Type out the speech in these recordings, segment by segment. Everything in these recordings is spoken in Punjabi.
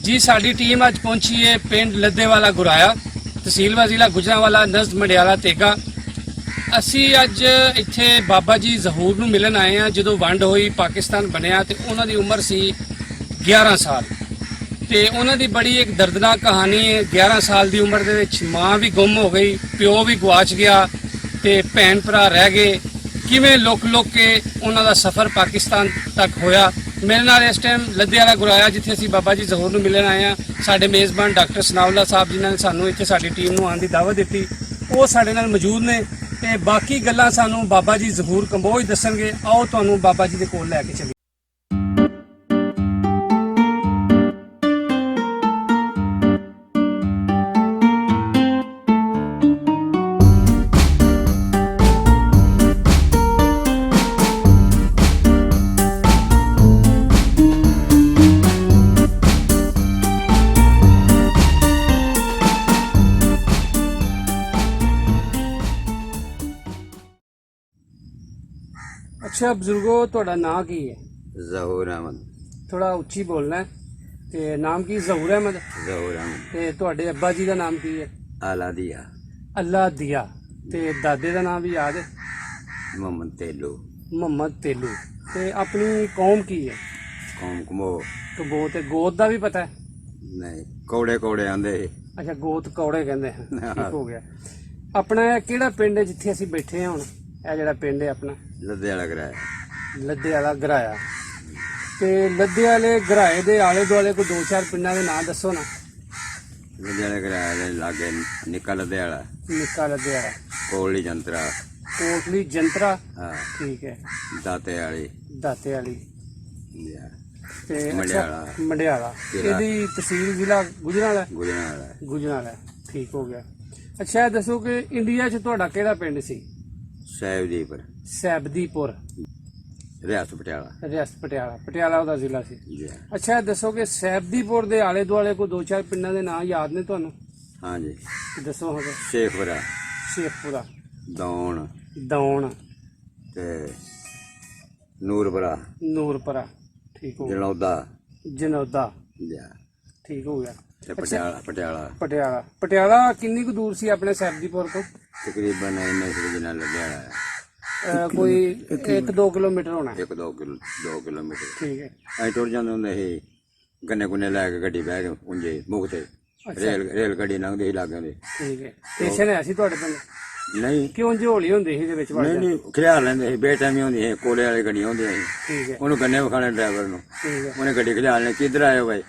जी साडी टीम अज पहुंची है पिंड लद्देवाला गुराया तहसील व जिला गुजरांवाला नज़द मंडियाला तेगा। असी अज इत्थे बाबा जी जहूर नूं मिलन आए हैं। जदों वंड होई पाकिस्तान बनिया तो उन्हां दी उम्र सी 11 साल ते उन्हां दी बड़ी एक दर्दनाक कहानी है। 11 साल दी उम्र दे विच मां भी गुम हो गई, प्यो भी गवाच गया ते भैन भरा रह गए। किवें लुक लुक के उन्हां दा सफ़र पाकिस्तान तक होया। मेरे नाल इस टाइम लद्देवाला गुराया जिथे असीं बाबा जी जहूर नूं मिलन आए हैं। साडे मेज़बान डॉक्टर सनाउल्ला साहब जिन्हां ने सानूं इत्थे साडी टीम नूं आउण दी दावत दित्ती, वो साडे नाल मौजूद ने ते बाकी गल्लां सानूं बाबा जी जहूर कंबोज दस्सणगे। आओ तुहानूं बाबा जी दे कोल लैके चलीए। अच्छा बजुर्गो, तुहाडा नाम की है? जहूर अहमद। थोड़ा उच्ची बोलना है। ते नाम की? जहूर अहमद। जहूर अहमद। ते तुहाडे अब्बा जी का नाम की है? आला दिया। अल्लाह दिया। ते दादे का नाम भी याद है? मोहम्मद तेलू। मोहम्मद तेलू। ते अपनी कौम की है? कौम कमो कबो ते गोद का भी पता है? नहीं, कौड़े कौड़े आंदे। अच्छा, गोत कौड़े कहते हैं। ठीक हो गया। अपना केड़ा पिंड है जिथे असीं बैठे हैं हुण? ਇਹ ਜਿਹੜਾ ਪਿੰਡ ਹੈ ਆਪਣਾ लद्दे वाला कराया। ਲੱਦੇ ਵਾਲਾ ਗਰਾਇਆ। ਤੇ ਲੱਦੇ ਵਾਲੇ ਗਰਾਏ ਦੇ ਆਲੇ ਦੁਆਲੇ ਕੋਈ 2-4 ਪਿੰਡਾਂ ਦੇ ਨਾਂ ਦੱਸੋ ਨਾ। लद्दे वाला कराया दे लागे निक्का लद्दे वाला, ਨਿੱਕਾ ਲੱਦੇ ਵਾਲਾ, कोली जंतरा। ਕੋਟਲੀ ਜੰਤਰਾ। हाँ, ਠੀਕ ਹੈ। दाते वाली। ਦਾਤੇ ਵਾਲੀ या, ਤੇ ਮੰਡਿਆਲਾ। ਮੰਡਿਆਲਾ। ਜ਼ਿਲ੍ਹਾ। ਇਹਦੀ ਤਹਿਸੀਲ ਜ਼ਿਲ੍ਹਾ ਗੁਜਰਾਂਵਾਲਾ। गुजरां वाला। ਗੁਜਰਾਂਵਾਲਾ। ਠੀਕ ਹੋ ਗਿਆ। ਅੱਛਾ, ਇਹ ਦੱਸੋ ਕਿ ਇੰਡੀਆ 'ਚ ਤੁਹਾਡਾ ਕਿਹੜਾ ਪਿੰਡ ਸੀ? साहिबदीपुर। ਸੈਬਦੀਪੁਰ, रियासत पटियाला। ਰਿਆਸਤ ਪਟਿਆਲਾ। ਪਟਿਆਲਾ ਉਹਦਾ ਜ਼ਿਲ੍ਹਾ ਸੀ। जी ਅੱਛਾ, ਇਹ ਦੱਸੋ ਕਿ ਸੈਬਦੀਪੁਰ ਦੇ ਆਲੇ ਦੁਆਲੇ ਕੋਈ 2-4 ਪਿੰਡਾਂ ਦੇ ਨਾਂ ਯਾਦ ਨੇ ਤੁਹਾਨੂੰ? हाँ जी। ਦੱਸੋ ਹਾਂ। शेखपुरा, ਸ਼ੇਖਪੁਰਾ, दौण ਦੌਣ, ते नूरपुरा, ਨੂਰਪੁਰਾ। ਠੀਕ ਹੋ ਗਿਆ। जनौदा। ਜਨੌਦਾ। या, ਠੀਕ ਹੋ ਗਿਆ। ते पटियाला पटियाला ਪਟਿਆਲਾ। ਪਟਿਆਲਾ ਕਿੰਨੀ ਕੁ ਦੂਰ ਸੀ ਆਪਣੇ ਸੈਬਦੀਪੁਰ ਤੋਂ? तकरीबन इन्ने जिन्ना लद्दे वाला है। ਕੋਈ 1-2 ਕਿਲੋਮੀਟਰ ਹੋਣਾ। 2 किलोमीटर। ਠੀਕ ਹੈ। ਅਸੀਂ ਟੁਰ ਜਾਂਦੇ ਹੁੰਦੇ ਸੀ ਗੰਨੇ ਗੁੰਨੇ ਲੈ ਕੇ ਗੱਡੀ ਬਹਿ ਕੇ ਉਂਝੇ ਮੁਖ ਤੇ ਰੇਲ ਗੱਡੀ ਲੰਘਦੀ ਸੀ ਲਾਗੇ ਦੇ। ਠੀਕ ਹੈ। ਸਟੇਸ਼ਨ ਹੈ ਸੀ ਤੁਹਾਡੇ ਪਿੰਡ? ਨਹੀਂ ਕਿਉਂ ਹੌਲੀ ਹੁੰਦੀ ਸੀ ਇਹਦੇ ਵਿੱਚ ਵੜ ਨਹੀਂ ਜਾਂਦੇ? ਨਹੀਂ ਖਿਆਲ ਲੈਂਦੇ ਸੀ, ਬੇਟਾਈਮੀ ਹੁੰਦੀ ਸੀ, ਕੋਲੇ ਵਾਲੀ ਗੱਡੀਆਂ ਹੁੰਦੀਆਂ ਸੀ। ਠੀਕ ਹੈ। ਉਹਨੂੰ ਗੰਨੇ ਵਿਖਾਣੇ ਡਰਾਈਵਰ ਨੂੰ, ਠੀਕ ਹੈ। ਉਹਨੇ ਗੱਡੀ ਖਿਆਲ ਲੈਣੀ, ਕਿੱਧਰ ਆਏ ਹੋ ਬਾਈ,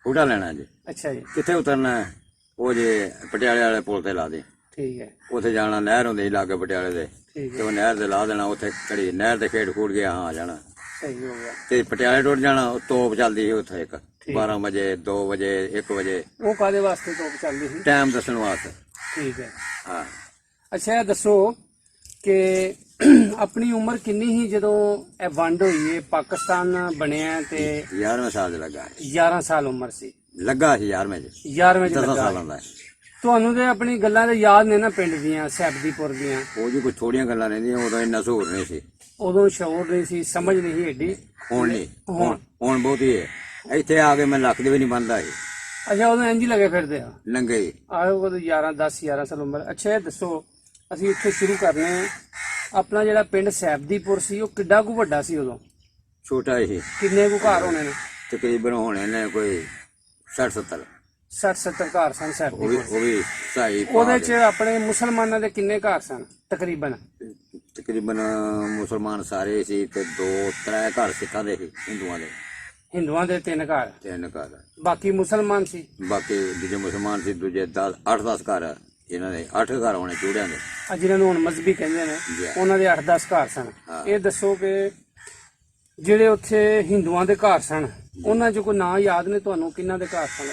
ਹੂਟਾ ਲੈਣਾ ਜੀ, ਅੱਛਾ ਜੀ। ਕਿੱਥੇ ਉਤਰਨਾ ਹੈ? ਉਹ ਜੇ ਪਟਿਆਲੇ ਵਾਲੇ ਪੁਲ ਤੇ ਲਾ ਦੇ। ਠੀਕ ਹੈ। ਉੱਥੇ ਜਾਣਾ, ਨਹਿਰ ਹੁੰਦੀ ਸੀ ਲਾਗੇ ਪਟਿਆਲੇ ਦੇ, ਠੀਕ ਤੇ ਹੈ। ਉਹ ਨਹਿਰ ਤੇ ਲਾ ਦੇਣਾ, ਉੱਥੇ ਘੜੀ ਨਹਿਰ ਤੇ ਖੇਡ ਖੂਡ ਗਿਆ ਹਾਂ ਆ ਜਾਣਾ। ਸਹੀ ਹੋ ਗਿਆ। ਤੇ ਪਟਿਆਲੇ ਟੁਰ ਜਾਣਾ, ਉਹ ਤੋਪ ਚੱਲਦੀ ਸੀ ਉੱਥੇ ਇੱਕ 12 ਵਜੇ 2 ਵਜੇ 1 ਵਜੇ ਉਹ ਕਾਦੇ ਵਾਸਤੇ ਤੋਪ ਚੱਲਦੀ ਸੀ? ਟਾਈਮ ਦੱਸਣ ਵਾਸਤੇ। ਠੀਕ ਹੈ। ਹਾਂ, ਅੱਛਾ, ਇਹ ਦੱਸੋ ਕਿ ਆਪਣੀ ਉਮਰ ਕਿੰਨੀ ਸੀ ਜਦੋਂ ਇਹ ਵੰਡ ਹੋਈ ਹੈ, ਪਾਕਿਸਤਾਨ ਬਣਿਆ ਤੇ 11ਵੇਂ ਸਾਲ 'ਚ ਲੱਗਾ 11 ਸਾਲ ਉਮਰ ਸੀ? ਲੱਗਾ ਸੀ 11ਵੇਂ 'ਚ 11ਵੇਂ ਚ 10 ਲੱਗਾ। ਸਾਲਾਂ ਦਾ। ਤੁਹਾਨੂੰ ਤੇ ਆਪਣੀ ਗੱਲਾਂ ਤੇ ਯਾਦ ਨੇ ਨਾ ਪਿੰਡ ਦੀਆਂ, ਸੈਬਦੀਪੁਰ ਦੀਆਂ? ਉਹ ਜੀ ਕੁਝ ਥੋੜੀਆਂ ਗੱਲਾਂ ਰਹਿੰਦੀਆਂ, ਉਦੋਂ ਇੰਨਾ ਸਹੂਰ ਨਹੀਂ ਸੀ। ਉਦੋਂ ਸ਼ੌਰ ਨਹੀਂ ਸੀ, ਸਮਝ ਨਹੀਂ ਸੀ ਏਡੀ। ਹੁਣ ਨਹੀਂ, ਹੁਣ ਬਹੁਤੀ ਹੈ। ਇੱਥੇ ਆ ਕੇ ਮੈਂ ਲੱਖ ਦੇ ਵੀ ਨਹੀਂ ਬਣਦਾ ਸੀ। ਅੱਛਾ, ਉਦੋਂ ਇੰਝ ਹੀ ਲੱਗੇ ਫਿਰਦੇ ਆ ਲੰਗੇ ਆਏ ਉਦੋਂ 11 ਸਾਲ ਉਮਰ। ਅੱਛਾ, ਇਹ ਦੱਸੋ ਅਸੀਂ ਇੱਥੇ ਸ਼ੁਰੂ ਕਰਨੇ ਆ। ਆਪਣਾ ਜਿਹੜਾ ਪਿੰਡ ਸੈਬਦੀਪੁਰ ਸੀ ਉਹ ਕਿੱਡਾ ਕੁ ਵੱਡਾ ਸੀ ਉਦੋਂ? ਛੋਟਾ ਸੀ, ਕਿੰਨੇ ਕੁ ਘਰ ਹੋਣੇ ਨੇ? ਤਕਰੀਬਨ ਹੋਣੇ ਨੇ ਕੋਈ 60-70। 60-70 ਘਰ ਸਨ ਉਹ ਸੈਬਦੀਪੁਰ। ਵੀ ਸਾਈ ਉਹਦੇ ਚ ਆਪਣੇ ਮੁਸਲਮਾਨਾਂ ਦੇ ਕਿੰਨੇ ਘਰ ਸਨ ਤਕਰੀਬਨ? ਤਕਰੀਬਨ ਮੁਸਲਮਾਨ ਸਾਰੇ ਸੀ ਤੇ 2-3 ਘਰ ਸਿੱਖਾਂ ਦੇ ਸੀ, ਹਿੰਦੂਆਂ ਦੇ ਹਿੰਦੂਆਂ ਦੇ 3 ਘਰ, 3 ਘਰ, ਬਾਕੀ ਮੁਸਲਮਾਨ ਸੀ। ਬਾਕੀ ਦੂਜੇ ਮੁਸਲਮਾਨ ਸੀ, ਦੂਜੇ 8-10 ਘਰ ਇਹਨਾਂ ਦੇ, 8 ਘਰ ਹੋਣੇ ਚੂੜਿਆਂ ਦੇ। ਆ ਜਿਹਨਾਂ ਨੂੰ ਹੁਣ ਮਜ਼ਹਬੀ ਕਹਿੰਦੇ ਨੇ, ਜੀ। ਉਹਨਾਂ ਦੇ 8-10 ਘਰ ਸਨ। ਹਾਂ। ਇਹ ਦੱਸੋ ਕਿ ਜਿਹੜੇ ਉੱਥੇ ਹਿੰਦੂਆਂ ਦੇ ਘਰ ਸਨ ਉਹਨਾਂ 'ਚ ਕੋਈ ਨਾਂ ਯਾਦ ਨੇ ਤੁਹਾਨੂੰ? ਕਿੰਨਾਂ ਦੇ ਘਰ ਸਨ?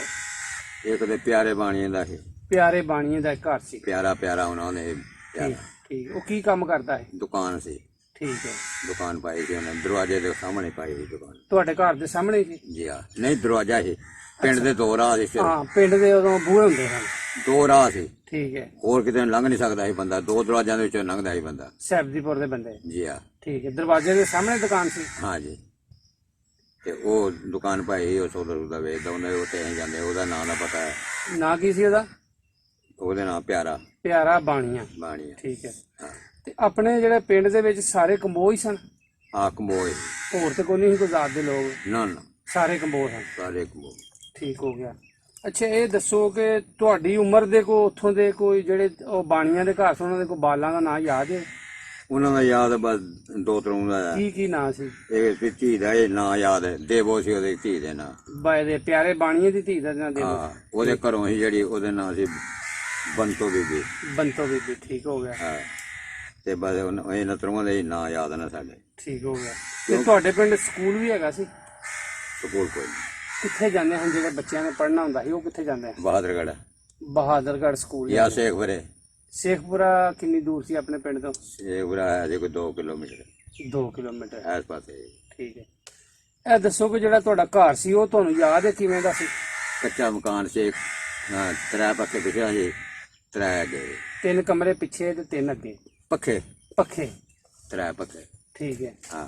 ਇੱਕ ਤੇ ਪਿਆਰੇ ਬਾਣੀਏ ਦਾ ਸੀ, ਪਿਆਰੇ ਬਾਣੀਏ ਦਾ ਇੱਕ ਘਰ ਸੀ। ਪਿਆਰਾ ਉਹਨਾਂ ਨੇ ਪਿਆਰਾ ਠੀਕ। ਉਹ ਕੀ ਕੰਮ ਕਰਦਾ ਹੈ? ਦੁਕਾਨ ਸੀ। ਠੀਕ ਹੈ। ਦੁਕਾਨ ਪਾਈ ਸੀ ਉਹਨੇ, ਦਰਵਾਜ਼ੇ ਦੇ ਸਾਹਮਣੇ ਪਾਈ ਸੀ ਦੁਕਾਨ। ਤੁਹਾਡੇ ਘਰ ਦੇ ਸਾਹਮਣੇ ਸੀ? ਜੀ ਹਾਂ, ਨਹੀਂ ਦਰਵਾਜ਼ਾ ਸੀ, ਪਿੰਡ ਦੇ 2 ਰਾਹ ਸੀ ਸਿਰਫ। ਹਾਂ, ਪਿੰਡ ਦੇ ਉਦੋਂ ਬੂਹੇ ਹੁੰਦੇ ਸਨ। 2 ਰਾਹ ਸੀ, ਠੀਕ ਹੈ। ਹੋਰ ਕਿਤੇ ਲੰਘ ਨਹੀਂ ਸਕਦਾ ਸੀ ਬੰਦਾ, 2 ਦਰਵਾਜ਼ਿਆਂ ਦੇ ਵਿੱਚੋਂ ਲੰਘਦਾ ਸੀ ਬੰਦਾ। ਸੈਬਦੀਪੁਰ ਦੇ ਬੰਦੇ? ਜੀ ਹਾਂ। ਠੀਕ ਹੈ। ਦਰਵਾਜ਼ੇ ਦੇ ਸਾਹਮਣੇ ਦੁਕਾਨ ਸੀ? ਹਾਂ ਜੀ। ਤੇ ਉਹ ਦੁਕਾਨ ਭਾਈ ਉਹ ਸੌਦਾ ਸੂਦਾ ਵੇਚਦਾ ਹੁੰਦਾ ਸੀ, ਉੱਥੇ ਅਸੀਂ ਜਾਂਦੇ, ਉਹਦਾ ਨਾਂ ਦਾ ਪਤਾ ਹੈ। ਨਾਂ ਕੀ ਸੀ ਉਹਦਾ? ਉਹਦੇ ਨਾਂ ਪਿਆਰਾ ਪਿਆਰਾ ਬਾਣੀਆ। ਬਾਣੀਆ। ਠੀਕ ਹੈ। ਹਾਂ ਤੇ ਆਪਣੇ ਜਿਹੜੇ ਪਿੰਡ ਦੇ ਵਿੱਚ ਸਾਰੇ ਕੰਬੋਜ ਸਨ? ਆ ਕੰਬੋਏ। ਹੋਰ ਤੇ ਕੋਈ ਨਹੀਂ ਸੀ ਕੋਈ ਜ਼ਾਤ ਦੇ ਲੋਕ? ਨਾ ਨਾ, ਸਾਰੇ ਕੰਬੋਜ ਸਨ। ਸਾਰੇ ਕੰਬੋਏ। ਠੀਕ ਹੋ ਗਿਆ। ਅੱਛਾ ਇਹ ਦੱਸੋ ਕਿ ਤੁਹਾਡੀ ਉਮਰ ਦੇ ਕੋ ਉੱਥੋਂ ਦੇ ਕੋਈ ਜਿਹੜੇ ਉਹ ਬਾਣੀਆਂ ਦੇ ਘਰ ਸਨ, ਉਹਨਾਂ ਦੇ ਕੋਈ ਬਾਲਾਂ ਦਾ ਨਾਂ ਯਾਦ ਹੈ? ਉਹਨਾਂ ਦਾ ਯਾਦ ਬਸ ਦੋ ਤਰ੍ਹਾਂ ਦਾ ਹੈ। ਕੀ ਨਾਂ ਸੀ? ਇਹ ਧੀ ਦਾ ਇਹ ਨਾਂ ਯਾਦ ਹੈ, ਦੇਵੋ ਸੀ ਉਹਦੀ ਧੀ ਦੇ ਨਾਂ। ਬਾਏ ਦੇ ਪਿਆਰੇ ਬਾਣੀਏ ਦੀ ਧੀ ਦਾ ਨਾਂ ਦੇ? ਹਾਂ, ਉਹਦੇ ਘਰੋਂ ਹੀ ਜਿਹੜੀ ਉਹਦੇ ਨਾਂ ਸੀ ਬੰਤੋ ਬੀਬੀ। ਬੰਤੋ ਬੀਬੀ। ਠੀਕ ਹੋ ਗਿਆ। ਹਾਂ, ਤੇ ਬਸ ਇਹਨਾਂ ਤਰ੍ਹਾਂ ਦੇ ਹੀ ਨਾਂ ਯਾਦ ਨੇ ਸਾਡੇ। ਠੀਕ ਹੋ ਗਿਆ। ਤੇ ਤੁਹਾਡੇ ਪਿੰਡ ਸਕੂਲ ਵੀ ਹੈਗਾ ਸੀ? ਸਕੂਲ ਕੋਈ ਨਹੀਂ। ਕਿੱਥੇ ਜਾਂਦੇ ਹਨ ਜਿਹੜੇ ਬੱਚਿਆਂ ਨੇ ਪੜ੍ਹਨਾ ਹੁੰਦਾ ਸੀ, ਉਹ ਕਿੱਥੇ ਜਾਂਦੇ ਹਨ? ਬਹਾਦਰਗੜ੍ਹ ਬਹਾਦਰਗੜ੍ਹ ਸਕੂਲ ਜਾਂ ਸ਼ੇਖਪੁਰੇ। ਸ਼ੇਖਪੁਰਾ ਕਿੰਨੀ ਦੂਰ ਸੀ ਆਪਣੇ ਪਿੰਡ ਤੋਂ? ਸ਼ੇਖਪੁਰਾ ਹੈ ਜੇ ਕੋਈ 2 ਕਿਲੋਮੀਟਰ 2 ਕਿਲੋਮੀਟਰ। ਇਸ ਪਾਸੇ। ਠੀਕ ਹੈ। ਇਹ ਦੱਸੋ ਕਿ ਜਿਹੜਾ ਤੁਹਾਡਾ ਘਰ ਸੀ ਉਹ ਤੁਹਾਨੂੰ ਯਾਦ ਹੈ ਕਿਵੇਂ ਦਾ ਸੀ? ਕੱਚਾ ਮਕਾਨ ਸੀ। ਹਾਂ, 3 ਪੱਖੇ ਪਿਛਾ ਸੀ, 3 ਅੱਗੇ। 3 ਕਮਰੇ ਪਿੱਛੇ ਤੇ 3 ਅੱਗੇ? ਪੱਖੇ ਪੱਖੇ। 3 ਪੱਖੇ। ਠੀਕ ਹੈ। ਹਾਂ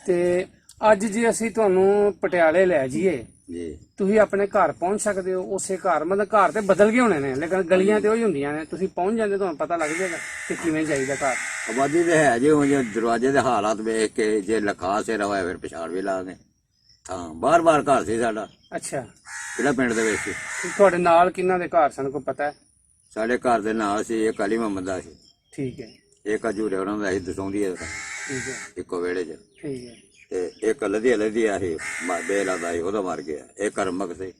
ਤੇ ਅੱਜ ਜੇ ਅਸੀਂ ਤੁਹਾਨੂੰ ਪਟਿਆਲੇ ਲੈ ਜਾਈਏ, ਜੀ, ਤੁਸੀਂ ਆਪਣੇ ਘਰ ਪਹੁੰਚ ਸਕਦੇ ਹੋ? ਉਸੇ ਘਰ, ਮਤਲਬ ਘਰ ਤੇ ਬਦਲ ਗਏ ਹੋਣੇ ਨੇ ਲੇਕਿਨ ਗਲੀਆਂ ਤੇ ਉਹੀ ਹੁੰਦੀਆਂ ਨੇ, ਤੁਸੀਂ ਪਹੁੰਚ ਜਾਂਦੇ, ਤੁਹਾਨੂੰ ਪਤਾ ਲੱਗ ਜਾਏਗਾ ਕਿ ਕਿਵੇਂ ਜਾਈਦਾ ਘਰ? ਆਬਾਦੀ ਦੇ ਹੈ ਜੇ, ਹੁਣ ਦਰਵਾਜ਼ੇ ਦੇ ਹਾਲਾਤ ਵੇਖ ਕੇ ਜੇ ਲਖਾ ਸੇ ਰਵਾਇਆ ਫਿਰ ਪਛਾਣ ਵੀ ਲਾ ਗਏ। ਹਾਂ, ਬਾਰ-ਬਾਰ ਘਰ ਸੀ ਸਾਡਾ। ਅੱਛਾ। ਕਿਹੜਾ ਪਿੰਡ ਦੇ ਵਿੱਚ ਸੀ। ਤੇ ਤੁਹਾਡੇ ਨਾਲ ਕਿਹਨਾਂ ਦੇ ਘਰ ਸਨ, ਕੋਈ ਪਤਾ ਹੈ? ਸਾਡੇ ਘਰ ਦੇ ਨਾਲ ਸੀ ਇੱਕ ਅਲੀ ਮੁਹੰਮਦ ਦਾ ਸੀ, ਠੀਕ ਹੈ। ਇੱਕ ਅਜੂਰੇ ਉਹਨਾਂ ਦਾ ਸੀ ਦਸੌਂਦੀ ਦਾ, ਠੀਕ ਹੈ। ਇੱਕੋ ਵਿਹੜੇ 'ਚ। ਠੀਕ ਹੈ। ਤੇ ਇੱਕ ਲਧੀਆ ਸੀ, ਬੇਲਾ ਦਾ ਸੀ, ਉਹਦਾ ਮਰ ਗਿਆ। ਇੱਕ ਰਮਕ ਸੀ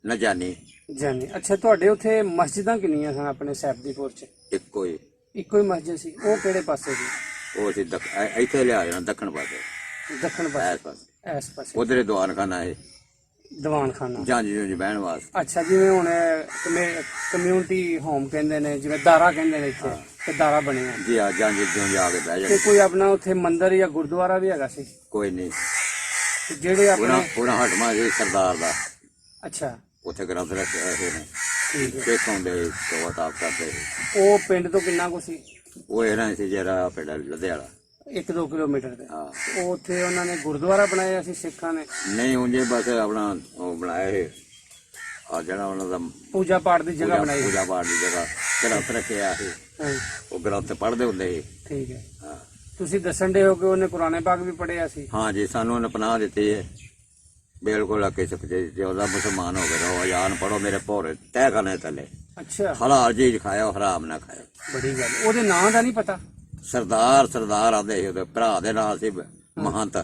ਨਾ ਜਾਨੀ। ਜਾਨੀ। ਅੱਛਾ, ਤੁਹਾਡੇ ਉੱਥੇ ਮਸਜਿਦਾਂ ਕਿੰਨੀਆਂ ਸਨ ਆਪਣੇ ਸੈਫਦੀਪੁਰ 'ਚ? ਇੱਕੋ ਹੀ। ਇੱਕੋ ਹੀ ਮਸਜਿਦ ਸੀ? ਉਹ ਕਿਹੜੇ ਪਾਸੇ ਸੀ? ਉਹ ਸੀ ਇੱਥੇ ਲਿਆ ਜਾਣਾ ਦੱਖਣ ਪਾਸੇ। ਦੱਖਣ ਇਸ ਪਾਸੇ? ਪਾਸੇ ਇਸ ਪਾਸੇ ਉਧਰੇ ਦੀਵਾਨਖਾਨਾ ਹੈ, ਦੀਵਾਨਖਾਨਾ। ਜਾਂਝ ਜੁੰਝ ਬਹਿਣ ਵਾਸਤੇ। ਅੱਛਾ, ਜਿਵੇਂ ਹੁਣ ਕਮਿਊਨਿਟੀ ਹੋਮ ਕਹਿੰਦੇ ਨੇ, ਜਿਵੇਂ ਦਾਰਾ ਕਹਿੰਦੇ ਨੇ ਇੱਥੇ, ਤੇ ਦਾਰਾ ਬਣਿਆ। ਜੀ ਆ, ਜਾਂਝ ਜੁੰਝ ਆ ਕੇ ਬਹਿ ਤੇ ਜਾਣਾ। ਕੋਈ ਆਪਣਾ ਉੱਥੇ ਮੰਦਿਰ ਜਾਂ ਗੁਰਦੁਆਰਾ ਵੀ ਹੈਗਾ ਸੀ? ਕੋਈ ਨਹੀਂ। ਤੇ ਜਿਹੜੇ ਆਪਣੇ ਪੂਰਾ ਹਟਮਾ ਸੀ ਸਰਦਾਰ ਦਾ, ਅੱਛਾ। ਉੱਥੇ ਗ੍ਰੰਥ ਰੱਖੇ ਹੋਏ ਨੇ। ਠੀਕ ਹੈ। ਸਿੱਖ ਹੁੰਦੇ ਸੀ, ਤਾਪ ਕਰਦੇ ਸੀ। ਉਹ ਪਿੰਡ ਤੋਂ ਕਿੰਨਾ ਕੁ ਸੀ? ਉਹ ਇਹਨਾਂ ਸੀ ਜਿਹੜਾ ਪਿੰਡ ਲੁਧਿਆਣਾ। 1-2 ਕਿਲੋਮੀਟਰ ਤੇ? ਹਾਂ। ਉਹ ਉੱਥੇ ਉਹਨਾਂ ਨੇ ਗੁਰਦੁਆਰਾ ਬਣਾਇਆ ਸੀ ਸਿੱਖਾਂ ਨੇ? ਨਹੀਂ, ਉਂਝੇ ਬਸ ਆਪਣਾ ਉਹ ਬਣਾਇਆ ਇਹ ਆ ਜਿਹੜਾ ਉਹਨਾਂ ਦਾ ਪੂਜਾ ਪਾਠ ਦੀ ਜਗ੍ਹਾ ਬਣਾਈ? ਪੂਜਾ ਪਾਠ ਦੀ ਜਗ੍ਹਾ ਗ੍ਰੰਥ ਰੱਖਿਆ ਸੀ। ਹਾਂ। ਉਹ ਗ੍ਰੰਥ ਪੜ੍ਹਦੇ ਹੁੰਦੇ ਸੀ। ਠੀਕ ਹੈ। ਹਾਂ। ਤੁਸੀਂ ਦੱਸਣ ਦੇ ਹੋ ਕਿ ਉਹਨੇ ਕੁਰਾਨੇ ਪਾਕ ਵੀ ਪੜ੍ਹਿਆ ਸੀ? ਹਾਂ ਜੀ, ਸਾਨੂੰ ਉਹਨੇ ਪਨਾਹ ਦਿੱਤੀ ਹੈ ਬਿਲਕੁਲ ਅੱਕੇ ਸੁੱਕੇ। ਜੇ ਉਹਦਾ ਮੁਸਲਮਾਨ ਹੋ ਕੇ ਰਹੋ, ਅਜ਼ਾਨ ਪੜੋ, ਮੇਰੇ ਭੋਰੇ ਤਹਿ ਖਾਨੇ ਥੱਲੇ। ਅੱਛਾ। ਹਲਾਲ ਚੀਜ਼ ਖਾਇਓ, ਹਰਾਮ ਨਾ ਖਾਇਓ। ਬੜੀ ਗੱਲ। ਉਹਦੇ ਨਾਂ ਦਾ ਨਹੀਂ ਪਤਾ? ਸਰਦਾਰ ਆਂਦੇ ਸੀ, ਉਹਦੇ ਭਰਾ ਦੇ ਨਾਂ ਸੀ ਮਹੰਤ।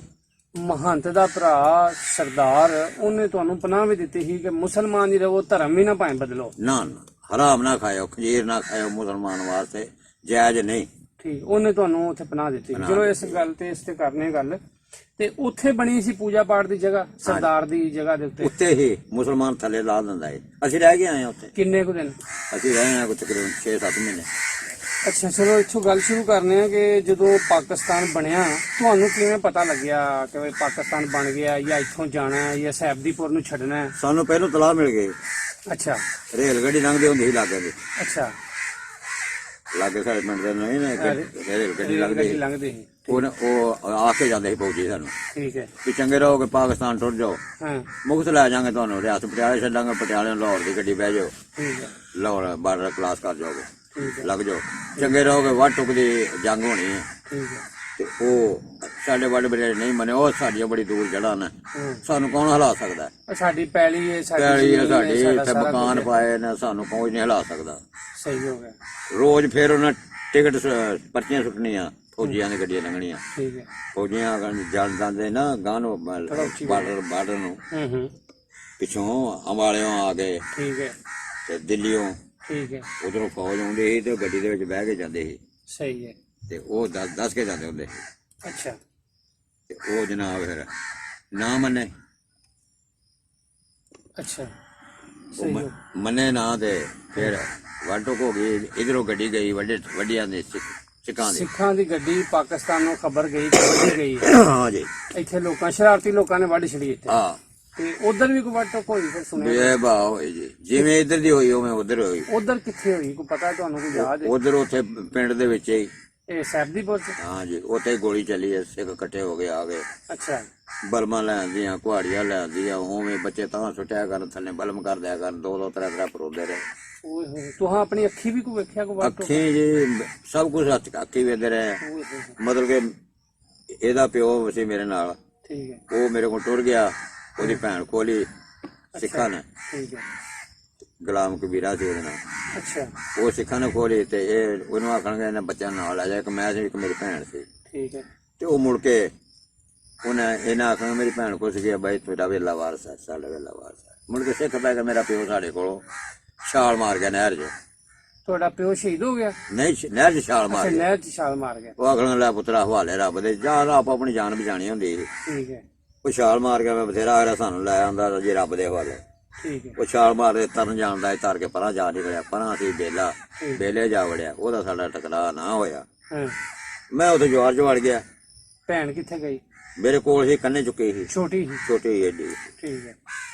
ਮਹੰਤ ਦਾ ਭਰਾ ਸਰਦਾਰ, ਉਹਨੇ ਤੁਹਾਨੂੰ ਪਨਾਹ ਵੀ ਦਿੱਤੀ ਸੀ ਕਿ ਮੁਸਲਮਾਨ ਹੀ ਰਹੋ, ਧਰਮ ਵੀ ਨਾ ਭਾਵੇਂ ਬਦਲੋ? ਨਾ ਨਾ, ਹਰਾਮ ਨਾ ਖਾਇਓ, ਖਜੀਰ ਨਾ ਖਾਇਓ, ਮੁਸਲਮਾਨ ਵਾਸਤੇ ਜਾਇਜ਼ ਨਹੀਂ। ਠੀਕ, ਉਹਨੇ ਤੁਹਾਨੂੰ ਉੱਥੇ ਪਨਾਹ ਦਿੱਤੀ। ਚਲੋ ਇਸ ਗੱਲ ਤੇ ਕਰਨੇ ਗੱਲ। ਤੇ ਉੱਥੇ ਬਣੀ ਸੀ ਪੂਜਾ ਪਾਠ ਦੀ ਜਗ੍ਹਾ ਸਰਦਾਰ ਦੀ ਜਗ੍ਹਾ ਦੇ ਉੱਤੇ? ਉੱਤੇ ਹੀ ਮੁਸਲਮਾਨ ਥੱਲੇ ਲਾ ਦਿੰਦਾ ਹੈ। ਅਸੀਂ ਰਹਿ ਕੇ ਆਏ ਹਾਂ ਉੱਥੇ। ਕਿੰਨੇ ਕੁ ਦਿਨ? ਅਸੀਂ ਰਹੇ ਹਾਂ ਤਕਰੀਬਨ 6-7 ਮਹੀਨੇ। ਅੱਛਾ, ਚਲੋ ਇੱਥੋਂ ਗੱਲ ਸ਼ੁਰੂ ਕਰਨੇ ਆ ਕਿ ਜਦੋਂ ਪਾਕਿਸਤਾਨ ਬਣਿਆ, ਤੁਹਾਨੂੰ ਕਿਵੇਂ ਪਤਾ ਲੱਗਿਆ ਕਿ ਵੀ ਪਾਕਿਸਤਾਨ ਬਣ ਗਿਆ, ਜਾਂ ਇੱਥੋਂ ਜਾਣਾ ਹੈ ਜਾਂ ਸੈਫਦੀਪੁਰ ਨੂੰ ਛੱਡਣਾ ਹੈ? ਸਾਨੂੰ ਪਹਿਲੋਂ ਤਲਾਹ ਮਿਲ ਗਈ। ਅੱਛਾ। ਰੇਲ ਗੱਡੀ ਲੰਘਦੀ ਹੁੰਦੀ ਸੀ ਲਾਗੇ ਦੇ। ਅੱਛਾ। ਲਾਗੇ ਸਾਡੇ ਪਿੰਡ ਦੇ ਨਹੀਂ ਨੇ ਰੇਲ ਗੱਡੀ ਲੰਘਦੀ ਲੰਘਦੀ ਸੀ। ਉਹ ਆ ਕੇ ਜਾਂਦੇ ਸੀ ਫੌਜੀ ਸਾਨੂੰ ਠੀਕ ਹੈ। ਵੀ ਚੰਗੇ ਰਹੋਗੇ, ਪਾਕਿਸਤਾਨ ਟੁਰ ਜਾਓ, ਹਾਂ। ਮੁਕਤ ਲੈ ਜਾਾਂਗੇ ਤੁਹਾਨੂੰ, ਰਿਆਸਤ ਪਟਿਆਲੇ ਛੱਡਾਂਗੇ, ਪਟਿਆਲੇ ਲਾਹੌਰ ਦੀ ਗੱਡੀ ਬਹਿ ਜਾਓ, ਠੀਕ ਹੈ। ਲਾਹੌਰ ਬਾਰਡਰ ਕਲਾਸ ਕਰ ਜਾਓਗੇ, ਠੀਕ ਹੈ। ਲੱਗ ਜਾਓ, ਚੰਗੇ ਰਹੋਗੇ। ਵੱਢ ਟੁੱਕ ਦੀ ਜੰਗ ਹੋਣੀ ਹੈ। ਠੀਕ ਹੈ। ਤੇ ਉਹ ਸਾਡੇ ਵੱਡ ਬੜੇ ਨਹੀਂ ਮੰਨੇ। ਉਹ ਸਾਡੀਆਂ ਬੜੀ ਦੂਰ ਜੜ੍ਹਾਂ ਨੇ, ਹਾਂ। ਸਾਨੂੰ ਕੌਣ ਹਿਲਾ ਸਕਦਾ? ਉਹ ਸਾਡੀ ਪੈਲੀ ਹੈ, ਸਾਡੀ ਪੈਲੀ ਹੈ ਜ਼ਮੀਨ ਹੈ, ਸਾਡੀ, ਸਾਡਾ ਇੱਥੇ ਸਾਰਾ ਮਕਾਨ ਕੁਝ ਹੈ। ਪਾਏ ਨੇ, ਸਾਨੂੰ ਕੋਈ ਨਹੀਂ ਹਿਲਾ ਸਕਦਾ। ਸਹੀ ਹੋ ਗਿਆ। ਰੋਜ਼ ਫਿਰ ਉਹਨਾਂ ਟਿਕਟ ਪਰਚੀਆਂ ਸੁੱਟਣੀਆਂ, ਫੌਜੀਆਂ ਦੀ ਗੱਡੀਆਂ ਲੰਘਣੀਆਂ। ਠੀਕ ਹੈ। ਫੌਜੀਆਂ ਜਾਣ ਜਾਂਦੇ ਨਾ ਗਾਂ ਨੂੰ ਬਾਰਡਰ ਨੂੰ, ਹੂੰ। ਪਿੱਛੋਂ ਅੰਬਾਲਿਓਂ ਆ ਗਏ ਠੀਕ ਹੈ। ਤੇ ਦਿੱਲੀੋਂ, ਠੀਕ ਹੈ। ਉਧਰੋਂ ਫੌਜ ਆਉਂਦੀ ਸੀ ਤੇ ਗੱਡੀ ਦੇ ਵਿੱਚ ਬਹਿ ਕੇ ਜਾਂਦੇ ਸੀ। ਸਹੀ ਹੈ। ਤੇ ਉਹ ਦੱਸ ਕੇ ਜਾਂਦੇ ਹੁੰਦੇ ਸੀ। ਅੱਛਾ। ਤੇ ਉਹ ਜਨਾਬ ਫਿਰ ਨਾ ਮੰਨੇ। ਅੱਛਾ। ਉਹ ਸਹੀ ਹੋ। ਮੰਨੇ ਨਾ ਤੇ ਫਿਰ ਵੱਢ ਟੁੱਕ ਹੋ ਗਈ। ਇਧਰੋਂ ਗੱਡੀ ਗਈ ਵੱਡੀਆਂ ਦੇ ਸਿੱਖਾਂ ਦੀ। ਸਿੱਖਾਂ ਦੀ ਗੱਡੀ ਪਾਕਿਸਤਾਨ ਨੂੰ ਖਬਰ ਗਈ ਕਿ ਵੱਢੀ ਗਈ ਹੈ। ਹਾਂ ਜੀ। ਇੱਥੇ ਲੋਕਾਂ, ਸ਼ਰਾਰਤੀ ਲੋਕਾਂ ਨੇ ਵੱਢ ਛੜੀ ਇੱਥੇ। ਹਾਂ। ਤੇ ਉਧਰ ਵੀ ਕੋਈ ਵੱਢ ਟੁੱਕ ਹੋਈ ਫਿਰ ਸੁਣਿਆ? ਬੇਬਾ ਹੋਈ ਜੀ, ਜਿਵੇਂ ਇੱਧਰ ਦੀ ਹੋਈ ਉਵੇਂ ਉਧਰ ਹੋਈ। ਉਧਰ ਕਿੱਥੇ ਹੋਈ, ਕੋਈ ਪਤਾ ਤੁਹਾਨੂੰ, ਕੋਈ ਯਾਦ ਹੈ? ਉਧਰ ਉੱਥੇ ਪਿੰਡ ਦੇ ਵਿੱਚ ਹੀ ਇਹ ਸੈਬਦੀਪੁਰ ਚ? ਹਾਂ ਜੀ, ਉੱਥੇ ਗੋਲੀ ਚੱਲੀ ਹੈ, ਸਿੱਖ ਇਕੱਠੇ ਹੋ ਕੇ ਆ ਗਏ। ਅੱਛਾ। ਬਲਮਾਂ ਲੈਂਦੀਆਂ, ਕੁਹਾੜੀਆਂ ਲੈਂਦੀਆਂ, ਉਵੇਂ ਬੱਚੇ ਤਾਂ ਸੁੱਟਿਆ ਕਰਨ ਥੱਲੇ, ਬਲਮ ਕਰ ਦਿਆ ਕਰਨ, 2-2 3-3 ਪਰੋਦੇ ਰਹੇ। ਓਏ ਹੋਏ, ਤੁਹਾਂ ਆਪਣੀ ਅੱਖੀ ਵੀ ਕੋ ਵੇਖਿਆ ਕੋ ਵਾਟੋ? ਅੱਖੀ ਜੀ ਸਭ ਕੁਝ ਅੱਖੀ ਵੇਖਦੇ ਰਹੇ। ਓਏ ਹੋਏ, ਮਤਲਬ ਕਿ ਇਹਦਾ ਪਿਓ ਸੀ ਮੇਰੇ ਨਾਲ, ਠੀਕ ਹੈ। ਉਹ ਮੇਰੇ ਕੋਲ ਟੁਰ ਗਿਆ, ਉਹਦੀ ਭੈਣ ਖੋਲੀ ਸਿੱਖਾਂ ਨੇ, ਠੀਕ ਹੈ। ਗੁਲਾਮ ਕਬੀਰਾ ਸੀ ਉਹਦੇ ਨਾਲ। ਅੱਛਾ। ਉਹ ਸਿੱਖਾਂ ਨੇ ਖੋਲੀ ਤੇ ਇਹ ਉਹਨੂੰ ਆਖਣਗੇ ਇਹਨਾਂ ਬੱਚਿਆਂ ਨਾਲ ਲੈ ਜਾ, ਇੱਕ ਮੈਂ ਸੀ, ਇੱਕ ਮੇਰੀ ਭੈਣ ਸੀ। ਠੀਕ ਹੈ। ਤੇ ਉਹ ਮੁੜ ਕੇ ਉਹਨੇ ਇਹਨਾਂ ਆਖਣਾ ਮੇਰੀ ਭੈਣ ਕੋਲ ਸੀ ਗਿਆ, ਬਾਈ ਤੁਹਾਡਾ ਵੇਲਾ ਵਾਰਸ ਹੈ, ਸਾਡਾ ਵੇਲਾ ਵਾਰਸ ਹੈ। ਮੁੜ ਕੇ ਸਿੱਖ ਪੈ ਕੇ ਮੇਰਾ ਪਿਓ ਸਾਡੇ ਕੋਲੋਂ ਛਾਲ ਮਾਰ ਗਿਆ ਨਹਿਰ 'ਚ। ਤੁਹਾਡਾ ਪਿਓ ਸ਼ਹੀਦ ਹੋ ਗਿਆ? ਨਹੀਂ, ਨਹਿਰ 'ਚ ਛਾਲ ਅੱਛਾ, ਮਾਰ ਗਿਆ। ਨਹਿਰ ਚ ਛਾਲ ਮਾਰ ਗਿਆ। ਉਹ ਆਖਣ ਲੈ ਪੁੱਤਰਾ ਹਵਾਲੇ ਰੱਬ ਦੇ, ਜਾਂ ਆਪ ਆਪਣੀ ਜਾਨ ਬਚਾਣੀ ਹੁੰਦੀ ਸੀ। ਠੀਕ ਹੈ। ਉਹ ਛਾਲ ਮਾਰ ਗਿਆ, ਮੈਂ ਬਥੇਰਾ ਆ ਰਿਹਾ, ਸਾਨੂੰ ਲੈ ਆਉਂਦਾ ਜੀ ਰੱਬ ਦੇ ਹਵਾਲੇ। ਠੀਕ ਹੈ। ਉਹ ਛਾਲ ਮਾਰ ਕੇ ਤਰਨ ਜਾਣਦਾ, ਤਰ ਕੇ ਪਰਾਂ ਜਾ ਨਿਕਲਿਆ, ਪਰਾਂ ਸੀ ਬੇਲਾ, ਬੇਲੇ ਜਾ ਵੜਿਆ, ਉਹਦਾ ਸਾਡਾ ਟਕਰਾਅ ਨਾ ਹੋਇਆ। ਹਾਂ। ਮੈਂ ਉੱਥੇ ਜਵਾਰ 'ਚ ਵੜ ਗਿਆ। ਭੈਣ ਕਿੱਥੇ ਗਈ? ਮੇਰੇ ਕੋਲ ਸੀ, ਕੰਨੇ ਚੁੱਕੀ ਸੀ, ਛੋਟੀ ਸੀ? ਛੋਟੀ ਸੀ ਏਡੀ। ਠੀਕ ਹੈ।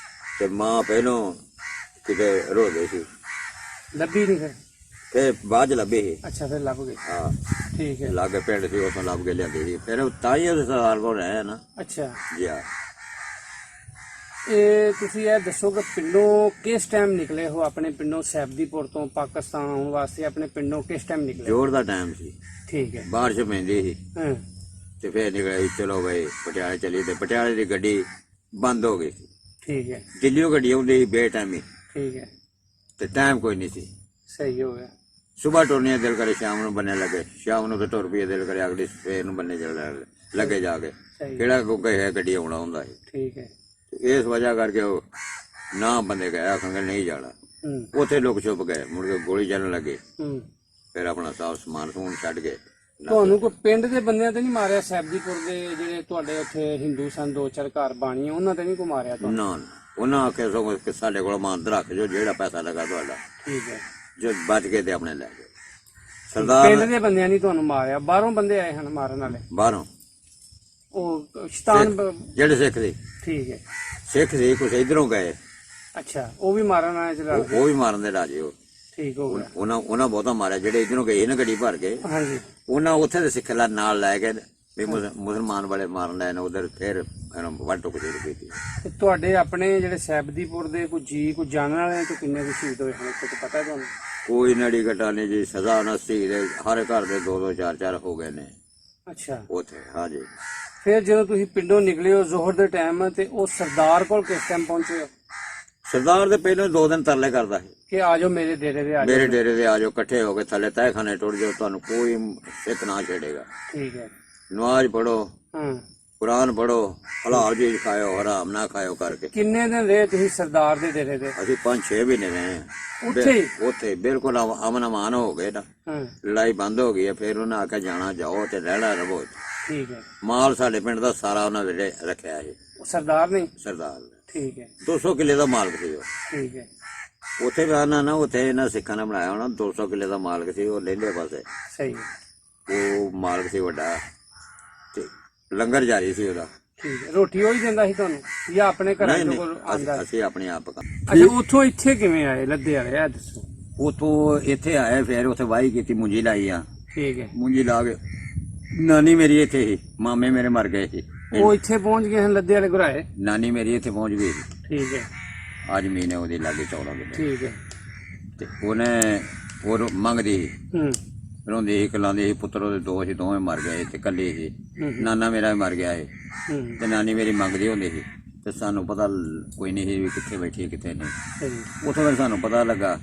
ਤੇ ਮਾਂ ਪਹਿਲੋਂ ਕਿਤੇ ਰੋਦੇ ਸੀ, ਲੱਭੀ ਨਹੀਂ ਫਿਰ? ਫਿਰ ਬਾਅਦ 'ਚ ਲੱਭੀ ਸੀ। ਅੱਛਾ, ਫਿਰ ਲੱਭ ਗਈ। ਹਾਂ, ਠੀਕ ਹੈ। ਲਾਗੇ ਪਿੰਡ ਸੀ, ਉੱਥੋਂ ਲੱਭ ਕੇ ਲਿਆਂਦੀ ਸੀ। ਫਿਰ ਤਾਂ ਹੀ ਉਹਦੇ ਸਰਦਾਰ ਕੋਲ ਰਹੇ ਨਾ ਅੱਛਾ। ਜੀ। ਹਾਂ, ਇਹ ਤੁਸੀਂ ਇਹ ਦੱਸੋ ਕਿ ਪਿੰਡੋਂ ਕਿਸ ਟਾਈਮ ਨਿਕਲੇ ਹੋ? ਆਪਣੇ ਪਿੰਡੋਂ ਸੈਬਦੀਪੁਰ ਤੋਂ ਪਾਕਿਸਤਾਨ ਆਉਣ ਵਾਸਤੇ ਆਪਣੇ ਪਿੰਡੋਂ ਕਿਸ ਟਾਈਮ ਨਿਕਲੇ? ਜ਼ੋਰ ਦਾ ਟਾਈਮ ਸੀ, ਠੀਕ ਹੈ। ਬਾਰਿਸ਼ ਪੈਂਦੀ ਸੀ। ਹਾਂ। ਤੇ ਫਿਰ ਨਿਕਲੇ, ਚਲੋ ਬਈ ਪਟਿਆਲੇ ਚਲੀ, ਤੇ ਪਟਿਆਲੇ ਦੀ ਗੱਡੀ ਬੰਦ ਹੋ ਗਈ। ਠੀਕ ਹੈ। ਦਿੱਲੀੋਂ ਗੱਡੀ ਆਉਂਦੀ ਸੀ ਬੇਟਾਈਮੀ, ਠੀਕ ਹੈ। ਤੇ ਟਾਈਮ ਕੋਈ ਨਹੀਂ ਸੀ। ਸਹੀ ਹੋ ਗਿਆ। ਸੁਬਾਹ ਟੁਰਨੀਆਂ ਦਿਲ ਕਰੇ, ਸ਼ਾਮ ਨੂੰ ਬੰਨੇ ਲੱਗੇ, ਸ਼ਾਮ ਨੂੰ ਤੇ ਟੁਰ ਪਈਏ ਦਿਲ ਕਰੇ, ਅਗਲੀ ਸਵੇਰ ਨੂੰ ਬੰਨੇ ਚੱਲ ਲੱਗੇ ਜਾ ਕੇ। ਸਹੀ। ਕਿਹੜਾ ਕੋਈ ਹੈ ਗੱਡੀ ਆਉਣਾ ਹੁੰਦਾ ਸੀ। ਠੀਕ ਹੈ। ਇਸ ਵਜ੍ਹਾ ਕਰਕੇ ਉਹ ਨਾ ਬੰਦੇ ਗਏ, ਆਖਣਗੇ ਨਹੀਂ ਜਾਣਾ। ਹੂੰ। ਉੱਥੇ ਲੋਕ ਛੁਪ ਗਏ, ਮੁੜ ਕੇ ਗੋਲੀ ਚੱਲਣ ਲੱਗੇ। ਹੂੰ। ਫਿਰ ਆਪਣਾ ਸਾਫ ਸਮਾਨ ਸਮੂਨ ਛੱਡ ਗਏ। ਤੁਹਾਨੂੰ ਕੋਈ ਪਿੰਡ ਦੇ ਬੰਦਿਆਂ ਤੇ ਨਹੀਂ ਮਾਰਿਆ? ਸੈਬਦੀਪੁਰ ਦੇ ਜਿਹੜੇ ਤੁਹਾਡੇ ਉੱਥੇ ਹਿੰਦੂ ਸਨ, 2-4 ਘਰ ਬਾਣੀਆਂ, ਉਹਨਾਂ ਤੇ ਨਹੀਂ ਕੋਈ ਮਾਰਿਆ ਤੁਹਾਨੂੰ? ਨਾ, ਉਹਨਾਂ ਆਖਿਆ ਸਗੋਂ ਕਿ ਸਾਡੇ ਕੋਲ ਮਾਨ ਰੱਖ ਜੋ, ਜਿਹੜਾ ਪੈਸਾ ਲੱਗਾ ਤੁਹਾਡਾ, ਠੀਕ ਹੈ। ਜੋ ਬਚ ਕੇ ਤੇ ਆਪਣੇ ਲੈ ਗਏ। ਸਰਦਾਰ ਪਿੰਡ ਦੇ ਬੰਦਿਆਂ ਨਹੀਂ ਤੁਹਾਨੂੰ ਮਾਰਿਆ? ਬਾਹਰੋਂ ਬੰਦੇ ਆਏ ਹਨ ਮਾਰਨ ਵਾਲੇ? ਬਾਹਰੋਂ ਉਹ ਸ਼ੈਤਾਨ ਜਿਹੜੇ ਸਿੱਖ ਸੀ, ਠੀਕ ਹੈ। ਸਿੱਖ ਸੀ, ਕੁਛ ਇਧਰੋਂ ਗਏ, ਅੱਛਾ, ਉਹ ਵੀ ਮਾਰਨ ਆਏ ਚਲਾ? ਉਹ ਵੀ ਮਾਰਨ ਦੇ ਰਾਜੇ। ਉਹ ਠੀਕ ਹੋ ਗਿਆ। ਉਹਨਾਂ ਬਹੁਤਾ ਮਾਰਿਆ, ਜਿਹੜੇ ਇਧਰੋਂ ਗਏ ਨਾ ਗੱਡੀ ਭਰ ਕੇ, ਹਾਂਜੀ। ਉਹਨਾਂ ਉੱਥੇ ਦੇ ਸਿੱਖ ਨਾਲ ਲੈ ਕੇ ਵੀ ਮੁਸਲਮਾਨ ਵਾਲੇ ਮਾਰਨ ਲੈ ਨੇ ਉਧਰ, ਫਿਰ ਵੱਢ ਟੁੱਕ ਸ਼ੁਰੂ ਕੀਤੀ। ਤੇ ਤੁਹਾਡੇ ਆਪਣੇ ਜਿਹੜੇ ਸੈਬਦੀਪੁਰ ਦੇ ਕੋਈ ਜਾਣਨ ਵਾਲੇ ਤੋਂ ਕਿੰਨੇ ਕੁ ਸ਼ਹੀਦ ਹੋਏ ਹਨ, ਕੁਝ ਪਤਾ ਤੁਹਾਨੂੰ? ਕੋਈ ਨੜੀ ਘਟਾ ਨਹੀਂ ਜੀ, ਸਜ਼ਾ ਨਸੀ ਦੇ ਹਰ ਘਰ ਦੇ 2-2 4-4 ਹੋ ਗਏ ਨੇ ਅੱਛਾ। ਉੱਥੇ। ਹਾਂਜੀ। ਫਿਰ ਜਦੋਂ ਤੁਸੀਂ ਪਿੰਡੋਂ ਨਿਕਲੇ ਹੋ ਜ਼ੋਹਰ ਦੇ ਟਾਈਮ, ਤੇ ਉਹ ਸਰਦਾਰ ਕੋਲ ਕਿਸ ਟਾਈਮ ਪਹੁੰਚੇ ਹੋ? ਸਰਦਾਰ ਦੇ ਪਹਿਲਾਂ 2 ਦਿਨ ਤਰਲੇ ਕਰਦਾ ਸੀ, ਕਿ ਆ ਜਾਓ ਮੇਰੇ ਡੇਰੇ ਦੇ, ਆ ਜਾਓ। ਮੇਰੇ ਡੇਰੇ ਦੇ ਆ ਜਾਓ, ਇਕੱਠੇ ਹੋ ਕੇ ਥੱਲੇ ਤਹਿਖਾਨੇ ਟੁੱਟ ਜਾਓ, ਤੁਹਾਨੂੰ ਕੋਈ ਸਿੱਖ ਨਾ ਛੇੜੇਗਾ। ਠੀਕ ਹੈ। ਨਮਾਜ਼ ਪੜੋ, ਹਾਂ। ਕੁਰਾਨ ਪੜੋ, ਹਲਾਲ ਚੀਜ਼ ਖਾਓ, ਹਰਾਮ ਨਾ ਖਾਓ ਕਰਕੇ। ਕਿੰਨੇ ਦਿਨ ਰਹੇ ਤੁਸੀਂ ਸਰਦਾਰ ਦੇ ਡੇਰੇ ਤੇ? ਅਸੀਂ 5-6 ਮਹੀਨੇ ਰਹੇ ਹਾਂ ਉੱਥੇ ਹੀ? ਉੱਥੇ ਬਿਲਕੁਲ ਅਮਨ ਅਮਾਨ ਹੋ ਗਏ ਨਾ, ਹਾਂ। ਲੜਾਈ ਬੰਦ ਹੋ ਗਈ ਹੈ। ਫਿਰ ਉਹਨਾਂ ਆਖਿਆ ਜਾਣਾ ਜਾਓ ਤੇ ਰਹਿਣਾ ਰਵੋ। ਠੀਕ ਹੈ। ਮਾਲ ਸਾਡੇ ਪਿੰਡ ਦਾ ਸਾਰਾ ਉਹਨਾਂ ਵੇਲੇ ਰੱਖਿਆ ਸੀ ਉਹ ਸਰਦਾਰ ਨੇ? ਸਰਦਾਰ ਨੇ। ਠੀਕ ਹੈ। 200 ਕਿੱਲੇ ਦਾ ਮਾਲਕ ਸੀ ਉਹ। ਠੀਕ ਹੈ। ਉੱਥੇ ਰਹਿਣਾ ਨਾ, ਉੱਥੇ ਇਹਨਾਂ ਸਿੱਖਾਂ ਨੇ ਬਣਾਇਆ ਹੋਣਾ, 200 ਕਿੱਲੇ ਦਾ ਮਾਲਕ ਸੀ ਉਹ, ਲਹਿੰਦੇ ਪਾਸੇ। ਸਹੀ ਹੈ। ਉਹ ਮਾਲਕ ਸੀ ਵੱਡਾ, ਤੇ ਲੰਗਰ ਜਾਰੀ ਸੀ ਉਹਦਾ। ਠੀਕ ਹੈ। ਰੋਟੀ ਉਹ ਹੀ ਦਿੰਦਾ ਸੀ ਤੁਹਾਨੂੰ, ਜਾਂ ਆਪਣੇ ਘਰਾਂ ਨਹੀਂ, ਚੋਂ ਆਂਦਾ? ਅਸੀਂ ਆਪਣੇ ਆਪ ਪਕਾ। ਅੱਛਾ, ਉੱਥੋਂ ਇੱਥੇ ਕਿਵੇਂ ਆਏ ਲੱਦੇ ਵਾਲੇ, ਇਹ ਦੱਸੋ। ਉਤੋਂ ਇੱਥੇ ਆਏ, ਫਿਰ ਉੱਥੇ ਵਾਹੀ ਕੀਤੀ, ਮੁੰਜੀ ਲਾਈ ਆ। ਠੀਕ ਹੈ। ਮੁੰਜੀ ਲਾ ਕੇ ਨਾਨੀ ਮੇਰੀ ਇੱਥੇ ਸੀ, ਮਾਮੇ ਮੇਰੇ ਮਰ ਗਏ ਸੀ, ਉਹ ਇੱਥੇ ਪਹੁੰਚ ਗਏ ਹਨ ਲੱਦੇ ਵਾਲੇ ਘਰਾਏ? ਨਾਨੀ ਮੇਰੀ ਇੱਥੇ ਪਹੁੰਚ ਗਈ ਸੀ। ਠੀਕ ਹੈ। ਅੱਜ ਮਹੀਨੇ ਉਹਦੇ ਲਾਗੇ 14 ਕਿੱਲੇ। ਠੀਕ ਹੈ। ਤੇ ਉਹਨੇ ਉਹ ਮੰਗਦੀ ਸੀ, ਹੂੰ। ਰੋਂਦੀ ਸੀ, ਕਲਾਂਦੀ ਸੀ, ਪੁੱਤਰ ਉਹਦੇ 2 ਸੀ, ਦੋਵੇਂ ਮਰ ਗਏ ਤੇ ਕੱਲੀ ਸੀ। ਹੂੰ। ਨਾਨਾ ਮੇਰਾ ਵੀ ਮਰ ਗਿਆ ਸੀ, ਹੂੰ। ਤੇ ਨਾਨੀ ਮੇਰੀ ਮੰਗਦੀ ਹੁੰਦੀ ਸੀ, ਤੇ ਸਾਨੂੰ ਪਤਾ ਕੋਈ ਨਹੀਂ ਸੀ ਵੀ ਕਿੱਥੇ ਬੈਠੀ ਕਿੱਥੇ ਨਹੀਂ। ਸਹੀ। ਉੱਥੋਂ ਫਿਰ ਸਾਨੂੰ ਪਤਾ ਲੱਗਾ,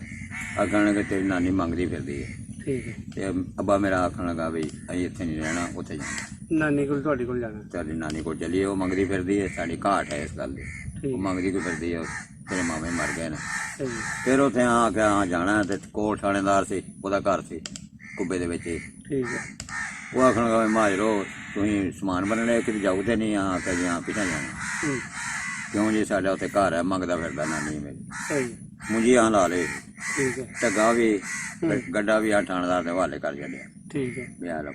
ਆਖਣ ਲੱਗੇ ਤੇਰੀ ਨਾਨੀ ਮੰਗਦੀ ਫਿਰਦੀ ਹੈ। ਠੀਕ ਹੈ। ਤੇ ਅੱਬਾ ਮੇਰਾ ਆਖਣ ਲੱਗਾ ਵੀ ਅਸੀਂ ਇੱਥੇ ਨਹੀਂ ਰਹਿਣਾ, ਉੱਥੇ ਜਾਣਾ। ਨਾਨੀ ਕੋਲ, ਤੁਹਾਡੇ ਕੋਲ ਜਾਣਾ? ਸਾਡੀ ਨਾਨੀ ਕੋਲ ਚੱਲੀਏ, ਉਹ ਮੰਗਦੀ ਫਿਰਦੀ ਹੈ, ਸਾਡੀ ਘਾਟ ਹੈ ਇਸ ਗੱਲ ਦੀ। ਠੀਕ। ਉਹ ਮੰਗਦੀ ਕੋਈ ਫਿਰਦੀ ਹੈ, ਤੇਰੇ ਮਾਮੇ ਮਰ ਗਏ ਨੇ। ਸਹੀ। ਫਿਰ ਉੱਥੇ ਆ ਕੇ ਆ ਜਾਣਾ, ਤੇ ਕੋਲ ਥਾਣੇਦਾਰ ਸੀ, ਉਹਦਾ ਘਰ ਸੀ ਕੁੱਬੇ ਦੇ ਵਿੱਚ ਹੀ। ਠੀਕ ਹੈ। ਉਹ ਆਖਣ ਲੱਗਾ ਮਾਜਰੋ ਤੁਸੀਂ ਸਮਾਨ ਬੰਨਣੇ, ਕਿਤੇ ਜਾਓ ਤੇ ਨਹੀਂ, ਆ ਕੇ ਜਾਂ ਪਿੱਛੇ ਜਾਣਾ। ਹੂੰ। ਕਿਉਂ ਜੀ, ਸਾਡਾ ਉੱਥੇ ਘਰ ਹੈ, ਮੰਗਦਾ ਫਿਰਦਾ ਨਾਨੀ ਮੇਰੀ। ਸਹੀ। ਮੁੰਜੀ ਆ ਲਾ ਲੇ, ਠੀਕ ਹੈ। ਢੱਗਾ ਵੀ ਗੱਡਾ ਵੀ ਆ ਥਾਣੇਦਾਰ ਦੇ ਹਵਾਲੇ ਕਰ ਛੱਡਿਆ। ਠੀਕ ਹੈ। ਵਿਆਹ ਲਾ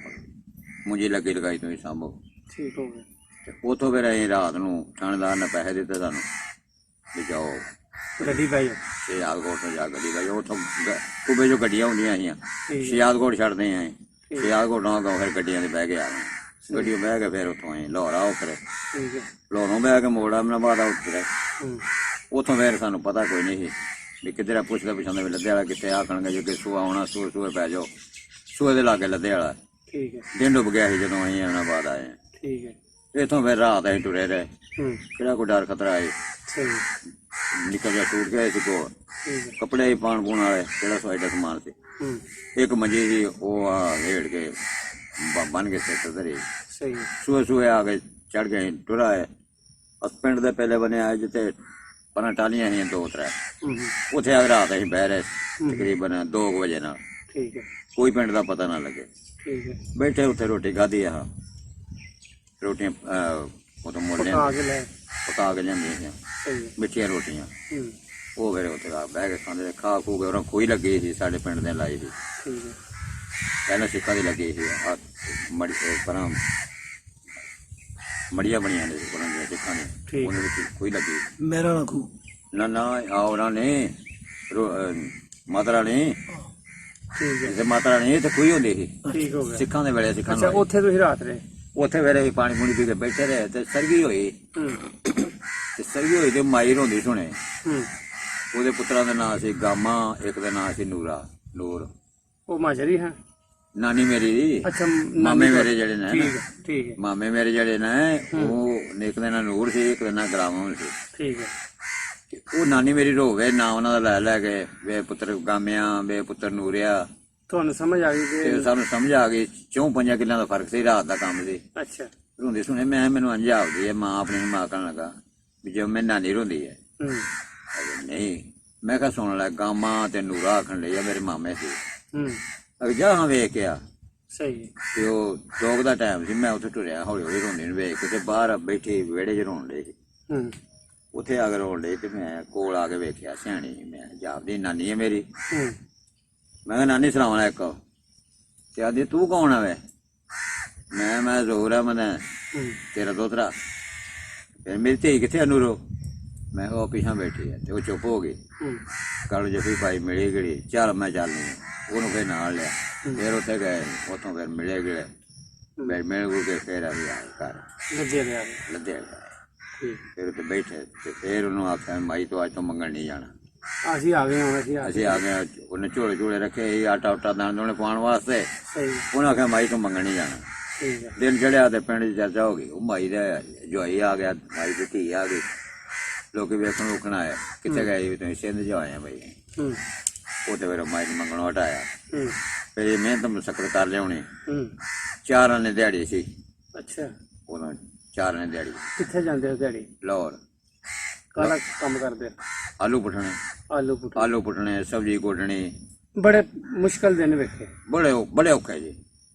ਮੁੰਜੀ ਲੱਗੀ ਲਗਾਈ ਤੁਸੀਂ ਸਾਂਭੋ। ਠੀਕ ਹੋ ਗਿਆ। ਤੇ ਉੱਥੋਂ ਫਿਰ ਅਸੀਂ ਰਾਤ ਨੂੰ ਥਾਣੇਦਾਰ ਨੇ ਪੈਸੇ ਦਿੱਤੇ ਸਾਨੂੰ ਵੀ ਜਾਓ ਗੱਡੀ ਪੈ ਜਾਓ। ਸ਼ਿਆਦਕੋਟ ਤੋਂ ਜਾ ਗੱਡੀ ਦਾ ਉੱਥੋਂ ਕੁੱਬੇ ਚੋਂ ਗੱਡੀਆਂ ਹੁੰਦੀਆਂ ਸੀਆਂ, ਠੀਕ ਹੈ। ਸ਼ਿਆਦਕੋਟ ਛੱਡਦੇ ਆਂ। ਸਿਆਲਕੋਟੋਂ ਗਾਉਂ ਫਿਰ ਗੱਡੀਆਂ 'ਤੇ ਬਹਿ ਕੇ ਆ ਗਏ। ਗੱਡੀਆਂ ਬਹਿ ਕੇ ਫਿਰ ਉੱਥੋਂ ਆਏ ਲਾਹੌਰਾ ਉਤਰੇ, ਠੀਕ ਹੈ। ਲਾਹੌਰੋਂ ਬਹਿ ਕੇ ਮੋੜ ਅਹਿਮਦਾਬਾਦ ਉਤਰੇ। ਹੂੰ ਉੱਥੋਂ ਫਿਰ ਸਾਨੂੰ ਪਤਾ ਕੋਈ ਨਹੀਂ ਸੀ ਵੀ ਕਿੱਧਰ ਆ, ਪੁੱਛਦਾ ਪੁੱਛਾਂਦਾ ਵੀ ਲੱਦੇ ਵਾਲਾ ਕਿੱਥੇ, ਆਖਣਗੇ ਜੇ ਕਿ ਸੂਆ ਆਉਣਾ, ਸੂਏ ਪੈ ਜਾਓ। ਸੂਏ ਦੇ ਲਾਗੇ ਲੱਦੇ ਵਾਲਾ ਠੀਕ ਹੈ। ਦਿਨ ਡੁੱਬ ਗਿਆ ਸੀ ਜਦੋਂ ਅਸੀਂ ਅਹਿਮਦਾਬਾਦ ਆਏ। ਠੀਕ ਹੈ। ਇੱਥੋਂ ਫਿਰ ਰਾਤ ਅਸੀਂ ਟੁਰੇ ਰਹੇ। ਹੂੰ ਕਿਹੜਾ ਕੋਈ ਡਰ ਖਤਰਾ ਆਏ, ਸਹੀ। ਨਿਕਲ ਗਿਆ ਟੂਟ ਗਿਆ ਸੀ ਕੋ ਠੀਕ ਹੈ। ਕੱਪੜੇ ਸੀ ਪਾਣ ਪੂਣ ਵਾਲੇ, ਕਿਹੜਾ ਸਵਾਈ ਦਾ ਸਮਾਨ ਸੀ। ਹੂੰ ਇੱਕ ਮੰਜੀ ਸੀ ਉਹ ਆ ਢੇੜ ਕੇ ਬਣ ਕੇ ਸਿੱਟ ਧਰੇ। ਸਹੀ ਹੈ। ਸੂਏ ਸੂਏ ਆ ਕੇ ਚੜ ਗਏ ਟੁਰਾ ਹੈ। ਅਸ ਪਿੰਡ ਦੇ ਪਹਿਲੇ ਬਣੇ ਆਏ ਜਿੱਥੇ ਪਰਾਂ ਟਾਲੀਆਂ ਸੀ 2-3, ਹੂੰ ਉੱਥੇ ਆ ਕੇ ਰਾਤ ਅਸੀਂ ਬਹਿ ਰਹੇ ਤਕਰੀਬਨ 2 ਵਜੇ ਨਾਲ। ਠੀਕ ਹੈ। ਕੋਈ ਪਿੰਡ ਦਾ ਪਤਾ ਨਾ ਲੱਗੇ। ਠੀਕ ਹੈ। ਬੈਠੇ ਉੱਥੇ ਰੋਟੀ ਖਾਧੀ ਆ, ਰੋਟੀਆਂ ਉਦੋਂ ਮੁੱਲ ਪਕਾ ਕੇ ਲੈ। ਪਕਾ ਕੇ ਲਿਆਂਦੀਆਂ ਸੀ ਸਹੀ ਹੈ। ਮਿੱਠੀਆਂ ਰੋਟੀਆਂ। ਹੂੰ ਉਹ ਫਿਰ ਉੱਥੇ ਆ ਬਹਿ ਕੇ ਖਾਂਦੇ, ਖਾ ਖੂ ਕੇ ਉਹਨਾਂ ਖੋਈ ਲੱਗੀ ਸੀ ਸਾਡੇ ਪਿੰਡ ਦੇ ਲਾਈ ਸੀ, ਠੀਕ ਹੈ। ਪਹਿਲਾਂ ਸਿੱਖਾਂ ਦੀ ਲੱਗੀ ਸੀ। ਆ ਮੜੀ ਪਰਾਂ ਮੜੀਆਂ ਬਣੀਆਂ ਨੇ ਪਰਾਂ ਦੀਆਂ ਸਿੱਖਾਂ ਦੀਆਂ, ਠੀਕ। ਉਹਦੇ ਵਿੱਚ ਖੋਈ ਲੱਗੀ। ਮੇਰਾ ਨਾ ਖੂ ਨਾ ਨਾ ਆ ਉਹਨਾਂ ਨੇ ਮਾਤਾ ਰਾਣੀ, ਠੀਕ ਹੈ। ਜਿੱਥੇ ਮਾਤਾ ਰਾਣੀ ਇੱਥੇ ਖੂਹੀ ਹੁੰਦੀ ਸੀ ਠੀਕ ਹੋ ਗਿਆ। ਸਿੱਖਾਂ ਦੇ ਵੇਲੇ। ਸਿੱਖਾਂ ਅੱਛਾ ਨੂੰ ਉੱਥੇ ਤੁਸੀਂ ਰਾਤ ਰਹੇ। ਉੱਥੇ ਵੇਲੇ ਵੀ ਪਾਣੀ ਪੂਣੀ ਪੀ ਕੇ ਬੈਠੇ ਰਹੇ ਤੇ ਸਰਗੀ ਹੋਈ। ਹੂੰ ਤੇ ਸਰਗੀ ਹੋਈ ਤੇ ਮਾਈ ਰੋਂਦੀ ਸੁਣੇ। ਹੂੰ ਉਹਦੇ ਪੁੱਤਰਾਂ ਦਾ ਨਾਂ ਸੀ ਗਾਮਾ, ਇੱਕ ਦਾ ਨਾਂ ਸੀ ਨੂਰ। ਉਹ ਮਾਜਰੀ ਹੈ। ਨਾਨੀ ਮੇਰੀ ਦੀ, ਅੱਛਾ ਮਾਮੇ ਮੇਰੇ ਜਿਹੜੇ ਨੇ ਠੀਕ ਨਾ, ਹੈ। ਠੀਕ ਹੈ। ਮਾਮੇ ਮੇਰੇ ਜਿਹੜੇ ਨੇ ਉਹ ਇੱਕ ਦਾ ਨਾਂ ਨੂਰ ਸੀ, ਇੱਕ ਦਾ ਨਾਂ ਗਰਾਮਾ ਸੀ। ਠੀਕ ਹੈ। ਤੇ ਉਹ ਨਾਨੀ ਮੇਰੀ ਰੋਵੇ ਨਾ ਉਹਨਾਂ ਦਾ ਲੈ ਲੈ ਕੇ ਵੇ ਪੁੱਤਰ ਗਾਮਿਆਂ, ਵੇ ਪੁੱਤਰ ਨੂਰਿਆ। ਤੁਹਾਨੂੰ ਸਮਝ ਆ ਗਈ ਤੇ ਕਿ ਸਾਨੂੰ ਸਮਝ ਆ ਗਈ 4-5 ਕਿੱਲਿਆਂ ਦਾ ਫਰਕ ਸੀ, ਰਾਤ ਦਾ ਕੰਮ ਸੀ। ਅੱਛਾ। ਰੋਂਦੀ ਸੁਣੇ ਮੈਨੂੰ ਅੰਜਾਵਦੀ ਹੈ ਮਾਂ ਆਪਣੀ ਨੂੰ ਮਾਂ ਕਰਨ ਲੱਗਾ ਵੀ ਜੇ ਮੈਂ ਨਾਨੀ ਰੋਂਦੀ ਹੈ। ਹੂੰ ਅਜੇ ਨਹੀਂ, ਮੈਂ ਕਿਹਾ ਸੁਣ ਲੈ ਗਾਮਾ ਤੇ ਨੂਰਾ ਆਖਣ ਲਈ ਆ ਮੇਰੇ ਮਾਮੇ ਸੀ। ਹੂੰ ਅਗੇ ਜਾ ਹਾਂ ਵੇਖ ਕੇ ਆ। ਸਹੀ ਹੈ। ਤੇ ਉਹ ਦੋਗ ਦਾ ਟਾਈਮ ਸੀ, ਮੈਂ ਉੱਥੇ ਟੁਰਿਆ ਹੌਲੀ ਹੌਲੀ ਰੋਂਦੀ ਨੂੰ ਵੇਖ ਕੇ ਤੇ ਬਾਹਰ ਬੈਠੀ ਵਿਹੜੇ 'ਚ ਰੋਣ ਲਈ। ਹੂੰ ਉੱਥੇ ਆ ਕੇ ਰੋਣ ਲਈ ਤੇ ਮੈਂ ਕੋਲ ਆ ਕੇ ਵੇਖਿਆ, ਸਿਆਣੀ ਮੈਂ ਜਾਪਦੀ ਨਾਨੀ ਹੈ ਮੇਰੀ। ਹੂੰ ਮੈਂ ਕਿਹਾ ਨਾਨੀ ਸਲਾਮ ਅਲੈਕੁਮ। ਤੇ ਆਦੀ ਤੂੰ ਕੌਣ ਆ ਵੇ? ਮੈਂ ਜ਼ੋਰ ਆ ਮੈਂ ਹੂੰ ਤੇਰਾ ਦੋਤਰਾ। ਫਿਰ ਮੇਰੀ ਧੀ ਕਿੱਥੇ ਨੂਰੋ? ਮੈਂ ਕਿਹਾ ਉਹ ਪਿਛਾਂ ਬੈਠੀ ਹੈ। ਤੇ ਉਹ ਚੁੱਪ ਹੋ ਗਈ। ਹੂੰ ਕੱਲ ਜਫੀ ਭਾਈ ਮਿਲੀ ਗੜੀ, ਚੱਲ ਮੈਂ ਚੱਲਨੀ ਉਹਨੂੰ ਫਿਰ ਨਾਲ ਲਿਆ। ਫਿਰ ਉੱਥੇ ਗਏ, ਉੱਥੋਂ ਫਿਰ ਮਿਲੇ ਗਏ, ਫਿਰ ਮਿਲ ਗੁਲ ਕੇ ਫਿਰ ਆ ਗਿਆ ਘਰ ਲੱਗੇ ਰਿਹਾ। ਲੱਦਿਆ। ਠੀਕ। ਫਿਰ ਉੱਥੇ ਬੈਠੇ ਤੇ ਫਿਰ ਉਹਨੂੰ ਆਖਿਆ ਮਾਈ ਤੋਂ ਅੱਜ ਤੋਂ ਮੰਗਣ ਨਹੀਂ ਜਾਣਾ। ਅਸੀਂ ਆ ਗਏ ਹਾਂ। ਅਸੀਂ ਆ ਗਏ। ਉਹਨੇ ਝੋਲੇ ਝੋਲੇ ਰੱਖੇ ਸੀ ਆਟਾ ਉਟਾ ਦਾਣੇ ਦੋਣੇ ਪਾਉਣ ਵਾਸਤੇ। ਸਹੀ। ਉਹਨੇ ਆਖਿਆ ਮਾਈ ਤੋਂ ਮੰਗਣ ਨਹੀਂ ਜਾਣਾ। ਠੀਕ ਹੈ। ਦਿਨ ਚੜਿਆ ਤੇ ਪਿੰਡ 'ਚ ਚਰਚਾ ਹੋ ਗਈ। ਉਹ ਮਾਈ ਦਾ ਜਵਾਈ ਆ ਗਿਆ, ਮਾਈ ਦੀ ਧੀ ਆ ਗਈ। ਲੋਕੀ ਵੇਖਣ ਰੁਕਣ ਆਏ, ਕਿੱਥੇ ਗਏ ਵੀ ਤੁਸੀਂ? ਸਿੰਧ 'ਚ ਆਏ ਆ ਬਈ। ਹੂੰ ਉਹ ਤੇ ਫਿਰ ਮਾਈ ਨੂੰ ਮੰਗਣੋਂ ਹਟਾਇਆ। ਹੂੰ ਫਿਰ ਇਹ ਮਿਹਨਤ ਮੁਸ਼ੱਕਤ ਕਰ ਲਿਆਉਣੀ। ਹੂੰ 4 ਆਨੇ ਦਿਹਾੜੀ ਸੀ ਅੱਛਾ। ਉਦੋਂ, 4 ਆਨੇ ਦਿਹਾੜੀ। ਕਿੱਥੇ ਜਾਂਦੇ ਹੋ ਦਿਹਾੜੀ? ਲਾਹੌਰ। ਕਾਹਦਾ ਕੰਮ ਕਰਦੇ? ਆਲੂ ਪੁੱਟਣੇ, ਆਲੂ ਪੁੱਟਣੇ, ਸਬਜ਼ੀ ਕੁੱਟਣੀ। ਬੜੇ ਮੁਸ਼ਕਲ ਦਿਨ ਵੇਖੇ। ਬੜੇ ਔਖੇ ਜੀ।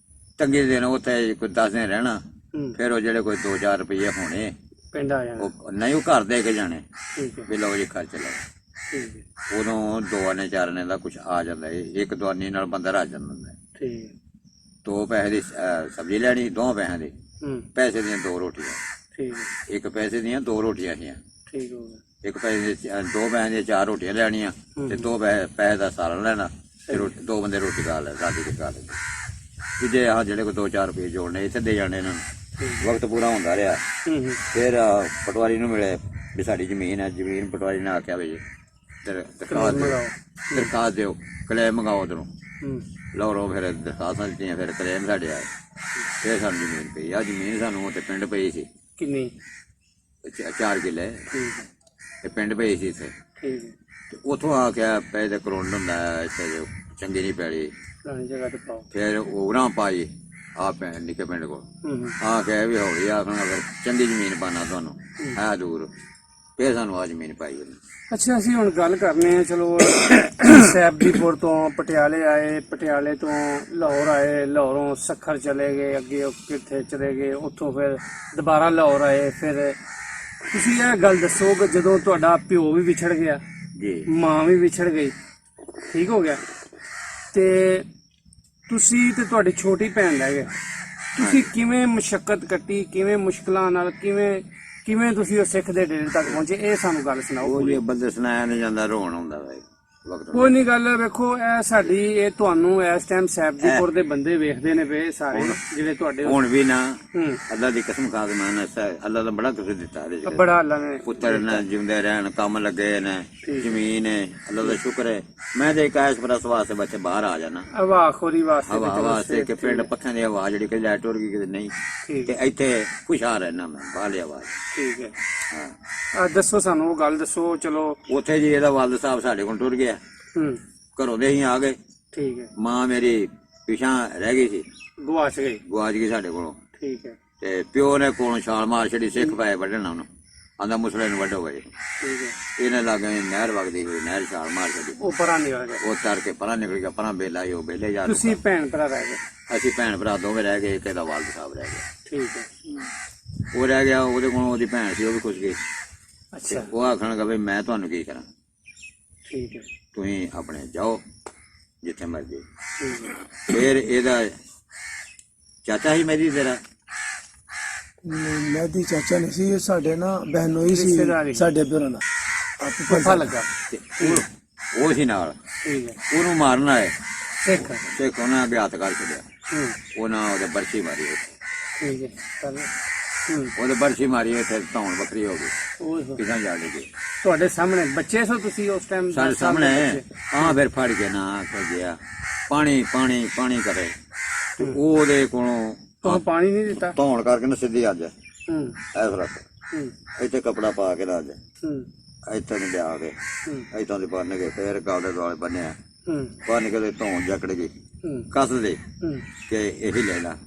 ਚੰਗੇ ਦਿਨ ਉੱਥੇ ਕੋਈ 10 ਦਿਨ ਰਹਿਣਾ। ਹੂੰ ਫਿਰ ਉਹ ਜਿਹੜੇ ਕੋਈ 2-4 ਰੁਪਏ ਹੋਣੇ ਪਿੰਡ ਆ ਜਾਣਾ। ਉਹ ਨਹੀਂ, ਉਹ ਘਰ ਦੇ ਕੇ ਜਾਣੇ ਠੀਕ ਹੈ। ਵੀ ਲਓ ਜੀ ਖਰਚ ਲਓ। ਠੀਕ ਹੈ। ਉਦੋਂ 2 ਆਨੇ 4 ਆਨੇ ਦਾ ਕੁਛ ਆ ਜਾਂਦਾ ਹੈ। ਇੱਕ ਦੁਆਨੀ ਨਾਲ ਬੰਦਾ ਰੱਜ ਜਾਂਦਾ ਹੈ। ਠੀਕ ਹੈ। 2 ਪੈਸੇ ਦੀ ਸਬਜ਼ੀ ਲੈਣੀ, 2 ਪੈਸਿਆਂ ਦੀ, ਹੂੰ ਪੈਸੇ ਦੀਆਂ 2 ਰੋਟੀਆਂ। ਠੀਕ ਹੈ। 1 ਪੈਸੇ ਦੀਆਂ 2 ਰੋਟੀਆਂ ਸੀਆਂ। ਠੀਕ ਹੋ ਗਿਆ। 1 ਪੈਸੇ ਦੀ 2 ਪੈਸਿਆਂ ਦੀਆਂ 4 ਰੋਟੀਆਂ ਲੈਣੀਆਂ ਤੇ 2 ਪੈਸੇ ਦਾ ਸਾਲਨ ਲੈਣਾ ਤੇ 2 ਬੰਦੇ ਰੋਟੀ ਖਾ ਲੈ, ਰਾਤੀ ਦੀ ਖਾ ਲੈਂਦੇ। ਕਿ ਜੇ ਆਹ ਜਿਹੜੇ ਕੋਈ 2-4 ਰੁਪਏ ਜੋੜਨੇ ਇੱਥੇ ਦੇ ਜਾਣੇ ਇਹਨਾਂ ਨੂੰ। ਵਕਤ ਪੂਰਾ ਹੁੰਦਾ ਰਿਹਾ। ਹੂੰ ਫਿਰ ਪਟਵਾਰੀ ਨੂੰ ਮਿਲੇ ਵੀ ਸਾਡੀ ਜ਼ਮੀਨ ਹੈ। ਜ਼ਮੀਨ ਪਟਵਾਰੀ ਨੇ ਆਖਿਆ ਵੀ ਦਰਖਾਸਤ ਦਿਓ, ਕਲੇਮ ਮੰਗਾਓ ਉੱਧਰੋਂ। ਹੂੰ ਲਾਹੌਰੋਂ ਫਿਰ ਦਰਖਾਸਤਾਂ ਦਿੱਤੀਆਂ, ਫਿਰ ਕਲੇਮ ਸਾਡੇ ਆਏ। ਫਿਰ ਸਾਨੂੰ ਜ਼ਮੀਨ ਪਈ। ਆਹ ਜ਼ਮੀਨ ਸਾਨੂੰ ਉੱਥੇ ਪਿੰਡ ਪਈ ਸੀ, ਕਿੰਨੀ? 4 ਕਿੱਲੇ ਠੀਕ ਹੈ। ਤੇ ਪਿੰਡ ਪਈ ਸੀ ਇੱਥੇ। ਠੀਕ ਹੈ। ਤੇ ਉੱਥੋਂ ਆ ਕੇ ਪੈ ਦੇ ਕਰੋਂਡ ਹੁੰਦਾ ਇੱਥੇ ਜੋ ਚੰਗੀ ਨਹੀਂ ਪੈਲੀ। ਪੁਰਾਣੀ ਜਗ੍ਹਾ ਤੇ ਪਾਓ। ਫਿਰ ਉਹਨਾਂ ਪਾਈ ਆ ਪਿੰਡ ਨਿੱਕੇ ਪਿੰਡ ਕੋਲ ਹੂੰ ਆ ਕੇ ਵੀ ਹੌਲੀ ਆਖਣਾ ਫਿਰ ਚੰਗੀ ਜ਼ਮੀਨ ਪਾਣਾ ਤੁਹਾਨੂੰ ਹੈ ਦੂਰ। ਫਿਰ ਸਾਨੂੰ ਆ ਜ਼ਮੀਨ ਪਾਈ ਉਹਨੇ। ਅੱਛਾ, ਅਸੀਂ ਹੁਣ ਗੱਲ ਕਰਨੇ ਆ। ਚਲੋ ਸੈਬਦੀਪੁਰ ਤੋਂ ਪਟਿਆਲੇ ਆਏ, ਪਟਿਆਲੇ ਤੋਂ ਲਾਹੌਰ ਆਏ, ਲਾਹੌਰੋਂ ਸੱਖਰ ਚਲੇ ਗਏ, ਅੱਗੇ ਉਹ ਕਿੱਥੇ ਚਲੇ ਗਏ, ਉੱਥੋਂ ਫਿਰ ਦੁਬਾਰਾ ਲਾਹੌਰ ਆਏ। ਫਿਰ ਤੁਸੀਂ ਇਹ ਗੱਲ ਦੱਸੋ ਕਿ ਜਦੋਂ ਤੁਹਾਡਾ ਪਿਓ ਵੀ ਵਿਛੜ ਗਿਆ, ਜੀ ਮਾਂ ਵੀ ਵਿਛੜ ਗਈ, ਠੀਕ ਹੋ ਗਿਆ, ਤੇ ਤੁਸੀਂ ਤੇ ਤੁਹਾਡੀ ਛੋਟੀ ਭੈਣ ਰਹਿ ਗਏ, ਤੁਸੀਂ ਕਿਵੇਂ ਮੁਸ਼ੱਕਤ ਕੱਟੀ, ਕਿਵੇਂ ਮੁਸ਼ਕਲਾਂ ਨਾਲ, ਕਿਵੇਂ ਤੁਸੀਂ ਉਹ ਸਿੱਖ ਦੇ ਡੇਰੇ ਤੱਕ ਪਹੁੰਚੇ? ਇਹ ਸਾਨੂੰ ਗੱਲ ਸੁਣਾਓ। ਉਹ ਜੇ ਬੰਦੇ ਸੁਣਾਇਆ ਨਹੀਂ ਜਾਂਦਾ, ਰੋਣ ਆਉਂਦਾ ਵਾ। ਵਕਤ ਕੋਈ ਨਹੀਂ ਗੱਲ ਵੇਖੋ ਇਹ ਸਾਡੀ ਇਹ ਤੁਹਾਨੂੰ ਇਸ ਟਾਈਮ ਸੈਬਦੀਪੁਰ ਦੇ ਬੰਦੇ ਵੇਖਦੇ ਨੇ ਪਏ ਸਾਰੇ ਜਿਹੜੇ ਤੁਹਾਡੇ ਹੁਣ ਵੀ ਨਾ ਹੂੰ ਅੱਲਾ ਦੀ ਕਸਮ ਖਾ ਕੇ ਮੈਂ ਨਸਾ ਅੱਲਾ ਦਾ ਬੜਾ ਕੁਝ ਦਿੱਤਾ ਇਹਦੇ ਚ। ਬੜਾ ਅੱਲਾ ਨੇ ਪੁੱਤਰ ਨੇ ਜਿਉਂਦੇ ਰਹਿਣ, ਕੰਮ ਲੱਗੇ ਨੇ, ਜ਼ਮੀਨ ਹੈ, ਅੱਲਾ ਦਾ ਸ਼ੁਕਰ ਹੈ। ਮੈਂ ਤੇ ਇੱਕ ਐਸ ਪ੍ਰਸ ਵਾਸਤੇ ਬੱਚੇ ਬਾਹਰ ਆ ਜਾਣਾ, ਹਵਾ ਖੋਰੀ ਵਾਸਤੇ ਹਵਾ ਵਾਸਤੇ ਕਿ ਪਿੰਡ ਪੱਖਿਆਂ ਦੀ ਹਵਾ ਜਿਹੜੀ ਕਿ ਲੈ ਟੁਰ ਗਈ ਕਿਤੇ ਨਹੀਂ, ਠੀਕ ਤੇ ਇੱਥੇ ਖੁਸ਼ਹਾਲ ਰਹਿਣਾ ਮੈਂ ਬਾਹਲੀ ਆਵਾਜ਼। ਠੀਕ ਹੈ ਹਾਂ ਦੱਸੋ ਸਾਨੂੰ ਉਹ ਗੱਲ ਦੱਸੋ ਚਲੋ ਉੱਥੇ ਜੀ ਇਹਦਾ ਵਾਲਦ ਸਾਹਿਬ ਸਾਡੇ ਕੋਲ ਟੁਰ ਗਿਆ, ਹੂੰ ਘਰੋਂ ਦੇ ਅਸੀਂ ਆ ਗਏ। ਠੀਕ ਹੈ ਮਾਂ ਮੇਰੀ ਪਿਛਾਂ ਰਹਿ ਗਈ ਸੀ, ਗੁਆਚ ਗਈ ਗਵਾਚ ਗਈ ਸਾਡੇ ਕੋਲੋਂ। ਠੀਕ ਹੈ ਤੇ ਪਿਓ ਨੇ ਕੋਲੋਂ ਛਾਲ ਮਾਰ ਛੜੀ, ਸਿੱਖ ਪਏ ਵੱਢਣਾ ਉਹਨੂੰ, ਆਂਦਾ ਮੁਸਲੇ ਨੂੰ ਵੱਢੋ ਗਏ। ਠੀਕ ਹੈ ਇਹਨੇ ਲਾਗੇ ਨਹਿਰ ਵਗਦੀ ਹੋਈ, ਨਹਿਰ ਛਾਲ ਮਾਰ ਛੜੀ, ਉਹ ਪਰਾਂ ਨਿਕਲ ਗਿਆ ਉਹ ਤਰ ਕੇ ਪਰਾਂ ਨਿਕਲ ਗਿਆ, ਪਰਾਂ ਬੇਲਾ ਹੀ ਉਹ ਬੇਲੇ ਜਾ ਤੁਸੀਂ ਭੈਣ ਭਰਾ ਰਹਿ ਗਏ ਅਸੀਂ ਭੈਣ ਭਰਾ ਦੋਵੇਂ ਰਹਿ ਗਏ, ਇੱਕ ਇਹਦਾ ਵਾਲਦ ਸਾਹਿਬ ਰਹਿ ਗਿਆ। ਠੀਕ ਹੈ ਉਹ ਰਹਿ ਗਿਆ, ਉਹਦੇ ਕੋਲ ਉਹਦੀ ਭੈਣ ਸੀ, ਉਹ ਵੀ ਖੁਸ਼ ਗਈ। ਅੱਛਾ ਉਹ ਆਖਣ ਲੱਗਾ ਵੀ ਮੈਂ ਤੁਹਾਨੂੰ ਕੀ ਕਰਾਂ, ਠੀਕ ਹੈ ਤੁਸੀਂ ਆਪਣੇ ਜਾਓ ਜਿੱਥੇ ਮਰਜੀ। ਠੀਕ ਹੈ ਫਿਰ ਇਹਦਾ ਚਾਚਾ ਹੀ ਮੇਰੀ ਤੇਰਾ ਮੈਂ ਦੀ ਚਾਚਾ ਨਹੀਂ ਸੀ, ਇਹ ਸਾਡੇ ਨਾ ਬਹਿਨੋਈ ਰਿਸ਼ਤੇਦਾਰੀ। ਸੀ ਸਾਡੇ ਪਿਓਰਾਂ ਦਾ ਪਤਾ ਲੱਗਾ ਤੇ ਉਹ ਸੀ ਨਾਲ, ਠੀਕ ਹੈ ਉਹਨੂੰ ਮਾਰਨਾ ਹੈ ਸਿੱਖ ਤੇ ਉਹਨਾਂ ਅੱਗੇ ਹੱਥ ਕਰ ਛੱਡਿਆ, ਹੂੰ ਉਹਨਾਂ ਉਹਦੇ ਬਰਛੀ ਮਾਰੀ ਉੱਥੇ, ਠੀਕ ਹੈ ਚੱਲ ਹੂੰ ਉਹਦੇ ਬਰਛੀ ਮਾਰੀ ਉੱਥੇ ਧੌਣ ਵੱਖਰੀ ਹੋ ਗਈ, ਓਏ ਹੋਏ ਕਿਸਾਂ ਜਾ ਗਈ ਤੁਹਾਡੇ ਸਾਹਮਣੇ ਬੱਚੇ ਸੋ ਤੁਸੀਂ ਉਸ ਟਾਈਮ ਸਾਡੇ ਸਾਹਮਣੇ। ਹਾਂ ਫਿਰ ਫੜ ਕੇ ਨਾ ਆਖ ਗਿਆ ਪਾਣੀ ਪਾਣੀ ਪਾਣੀ ਕਰੇ, ਤੇ ਉਹਦੇ ਕੋਲੋਂ ਤੁਹਾਨੂੰ ਪਾਣੀ ਨਹੀਂ ਦਿੱਤਾ ਧੌਣ ਕਰਕੇ ਨਾ ਸਿੱਧੀ ਅੱਜ ਹੂੰ ਐਸ ਰੱਖ ਹੂੰ ਇੱਥੇ ਕੱਪੜਾ ਪਾ ਕੇ ਨਾ ਅੱਜ ਹੂੰ ਇੱਥੇ ਨੂੰ ਲਿਆ ਕੇ ਹੂੰ ਇੱਥੋਂ ਦੇ ਬੰਨ ਕੇ ਫਿਰ ਗਾਉਦੇ ਦੁਆਲੇ ਬੰਨਿਆ, ਹੂੰ ਬੰਨ ਕੇ ਤੇ ਧੌਣ ਜਕੜ ਗਈ, ਹੂੰ ਕੱਸ ਦੇ ਹੂੰ ਕਿ ਇਹੀ ਲੈ ਲਾ,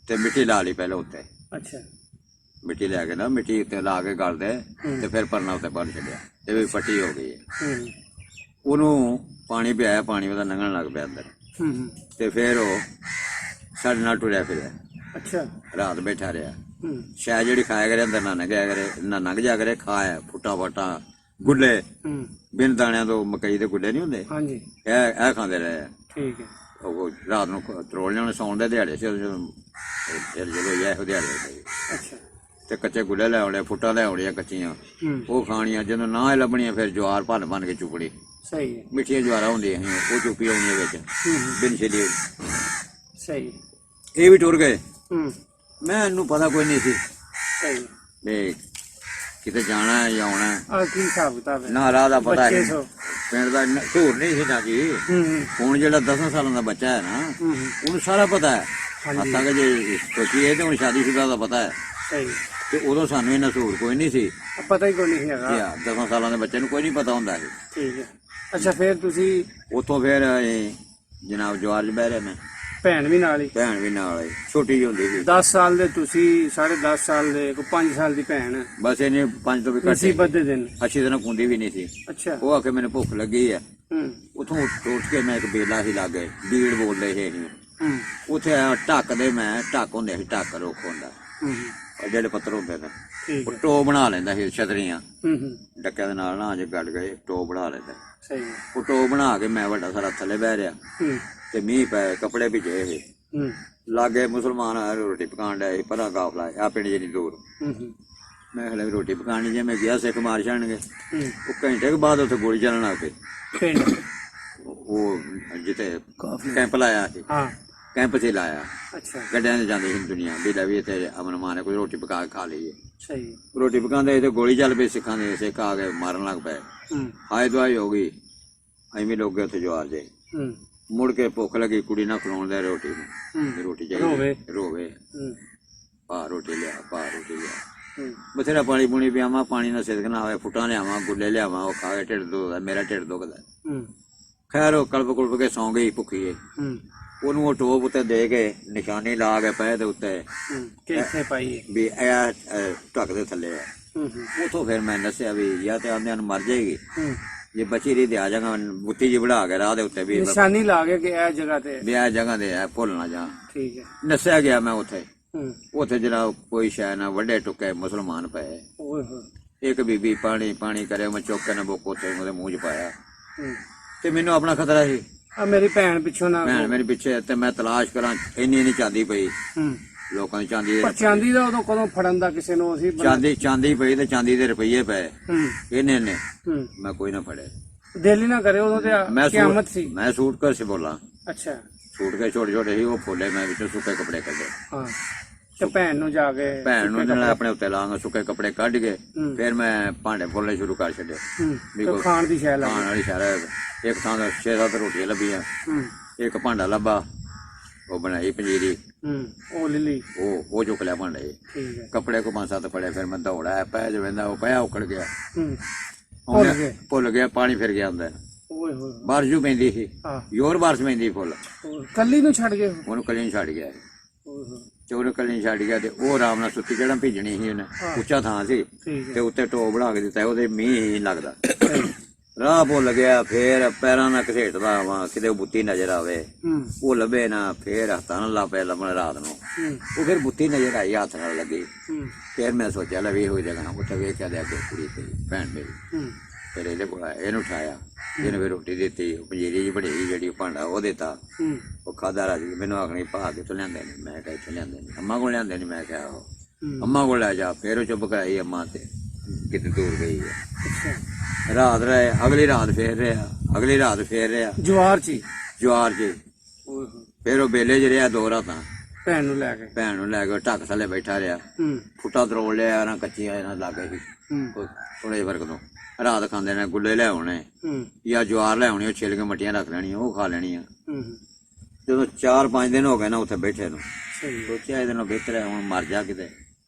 ਤੇ ਮਿੱਟੀ ਲਾ ਲਈ ਪਹਿਲਾਂ ਉੱਤੇ, ਅੱਛਾ ਮਿੱਟੀ ਲੈ ਕੇ ਨਾ ਮਿੱਟੀ ਉੱਤੇ ਲਾ ਕੇ ਗਲ ਦੇ, ਤੇ ਫਿਰ ਪਰਨਾ ਉੱਤੇ ਬੰਨ ਛੱਡਿਆ, ਇਹ ਵੀ ਪੱਟੀ ਹੋ ਗਈ ਹੈ। ਹੂੰ ਉਹਨੂੰ ਪਾਣੀ ਪਿਆਇਆ, ਪਾਣੀ ਉਹਦਾ ਲੰਘਣ ਲੱਗ ਪਿਆ ਅੰਦਰ, ਹੂੰ ਹੂੰ ਤੇ ਫਿਰ ਉਹ ਸਾਡੇ ਨਾਲ ਟੁਰਿਆ ਫਿਰਿਆ, ਅੱਛਾ ਰਾਤ ਬੈਠਾ ਰਿਹਾ। ਹੂੰ ਸ਼ਾਇਦ ਜਿਹੜੀ ਖਾਇਆ ਕਰੇ ਅੰਦਰ ਨਾ ਲੰਘਿਆ ਕਰੇ, ਨਾ ਲੰਘ ਜਾ ਕਰੇ, ਖਾਇਆ ਫੁੱਟਾ ਫਟਾ ਗੁੱਲੇ ਹੂੰ ਬਿਨ ਦਾਣਿਆਂ ਤੋਂ ਮਕਈ ਦੇ ਗੁੱਲੇ ਨਹੀਂ ਹੁੰਦੇ, ਹਾਂਜੀ ਇਹ ਖਾਂਦੇ ਰਹੇ। ਠੀਕ ਹੈ ਉਹ ਰਾਤ ਨੂੰ ਤਰੋਲ ਲਿਆਉਣੇ, ਸੌਣ ਦੇ ਦਿਹਾੜੇ ਸੀ ਜਦੋਂ ਇਹੋ ਦਿਹਾੜੇ ਸੀ। ਅੱਛਾ ਤੇ ਕੱਚੇ ਗੁੱਲੇ ਲੈ ਆਉਣੇ, ਫੁੱਟਾਂ ਲੈ ਆਉਣੀਆਂ ਕੱਚੀਆਂ, ਹੂੰ ਉਹ ਖਾਣੀਆਂ, ਜਦੋਂ ਨਾ ਇਹ ਲੱਭਣੀਆਂ ਫਿਰ ਜਵਾਰ ਭੰਨ ਭੰਨ ਕੇ ਚੁਪੜੀ, ਸਹੀ ਹੈ ਮਿੱਠੀਆਂ ਜਵਾਰਾਂ ਹੁੰਦੀਆਂ ਸੀ, ਉਹ ਚੁੱਪੀ ਆਉਣੀਆਂ ਵਿੱਚ ਹੂੰ ਹੂੰ, ਬਿਨ ਛੇਲੀ। ਸਹੀ ਇਹ ਵੀ ਟੁਰ ਗਏ, ਹੂੰ ਮੈਂ ਇਹਨੂੰ ਪਤਾ ਕੋਈ ਨਹੀਂ ਸੀ ਸਹੀ ਵੀ ਕਿਤੇ ਜਾਣਾ ਹੈ ਜਾਂ ਆਉਣਾ ਹੈ। ਆ ਕੀ ਹਿਸਾਬ ਕਿਤਾਬ ਹੈ ਨਾ ਰਾਹ ਦਾ ਪਤਾ ਬੱਚੇ ਨਹੀਂ, ਸੋ ਪਿੰਡ ਦਾ ਝੂਰ ਨਹੀਂ ਸੀ ਨਾ ਜੀ। ਹੂੰ ਹੂੰ ਹੁਣ ਜਿਹੜਾ 10 ਸਾਲਾਂ ਦਾ ਬੱਚਾ ਹੈ ਨਾ, ਹੂੰ ਹੂੰ, ਉਹਨੂੰ ਸਾਰਾ ਪਤਾ ਹੈ। ਹਾਂਜੀ ਹੱਥਾਂ ਕਿ ਜੇ ਸੋਚੀਏ ਤੇ ਹੁਣ ਸ਼ਾਦੀशुदा ਦਾ ਪਤਾ ਹੈ, ਸਹੀ ਤੇ ਉਦੋਂ ਸਾਨੂੰ ਇਹਨਾਂ ਸਹੂਰ ਕੋਈ ਨਹੀਂ ਸੀ। ਪਤਾ ਹੀ ਕੋਈ ਨਹੀਂ ਹੈਗਾ 10 ਸਾਲਾਂ ਦੇ ਬੱਚੇ ਨੂੰ ਕੋਈ ਨਹੀਂ ਪਤਾ ਹੁੰਦਾ ਸੀ। ਠੀਕ ਹੈ ਅੱਛਾ ਫਿਰ ਤੁਸੀਂ ਉੱਥੋਂ ਫਿਰ ਜਨਾਬ ਜਵਾਰ 'ਚ ਬਹਿ ਰਿਹਾ ਮੈਂ, ਭੈਣ ਵੀ ਨਾਲ ਹੀ ਭੈਣ ਵੀ ਨਾਲ ਹੀ, ਛੋਟੀ ਜਿਹੀ ਹੁੰਦੀ ਸੀ 10 ਸਾਲ ਦੇ ਤੁਸੀਂ 10.5 ਸਾਲ ਦੇ ਕੋਈ 5 ਸਾਲ ਦੀ ਭੈਣ ਬਸ, ਇਹਨੇ 5 ਤੋਂ ਵੀ ਘੱਟ ਮੁਸੀਬਤ ਦੇ ਦਿਨ ਅੱਛੀ ਤਰ੍ਹਾਂ ਕੁੰਦੀ ਵੀ ਨਹੀਂ ਸੀ। ਅੱਛਾ ਉਹ ਆ ਕੇ ਮੈਨੂੰ ਭੁੱਖ ਲੱਗੀ ਹੈ, ਹੂੰ ਉੱਥੋਂ ਉੱਠ ਕੇ ਮੈਂ ਇੱਕ ਬੇਲਾ ਸੀ ਲਾਗੇ, ਬੀੜ ਬੋਲਦੇ ਸੀ ਅਸੀਂ, ਹੂੰ ਉੱਥੇ ਢੱਕ ਦੇ ਮੈਂ ਢੱਕ ਹੁੰਦੇ ਸੀ, ਢੱਕ ਰੁੱਖ ਹੁੰਦਾ, ਹੂੰ ਉਹ ਜਿਹੜੇ ਪੱਤਰ ਹੁੰਦੇ ਨੇ, ਠੀਕ ਉਹ ਹੈ ਟੋ ਬਣਾ ਲੈਂਦਾ ਸੀ, ਛਤਰੀਆਂ ਹੂੰ ਹੂੰ ਡੱਕਿਆਂ ਦੇ ਨਾਲ ਨਾ ਜੇ ਗੱਡ ਗਏ ਟੋ ਬਣਾ ਲੈਂਦਾ। ਸਹੀ ਹੈ ਉਹ ਟੋ ਬਣਾ ਕੇ ਮੈਂ ਵੱਡਾ ਸਾਰਾ ਥੱਲੇ ਬਹਿ ਰਿਹਾ, ਹੂੰ ਤੇ ਮੀਂਹ ਪਏ, ਕੱਪੜੇ ਭਿੱਜੇ ਸੀ, ਹੂੰ ਲਾਗੇ ਮੁਸਲਮਾਨ ਆਏ ਰੋਟੀ ਪਕਾਉਣ ਡਿਆ, ਪਰਾਂ ਕਾਫਲਾ ਆ ਪਿੰਡ ਜਿਹੜੀ ਦੂਰ। ਹੂੰ ਹੂੰ ਮੈਂ ਕਿਹਾ ਵੀ ਰੋਟੀ ਪਕਾਉਣੀ, ਜੇ ਮੈਂ ਗਿਆ ਸਿੱਖ ਮਾਰ ਜਾਣਗੇ। ਹੂੰ ਉਹ ਘੰਟੇ ਕੁ ਬਾਅਦ ਉੱਥੇ ਗੋਲੀ ਚੱਲਣ ਲੱਗ ਪਈ। ਪਿੰਡ ਉਹ ਜਿੱਥੇ ਕੈਂਪ ਲਾਇਆ ਸੀ, ਹਾਂ ਕੈਂਪ 'ਚ ਲਾਇਆ, ਅੱਛਾ ਗੱਡਿਆਂ 'ਚ ਜਾਂਦੀ ਸੀ ਦੁਨੀਆ ਵੀ ਲੈ ਵੀ ਇੱਥੇ ਅਮਨ ਮਾਨ ਨੇ ਕੋਈ ਰੋਟੀ ਪਕਾ ਕੇ ਖਾ ਲਈਏ। ਸਹੀ ਹੈ ਰੋਟੀ ਪਕਾਉਂਦੇ ਤੇ ਗੋਲੀ ਚੱਲ ਪਈ, ਸਿੱਖਾਂ ਦੇ ਸਿੱਖ ਆ ਕੇ ਮਾਰਨ ਲੱਗ ਪਏ, ਹੂੰ ਹਾਏ ਦੁਆਈ ਹੋ ਗਈ, ਐਵੇਂ ਲੋਕ ਗਏ ਉੱਥੇ ਜਵਾਰ ਜੇ। ਹੂੰ ਮੁੜ ਕੇ ਭੁੱਖ ਲੱਗੀ, ਕੁੜੀ ਨਾਲ ਖਲੋਣ ਦੇ ਰੋਟੀ ਨੂੰ, ਹੂੰ ਰੋਟੀ ਰੋਵੇ। ਚਾਹੀਦੀ, ਰੋਵੇ, ਹੂੰ ਪਾ ਰੋਟੀ ਲਿਆ, ਪਾ ਰੋਟੀ ਲਿਆ, ਹੂੰ ਬਥੇਰਾ ਪਾਣੀ ਪੂਣੀ ਪਿਆਵਾਂ, ਪਾਣੀ ਨਾਲ ਸਿਦਕ ਨਾ ਹੋਵੇ, ਫੁੱਟਾਂ ਲਿਆਵਾਂ, ਗੁੱਲੇ ਲਿਆਵਾਂ, ਉਹ ਖਾ ਕੇ ਢਿੱਡ ਦੁਖਦਾ, ਮੇਰਾ ਢਿੱਡ ਦੁਖਦਾ। ਹੂੰ ਖੈਰ ਉਹ ਕਲਪ ਕੁਲਪ ਕੇ ਸੌਂ ਗਈ ਭੁੱਖੀ ਏ। ਹੂੰ ਉਹਨੂੰ ਉਹ ਟੋਪ ਉੱਤੇ ਦੇ ਕੇ ਨਿਸ਼ਾਨੀ ਲਾ ਕੇ ਪਏ ਦੇ ਉੱਤੇ ਹੂੰ ਕਿੱਥੇ ਪਾਈਏ ਵੀ ਇਹ ਢੱਕ ਦੇ ਥੱਲੇ ਆ। ਹੂੰ ਹੂੰ ਉਥੋਂ ਫਿਰ ਮੈਂ ਦੱਸਿਆ ਵੀ ਜਾਂ ਤੇ ਆਂਦਿਆਂ ਨੂੰ ਮਰ ਜਾਏਗੀ, ਹੂੰ ਜੇ ਬਚੀ ਰਹੀ ਤੇ ਆ ਜਾਗਾ, ਬੁੱਤੀ ਜੀ ਬਣਾ ਕੇ ਰਾਹ ਦੇ ਉੱਤੇ ਵੀ ਨਿਸ਼ਾਨੀ ਲਾ ਕੇ ਕਿ ਇਹ ਜਗ੍ਹਾ ਤੇ ਇਹ ਜਗ੍ਹਾ ਦੇ ਆ, ਭੁੱਲ ਨਾ ਜਾ। ਠੀਕ ਹੈ ਨੱਸਿਆ ਗਿਆ ਮੈਂ ਉੱਥੇ, ਹੂੰ ਉੱਥੇ ਜਿਹੜਾ ਕੋਈ ਸ਼ੈ ਨਾ ਵੱਡੇ ਟੁੱਕੇ ਮੁਸਲਮਾਨ ਪਏ, ਓਏ ਹੋਏ ਇੱਕ ਬੀਬੀ ਪਾਣੀ ਪਾਣੀ ਕਰੇ, ਮੈਂ ਚੁੱਕ ਕੇ ਨਾ ਬੋਕ ਉੱਥੇ ਉਹਦੇ ਮੂੰਹ 'ਚ ਪਾਇਆ, ਹੂੰ ਤੇ ਮੈਨੂੰ ਆਪਣਾ ਖਤਰਾ ਸੀ। ਆ ਮੇਰੀ ਭੈਣ ਪਿੱਛੋਂ ਨਾ ਭੈਣ ਮੇਰੇ ਪਿੱਛੇ, ਤੇ ਮੈਂ ਤਲਾਸ਼ ਕਰਾਂ, ਇੰਨੀ ਚਾਂਦੀ ਪਈ, ਹੂੰ ਲੋਕਾਂ ਦੀ ਚਾਂਦੀ ਪਰ ਚਾਂਦੀ ਦਾ ਉਦੋਂ ਕਦੋਂ ਫੜਨ ਦਾ ਕਿਸੇ ਨੂੰ ਅਸੀਂ ਚਾਂਦੀ ਪਈ ਤੇ ਚਾਂਦੀ ਦੇ ਰੁਪਈਏ ਪਏ, ਹੂੰ ਇਹਨੇ ਹੂੰ ਮੈਂ ਕੋਈ ਨਾ ਫੜੇ। ਦਿਲ ਹੀ ਨਾ ਕਰੇ ਉਦੋਂ ਤੇ ਕਿਆਮਤ ਸੀ। ਮੈਂ ਸੂਟ ਕਰ ਸੀ ਬੋਲਾਂ, ਅੱਛਾ ਸੂਟ ਕੇ ਛੋਟੇ ਛੋਟੇ ਸੀ, ਉਹ ਫੋਲੇ ਮੈਂ ਵਿੱਚੋਂ ਸੁੱਕੇ ਕੱਪੜੇ ਕੱਢੇ। ਹਾਂ ਤੇ ਭੈਣ ਨੂੰ ਜਾ ਕੇ ਭੈਣ ਨੂੰ ਨਾਲ ਆਪਣੇ ਉੱਤੇ ਲਾਂਗਾ ਸੁੱਕੇ ਕੱਪੜੇ ਕੱਢ ਕੇ ਹੂੰ। ਫਿਰ ਮੈਂ ਭਾਂਡੇ ਫੋਲਣੇ ਸ਼ੁਰੂ ਕਰ ਛੱਡੇ। ਵੀ ਤੇ ਕੋਈ ਖਾਣ ਦੀ ਸ਼ੈ ਲੱਗ ਖਾਣ ਵਾਲੀ ਸਾਰਾ ਇੱਕ ਥਾਂ ਦਾ 6-7 ਰੋਟੀਆਂ ਲੱਭੀਆਂ, ਹੂੰ ਇੱਕ ਭਾਂਡਾ ਲੱਭਾ, ਉਹ ਬਣਾਈ ਪੰਜੀਰੀ, ਉਹ ਲਿਲੀ ਉਹ ਚੁੱਕ ਲਿਆ ਭਾਂਡੇ। ਠੀਕ ਹੈ। ਕੱਪੜੇ ਕੋ 5-7 ਫੜੇ, ਫਿਰ ਮੈਂ ਦੌੜਾ ਪੈ ਜਵੇਂਦਾ ਉਹ ਪਿਆ ਉਕੜ ਗਿਆ, ਭੁੱਲ ਗਏ। ਭੁੱਲ ਗਿਆ, ਪਾਣੀ ਫਿਰ ਗਿਆ ਹੁੰਦਾ। ਓਏ ਹੋਏ ਬਾਰਿਸ਼ ਜੂ ਪੈਂਦੀ ਸੀ, ਹਾਂ ਜ਼ੋਰ ਬਾਰਿਸ਼ ਪੈਂਦੀ ਫੁੱਲ, ਕੱਲੀ ਨੂੰ ਛੱਡ ਗਏ। ਉਹਨੂੰ ਕੱਲੀ ਨੂੰ ਛੱਡ ਗਿਆ ਓਏ ਹੋਏ ਤੇ ਉਹਨੂੰ ਕੱਲੀ ਨੂੰ ਛੱਡ ਗਿਆ ਤੇ ਉਹ ਆਰਾਮ ਨਾਲ ਸੁੱਤੀ ਜਿਹੜਾ ਭੇਜਣੀ ਸੀ ਉਹਨੇ, ਉੱਚਾ ਥਾਂ ਸੀ ਠੀਕ ਤੇ ਹੈ। ਉੱਤੇ ਟੋਪ ਬਣਾ ਕੇ ਦਿੱਤਾ, ਉਹਦੇ ਮੀਂਹ ਹੀ ਨਹੀਂ ਲੱਗਦਾ। ਰਾਹ ਭੁੱਲ ਗਿਆ, ਫੇਰ ਪੈਰਾਂ ਨਾਲ ਘਸੇਟਦਾ ਆਵਾਂ ਕਿਤੇ ਬੁੱਤੀ ਨਜ਼ਰ ਆਵੇ, ਉਹ ਲੱਭੇ ਨਾ, ਫੇਰ ਹੱਥਾਂ ਨਾਲ ਲਾ ਪਿਆ ਲੱਭਣ ਰਾਤ ਨੂੰ, ਉਹ ਫਿਰ ਬੁੱਤੀ ਨਜ਼ਰ ਆਈ, ਹੱਥ ਨਾਲ ਲੱਗੀ। ਫਿਰ ਮੈਂ ਸੋਚਿਆ ਲੈ ਵੀ ਹੋ ਜਾਣਾ, ਉੱਥੇ ਵੇਖਿਆ ਤੇ ਅੱਗੇ ਕੁੜੀ ਤੇ ਭੈਣ ਮੇਰੀ, ਫਿਰ ਇਹਦੇ ਕੋਲ ਆਇਆ, ਇਹਨੂੰ ਉਠਾਇਆ, ਇਹਨੇ ਫਿਰ ਰੋਟੀ ਦਿੱਤੀ, ਉਹ ਪੰਜੀਰੀ ਜੀ ਬਣੀ ਜਿਹੜੀ ਭਾਂਡਾ ਉਹ ਦਿੱਤਾ, ਉਹ ਖਾਦਾ ਰਾਜੀ। ਮੈਨੂੰ ਆਖਣੀ ਭਾ ਕਿੱਥੋਂ ਲਿਆਂਦੇ ਨੇ, ਮੈਂ ਕਿਹਾ ਇੱਥੋਂ ਲਿਆਂਦੇ ਨੇ, ਅੰਮਾ ਕੋਲ ਲਿਆਂਦੇ ਨੇ, ਮੈਂ ਕਿਹਾ ਉਹ ਅੰਮਾ ਕੋਲ ਲੈ ਜਾ। ਫਿਰ ਉਹ ਚੁੱਪ ਕਰਾਈ ਅੰਮਾ ਤੇ ਕਿਤੇ ਦੂਰ ਗਈ ਹੈ। ਰਾਤ ਰਹੇ, ਅਗਲੀ ਰਾਤ ਫੇਰ ਰਿਹਾ, ਅਗਲੀ ਰਾਤ ਫੇਰ ਰਿਹਾ ਜਵਾਰ ਚ ਜਵਾਰ ਚ। ਫਿਰ ਉਹ ਬੇਲੇ ਚ ਰਿਹਾ 2 ਰਾਤਾਂ, ਭੈਣ ਨੂੰ ਲੈ ਕੇ ਭੈਣ ਨੂੰ ਲੈ ਕੇ ਢੱਕ ਥੱਲੇ ਬੈਠਾ ਰਿਹਾ, ਫੁੱਟਾ ਤਰੋੜ ਲਿਆ ਨਾ, ਕੱਚੀਆਂ ਇਹਨਾਂ ਲੱਗ ਗਈ ਥੋੜੇ ਫਰਕ ਤੋਂ। ਰਾਤ ਖਾਂਦੇ ਨੇ ਗੁੱਲੇ ਲੈ ਆਉਣੇ ਜਾਂ ਜਵਾਰ ਲੈ ਆਉਣੀ, ਉਹ ਛਿਲ ਕੇ ਮੱਟੀਆਂ ਰੱਖ ਲੈਣੀਆਂ, ਉਹ ਖਾ ਲੈਣੀਆਂ। ਜਦੋਂ 4-5 ਦਿਨ ਹੋ ਗਏ ਨਾ ਉੱਥੇ ਬੈਠੇ ਨੂੰ, ਸੋਚਿਆ ਇਹਦੇ ਨਾਲ ਬਿਹਤਰ ਹੈ ਹੁਣ ਮਰ ਜਾ ਕਿਤੇ,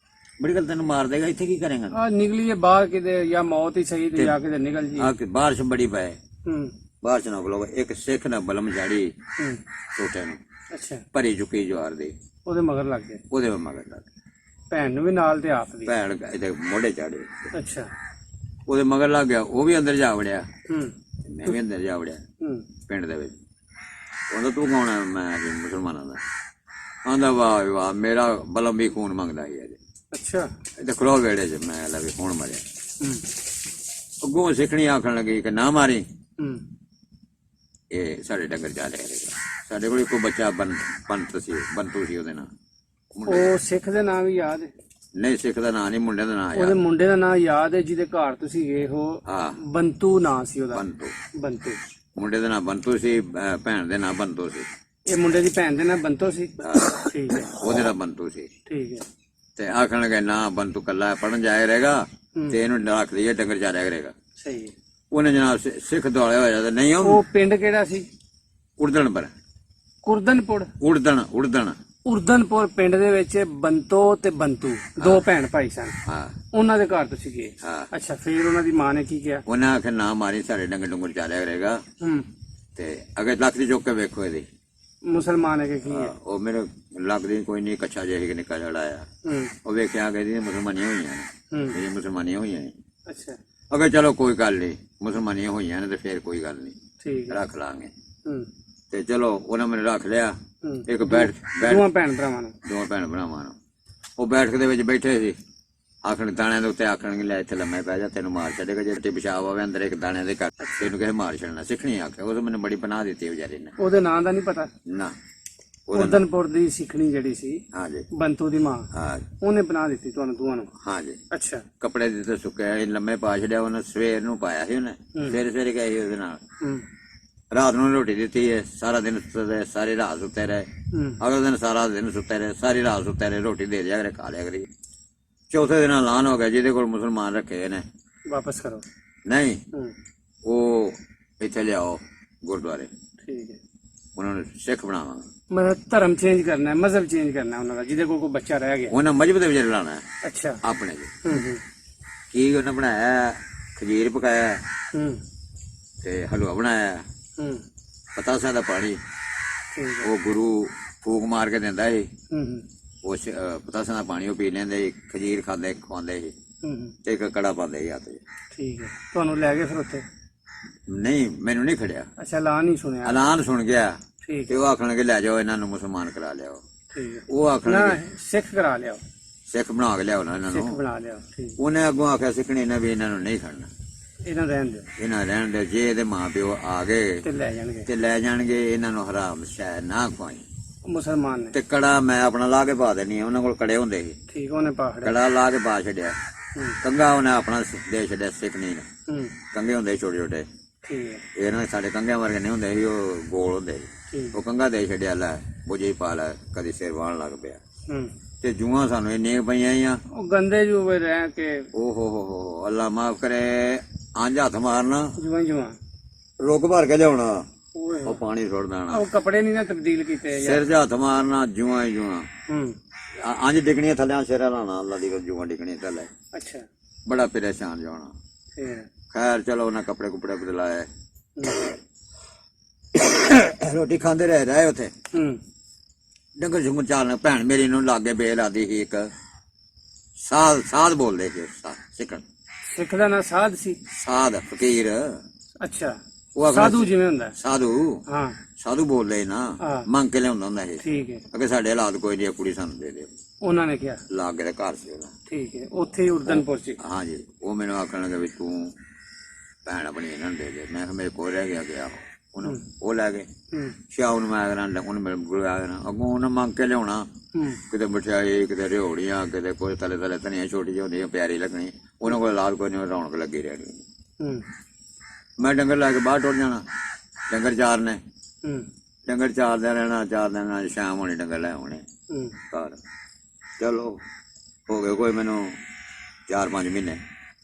ਬੜੀ ਗੱਲ ਤੈਨੂੰ ਮਾਰ ਦੇਗਾ, ਇੱਥੇ ਕੀ ਕਰੇਗਾ। ਆ ਨਿਕਲੀਏ ਬਾਹਰ ਕਿਤੇ, ਜਾਂ ਮੌਤ ਹੀ ਸਹੀ ਤੇ ਜਾ ਕੇ ਨਿਕਲ ਜੀ। ਬਾਰਿਸ਼ ਬੜੀ ਪਏ, ਬਾਰਿਸ਼ ਨਾ ਬਲੋ, ਇੱਕ ਸਿੱਖ ਨੇ ਬਲਮ ਝਾੜੀ ਛੋਟੇ ਨੂੰ, ਅੱਛਾ ਭਰੀ ਚੁੱਕੀ ਜਵਾਰ ਦੀ, ਉਹਦੇ ਮਗਰ ਲੱਗ ਗਏ, ਉਹਦੇ ਮਗਰ ਲੱਗ ਗਏ। ਭੈਣ ਨੂੰ ਵੀ ਨਾਲ ਤੇ ਆਪ ਦੀ। ਭੈਣ ਇਹਦੇ ਮੋਢੇ ਚਾੜੇ, ਅੱਛਾ ਉਹਦੇ ਮਗਰ ਲੱਗ ਗਿਆ, ਉਹ ਵੀ ਅੰਦਰ ਜਾ ਵੜਿਆ, ਮੈਂ ਵੀ ਅੰਦਰ ਜਾ ਵੜਿਆ ਪਿੰਡ ਦੇ ਵਿੱਚ। ਉਹਦਾ ਤੂੰ ਕੌਣ ਹੈ, ਮੈਂ ਜੀ ਮੁਸਲਮਾਨਾਂ ਦਾ। ਆਂਦਾ ਵਾਹ ਵਾਹ, ਮੇਰਾ ਬਲਮ ਵੀ ਖੂਨ ਮੰਗਦਾ ਸੀ ਅਜੇ। ਅੱਛਾ ਇੱਥੇ ਖਲੋ ਵੇੜੇ ਚ, ਮੈਂ ਲੈ ਵੀ ਹੁਣ ਮਰਿਆ। ਅੱਗੋਂ ਸਿੱਖਣੀ ਆਖਣ ਲੱਗੀ ਕਿ ਨਾ ਮਾਰੀ, ਇਹ ਸਾਡੇ ਡੰਗਰ ਜਾ ਲਿਆ ਕਰੇਗਾ। ਸਾਡੇ ਕੋਲ ਇੱਕੋ ਬੱਚਾ ਬੰਤੂ ਸੀ ਉਹਦੇ ਨਾਲ। ਉਹ ਸਿੱਖ ਦੇ ਨਾਂ ਵੀ ਯਾਦ ਹੈ? ਨਹੀਂ ਸਿੱਖ ਦਾ ਨਾਂ ਨਹੀਂ, ਮੁੰਡੇ ਦਾ ਨਾਂ ਉਹਦੇ ਯਾਦ। ਮੁੰਡੇ ਦਾ ਨਾਂ ਯਾਦ ਹੈ, ਜਿਹਦੇ ਘਰ ਤੁਸੀਂ ਗਏ ਹੋ। ਹਾਂ ਬੰਤੂ ਨਾਂ ਸੀ ਉਹਦਾ। ਬੰਤੂ ਮੁੰਡੇ ਦਾ ਨਾਂ ਬੰਤੂ ਸੀ, ਭੈਣ ਦੇ ਨਾਂ ਬੰਤੂ ਸੀ। ਇਹ ਮੁੰਡੇ ਦੀ ਭੈਣ ਦੇ ਨਾਂ ਬੰਤੂ ਸੀ। ਠੀਕ ਹੈ, ਉਹਦੇ ਨਾਲ ਬੰਤੂ ਸੀ। ਠੀਕ ਹੈ। ਤੇ ਆਖਣ ਲੱਗੇ ਨਾ ਬੰਤੂ ਕੱਲਾ ਪੜਨ ਜਾਇਆ ਰਹੇਗਾ ਤੇ ਇਹਨੂੰ ਰੱਖ ਲਈਏ, ਡੰਗਰ ਚਾਰਿਆ ਕਰੇਗਾ। ਸਹੀ ਹੈ। ਉਹਨੇ ਜਨਾਬ ਸਿੱਖ ਦੁਆਲੇ ਹੋਇਆ ਤੇ ਨਹੀਂ ਉਹ ਪਿੰਡ ਕਿਹੜਾ ਸੀ? ਉੜਦਣ ਕੁਰਦਨਪੁਰ। ਉਰਦਨਪੁਰ ਪਿੰਡ ਦੇ ਵਿੱਚ ਬੰਤੋ ਤੇ ਬੰਤੂ 2 ਭੈਣ ਭਾਈ ਸਨ। ਹਾਂ ਉਹਨਾਂ ਦੇ ਘਰ ਤੁਸੀਂ ਗਏ। ਹਾਂ। ਅੱਛਾ, ਫਿਰ ਉਹਨਾਂ ਦੀ ਮਾਂ ਨੇ ਕੀ ਕਿਹਾ? ਉਹਨੇ ਆਖਿਆ ਨਾ ਮਾਰੀ, ਸਾਡੇ ਡੰਗਰ ਡੁੰਗਰ ਚਾਰਿਆ ਕਰੇਗਾ। ਤੇ ਅਗੇ ਲੱਕ ਦੀ ਚੁੱਕ ਕੇ ਵੇਖੋ ਇਹਦੀ। ਮੁਸਲਮਾਨ ਹੈ ਕਿ ਕੀ ਹੈ? ਉਹ ਮੇਰੇ ਲੱਗਦੀ ਕੋਈ ਨਹੀਂ, ਕੱਚਾ ਜਿਹਾ ਹੀ ਨਿੱਕਾ ਜਿਹੜਾ ਆਇਆ। ਉਹ ਵੇਖਿਆ ਕਿ ਇਹਦੀ ਮੁਸਲਮਾਨੀਆਂ ਹੋਈਆਂ ਨੇ, ਮੇਰੀ ਮੁਸਲਮਾਨੀਆਂ ਹੋਈਆਂ ਨੇ। ਅੱਛਾ, ਅਗੇ ਚਲੋ ਕੋਈ ਗੱਲ ਨਹੀਂ, ਮੁਸਲਮਾਨੀਆਂ ਹੋਈਆਂ ਨੇ ਤੇ ਫੇਰ ਕੋਈ ਗੱਲ ਨਹੀਂ, ਠੀਕ ਹੈ, ਰੱਖ ਲਾਂਗੇ। ਤੇ ਚਲੋ ਉਹਨੇ ਮੈਨੂੰ ਰੱਖ ਲਿਆ। ਇੱਕ ਦੋਵਾਂ ਭੈਣ ਭਰਾਵਾਂ ਨੂੰ, ਦੋਵਾਂ ਭੈਣ ਭਰਾਵਾਂ ਨੂੰ। ਉਹ ਬੈਠਕ ਦੇ ਵਿੱਚ ਬੈਠੇ ਸੀ, ਆਖਣ ਦਾਣਿਆਂ ਦੇ ਉੱਤੇ ਆਖਣਗੇ ਲੈ ਇੱਥੇ ਲੰਮੇ ਪੈ ਜਾ, ਤੈਨੂੰ ਮਾਰ ਛੱਡੇਗਾ ਜੇ ਪਿਸ਼ਾਬ ਆਵੇ ਅੰਦਰ ਇੱਕ ਦਾਣਿਆਂ ਦੇ ਘੱਟ, ਤੈਨੂੰ ਕਿਸੇ ਮਾਰ ਛੱਡਣਾ। ਸਿੱਖਣੀ ਆਖਿਆ, ਉਹ ਮੈਨੂੰ ਬੜੀ ਪਨਾਹ ਦਿੱਤੀ ਵਿਚਾਰੇ ਨੇ। ਉਹਦੇ ਨਾਂ ਦਾ ਨਹੀਂ ਪਤਾ ਨਾ। ਉਰਦਨਪੁਰ ਦੀ ਸਿੱਖਣੀ ਜਿਹੜੀ ਸੀ, ਹਾਂਜੀ, ਬੰਤੂ ਦੀ ਮਾਂ, ਹਾਂ, ਉਹਨੇ ਬਣਾ ਦਿੱਤੀ ਤੁਹਾਨੂੰ ਦੋਵਾਂ ਨੂੰ? ਹਾਂਜੀ। ਅੱਛਾ, ਕੱਪੜੇ ਦਿੱਤੇ ਸੁੱਕੇ, ਲੰਮੇ ਪਾ ਛੱਡਿਆ ਉਹਨੇ। ਸਵੇਰ ਨੂੰ ਪਾਇਆ ਸੀ ਉਹਨੇ, ਸਵੇਰੇ ਗਏ ਸੀ ਉਹਦੇ ਨਾਲ। ਰਾਤ ਨੂੰ ਰੋਟੀ ਦਿੱਤੀ ਹੈ, ਸਾਰਾ ਦਿਨ ਸੁੱਤੇ ਰਹੇ, ਸਾਰੀ ਰਾਤ ਸੁੱਤੇ ਰਹੇ। ਅਗਲੇ ਦਿਨ ਸਾਰਾ ਦਿਨ ਸੁੱਤੇ ਰਹੇ, ਸਾਰੀ ਰਾਤ ਸੁੱਤੇ ਰਹੇ, ਰੋਟੀ ਦੇ ਦਿਆ ਕਰੇ, ਖਾ ਲਿਆ ਕਰੀ। ਚੌਥੇ ਦਿਨ ਐਲਾਨ ਹੋ ਗਿਆ, ਜਿਹਦੇ ਕੋਲ ਮੁਸਲਮਾਨ ਰੱਖੇ ਨੇ ਵਾਪਸ ਕਰੋ। ਨਹੀਂ, ਉਹ ਇੱਥੇ ਲਿਆਓ ਗੁਰਦੁਆਰੇ, ਠੀਕ ਹੈ, ਉਹਨਾਂ ਨੂੰ ਸਿੱਖ ਬਣਾਵਾਂਗਾ। ਮਤਲਬ ਧਰਮ ਚੇਂਜ ਕਰਨਾ, ਮਜ਼ਹਬ ਚੇਂਜ ਕਰਨਾ ਉਹਨਾਂ ਦਾ, ਜਿਹਦੇ ਕੋਲ ਕੋਈ ਬੱਚਾ ਰਹਿ ਗਿਆ। ਉਹਨਾਂ ਮਜਹਬ ਦੇ ਵਿੱਚ ਲਾਣਾ। ਅੱਛਾ, ਆਪਣੇ ਕੀ ਉਹਨੇ ਬਣਾਇਆ? ਖਜੀਰ ਪਕਾਇਆ ਤੇ ਹਲਵਾ ਬਣਾਇਆ, ਪਤਾਸਾ ਦਾ ਪਾਣੀ ਉਹ ਗੁਰੂ ਫੂਕ ਮਾਰ ਕੇ ਦਿੰਦਾ ਸੀ। ਉਸ ਪਤਾਸਾ ਦਾ ਪਾਣੀ ਉਹ ਪੀ ਲੈਂਦੇ ਸੀ, ਖਜੀਰ ਖਾਂਦੇ ਖਵਾਉਂਦੇ ਸੀ ਤੇ ਇੱਕ ਕੜਾ ਪਾਉਂਦੇ ਸੀ ਹੱਥ 'ਚ। ਠੀਕ ਹੈ, ਤੁਹਾਨੂੰ ਲੈ ਗਏ ਫਿਰ ਉੱਥੇ? ਨਹੀਂ, ਮੈਨੂੰ ਨਹੀਂ ਖੜਿਆ। ਅੱਛਾ, ਐਲਾਨ ਨਹੀਂ ਸੁਣਿਆ? ਐਲਾਨ ਸੁਣ ਗਿਆ ਠੀਕ ਤੇ ਉਹ ਆਖਣ ਲੱਗੇ ਲੈ ਜਾਓ ਇਹਨਾਂ ਨੂੰ ਮੁਸਲਮਾਨ ਕਰਾ ਲਿਆਓ। ਠੀਕ ਹੈ, ਉਹ ਆਖਣ ਲੱਗੇ ਸਿੱਖ ਕਰਾ ਲਿਆਓ, ਸਿੱਖ ਬਣਾ ਕੇ ਲਿਆਓ ਇਹਨਾਂ ਸਿੱਖ ਨੂੰ। ਬਣਾ ਲਿਆਓ। ਠੀਕ, ਉਹਨੇ ਅੱਗੋਂ ਆਖਿਆ ਸਿੱਖਣੀ ਨੇ ਵੀ ਇਹਨਾਂ ਨੂੰ ਨਹੀਂ ਖੜਨਾ, ਇਹਨਾਂ ਰਹਿਣ ਦਿਓ, ਇਹਨਾਂ ਰਹਿਣ ਦੇ। ਜੇ ਇਹਦੇ ਮਾਂ ਪਿਓ ਆ ਗਏ ਤੇ ਲੈ ਜਾਣਗੇ, ਤੇ ਲੈ ਜਾਣਗੇ, ਇਹਨਾਂ ਨੂੰ ਹਰਾਮ ਸ਼ੈ ਨਾ ਖਵਾਈ। ਮੁਸਲਮਾਨ ਨੇ ਤੇ ਕੜਾ ਮੈਂ ਆਪਣਾ ਲਾ ਕੇ ਪਾ ਦੇਣੀ ਆ, ਉਹਨਾਂ ਕੋਲ ਕੜੇ ਹੁੰਦੇ ਸੀ, ਠੀਕ, ਉਹਨੇ ਪਾਖੜਿਆ, ਕੜਾ ਲਾ ਕੇ ਪਾ ਛੱਡਿਆ। ਕੰਗਾ ਉਹਨੇ ਆਪਣਾ ਦੇ ਛੱਡਿਆ, ਸਿੱਖ ਨਹੀਂ ਨੇ। ਕੰਗੇ ਹੁੰਦੇ ਛੋਟੇ ਛੋਟੇ, ਠੀਕ ਹੈ ਇਹਨਾਂ ਦੇ ਸਾਡੇ ਕੰਘਿਆਂ ਵਰਗੇ ਨਹੀਂ ਹੁੰਦੇ ਸੀ, ਉਹ ਗੋਲ ਹੁੰਦੇ ਸੀ। ਠੀਕ ਉਹ ਕੰਘਾ ਦੇ ਛੱਡਿਆ ਲੈ ਬੁਝੇ ਹੀ ਪਾ ਲੈ, ਕਦੀ ਸਿਰ ਵਾਹਣ ਲੱਗ ਪਿਆ। ਹੂੰ ਤੇ ਜੂਆਂ ਸਾਨੂੰ ਇੰਨੀਆਂ ਪਈਆਂ ਹੀ ਆ, ਉਹ ਗੰਦੇ ਜੂਏ ਰਹਿ ਕੇ ਓ ਹੋ ਅੱਲਾ ਮਾਫ ਕਰੇ, ਅੰਜ ਹੱਥ ਮਾਰਨਾ, ਜੂਆਂ ਰੁੱਗ ਭਰ ਕੇ ਲਿਆਉਣਾ, ਓਏ ਉਹ ਪਾਣੀ ਸੁੱਟ ਦੇਣਾ, ਉਹ ਕੱਪੜੇ ਨਹੀਂ ਨਾ ਤਬਦੀਲ ਕੀਤੇ ਯਾਰ। ਸਿਰ 'ਚ ਹੱਥ ਮਾਰਨਾ, ਜੂਆਂ ਹੀ ਜੂਆਂ ਹੂੰ ਅੰਜ ਡਿੱਗਣੀਆਂ ਥੱਲੇ, ਸਿਰ ਲਾਣਾ, ਅੱਲਾ ਦੀ ਜੂਆਂ ਡਿੱਗਣੀਆਂ ਥੱਲੇ, ਅੱਛਾ ਬੜਾ ਪਰੇਸ਼ਾਨ ਜਾਣਾ। ਫੇਰ ਖੈਰ ਚਲੋ ਉਹਨਾਂ ਕੱਪੜੇ ਕੁਪੜੇ ਬਦਲਾਏ, ਰੋਟੀ ਖਾਂਦੇ ਰਹੇ ਉੱਥੇ। ਹੂੰ ਡੰਗਰ ਜੁੰਗਰ ਚਾਲਣ, ਭੈਣ ਮੇਰੀ ਨੂੰ ਲਾਗੇ ਬੇਲ ਆਦੀ ਸੀ ਇੱਕ, ਸਾਧ ਬੋਲਦੇ ਸੀ ਸਿੱਖਣ, ਸਿੱਖ ਦਾ ਨਾਂ ਸਾਧ ਸੀ। ਸਾਧ ਫਕੀਰ, ਅੱਛਾ ਉਹ ਅਗਲਾ ਸਾਧੂ ਜਿਵੇਂ ਹੁੰਦਾ। ਸਾਧੂ ਹਾਂ ਸਾਧੂ ਬੋਲਦੇ ਨਾ, ਹਾਂ। ਮੰਗ ਕੇ ਲਿਆਉਂਦਾ ਹੁੰਦਾ ਸੀ। ਠੀਕ ਹੈ ਅਗੇ ਸਾਡੇ ਹਾਲਾਤ ਕੋਈ ਨਹੀਂ, ਕੁੜੀ ਸਾਨੂੰ ਦੇ ਦਿਓ, ਉਹਨਾਂ ਨੇ ਕਿਹਾ ਲਾਗੇ ਦੇ ਘਰ ਸੀ ਉਹਦਾ। ਠੀਕ ਹੈ ਉੱਥੇ ਹੀ ਉਰਦਨਪੁਰ ਚ। ਹਾਂਜੀ, ਉਹ ਮੈਨੂੰ ਆਖਣ ਲੱਗਾ ਵੀ ਤੂੰ ਭੈਣ ਆਪਣੀ ਇਹਨਾਂ ਨੂੰ ਦੇ ਦੇ। ਮੈਂ ਕਿਹਾ ਮੇਰੇ ਕੋਲ ਰਹਿ ਗਿਆ ਉਹਨੂੰ, ਉਹ ਲੈ ਗਏ। ਹੂੰ ਸ਼ਾਹ ਨੂੰ ਮੈਂ ਆਗਣਾ, ਉਹਨੂੰ ਮੇਰੇ ਕੋਲ ਆਗਣਾ, ਅੱਗੋਂ ਉਹਨੇ ਮੰਗ ਕੇ ਲਿਆਉਣਾ, ਹੂੰ ਕਿਤੇ ਮਠਿਆਈ, ਕਿਤੇ ਰਿਓੜੀਆਂ, ਕਿਤੇ ਕੋਈ ਤਲੇ ਧਨੀਆਂ ਛੋਟੀ ਜਿਹੀ ਹੁੰਦੀਆਂ ਪਿਆਰੀ ਲੱਗਣੀ, ਉਹਨਾਂ ਕੋਲ ਲਾਲ ਕੋਈ ਨਹੀਂ, ਰੌਣਕ ਲੱਗੀ ਰਹਿਣੀ। ਹੂੰ ਮੈਂ ਡੰਗਰ ਲੈ ਕੇ ਬਾਹਰ ਟੁਰ ਜਾਣਾ, ਡੰਗਰ ਚਾਰਨੇ, ਹੂੰ ਡੰਗਰ ਚਾਰਦਿਆਂ ਰਹਿਣਾ, ਚਾਰਦਿਆਂ ਸ਼ਾਮ ਹੋਣੀ, ਡੰਗਰ ਲੈ ਆਉਣੇ ਹੂੰ ਘਰ। ਚਲੋ ਹੋ ਗਏ ਕੋਈ ਮੈਨੂੰ 4-5 ਮਹੀਨੇ।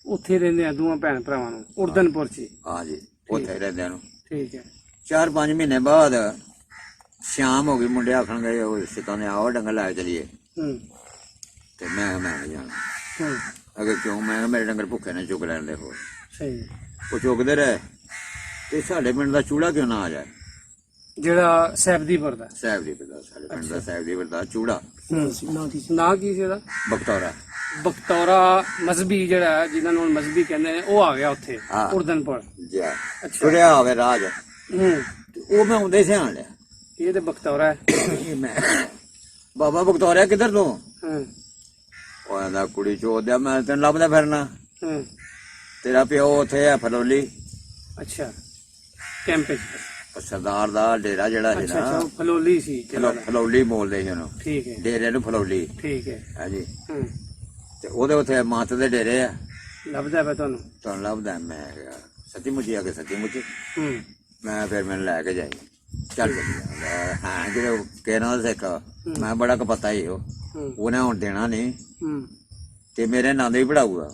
ਉੱਥੇ ਰਹਿੰਦੇ ਆ ਦੋਵਾਂ ਭੈਣ ਭਰਾਵਾਂ ਨੂੰ ਉਰਦਨਪੁਰ ਚ। ਹਾਂਜੀ, ਉੱਥੇ ਰਹਿੰਦਿਆਂ ਨੂੰ ਠੀਕ ਹੈ 4-5 ਮਹੀਨੇ ਬਾਅਦ ਸ਼ਾਮ ਹੋ ਗਈ, ਮੁੰਡੇ ਆਖਣ ਗਏ ਉਹ ਸਿੱਕਾਂ ਨੇ, ਆਓ ਡੰਗਰ ਲੈ ਚਲੀਏ। ਹੂੰ ਤੇ ਮੈਂ ਨਹੀਂ ਜਾਣਾ। ਹੂੰ ਅਗੇ ਕਿਉਂ? ਮੈਂ ਕਿਹਾ ਮੇਰੇ ਡੰਗਰ ਭੁੱਖੇ ਨੇ, ਚੁੱਕ ਲੈਣ ਦੇ ਹੋਰ। ਸਹੀ ਉਹ ਚੁੱਕਦੇ ਰਹੇ, ਤੇ ਸਾਡੇ ਪਿੰਡ ਦਾ ਚੂੜਾ ਕਿਉਂ ਨਾ ਆ ਜਾਏ? ਜਿਹੜਾ ਸੈਬਦੀਪੁਰ ਦਾ। ਸਾਹਿਬ ਦੀ ਪਿੰਡ ਦਾ, ਸਾਡੇ ਪਿੰਡ ਦਾ ਸਾਹਿਬ ਦੀ ਪਿੰਡ ਦਾ ਚੂੜਾ, ਨਾਂ ਕੀ ਸੀ ਉਹਦਾ? ਬਖਤੌਰਾ। ਬਖਤੌਰਾ ਮਜ਼ਹਬੀ ਜਿਹੜਾ ਜਿਹਨਾਂ ਨੂੰ ਮਜ਼ਹਬੀ ਕਹਿੰਦੇ ਨੇ, ਉਹ ਆ ਗਿਆ ਉੱਥੇ ਹਾਂ। ਉਰਦਨਪੁਰ। ਜੀ ਅੱਛਾ ਚੁੜਿਆ ਹੋਵੇ ਰਾਜ, ਹੂੰ ਤੇ ਉਹ ਮੈਂ ਹੁੰਦੇ ਸਿਆਣ ਲਿਆ। ਇਹ ਤੇ ਬਖਤੌਰਾ ਹੈ। ਇਹ ਮੈਂ ਬਾਬਾ ਬਖਤੌਰਿਆ ਕਿੱਧਰ ਤੋਂ? ਹਾਂ ਉਹ ਆਂਦਾ ਕੁੜੀ ਚੋਦਿਆ, ਮੈਂ ਤੈਨੂੰ ਲੱਭਦਾ ਫਿਰਨਾ, ਹਾਂ ਤੇਰਾ ਪਿਓ ਉੱਥੇ ਹੈ ਫਲੋਲੀ। ਅੱਛਾ ਕੈਂਪ ਚ। ਉਹ ਸਰਦਾਰ ਦਾ ਡੇਰਾ ਜਿਹੜਾ ਸੀ ਅੱਛਾ ਅੱਛਾ ਨਾ, ਉਹ ਫਲੋਲੀ ਸੀ ਜਿਹੜਾ। ਫਲੋਲੀ ਬੋਲਦੇ ਸੀ ਉਹਨੂੰ, ਠੀਕ ਹੈ ਡੇਰੇ ਨੂੰ ਫਲੋਲੀ। ਠੀਕ ਹੈ। ਹਾਂਜੀ, ਹਾਂ ਤੇ ਉਹਦੇ ਉੱਥੇ ਮਾਤ ਦੇ ਡੇਰੇ ਆ। ਲੱਭਦਾ ਪਿਆ ਤੁਹਾਨੂੰ? ਤੁਹਾਨੂੰ ਲੱਭਦਾ? ਮੈਂ ਕਿਹਾ ਸੱਚੀ ਮੁੱਚੀ ਆ ਕੇ, ਸੱਚੀ ਮੁੱਚੀ। ਹੂੰ ਮੈਂ ਫਿਰ ਮੈਨੂੰ ਲੈ ਕੇ ਜਾਈ, ਚੱਲ ਚੱਲੀਏ। ਹਾਂ ਜਿਹੜੇ ਕਹਿਣਾ ਸਿੱਖ, ਮੈਂ ਬੜਾ ਕਪੱਤਾ ਹੀ ਉਹ, ਹੂੰ ਉਹਨੇ ਹੁਣ ਦੇਣਾ ਨਹੀਂ, ਹੂੰ ਤੇ ਮੇਰੇ ਨੰਦ ਵੀ ਪੜਾਊਗਾ।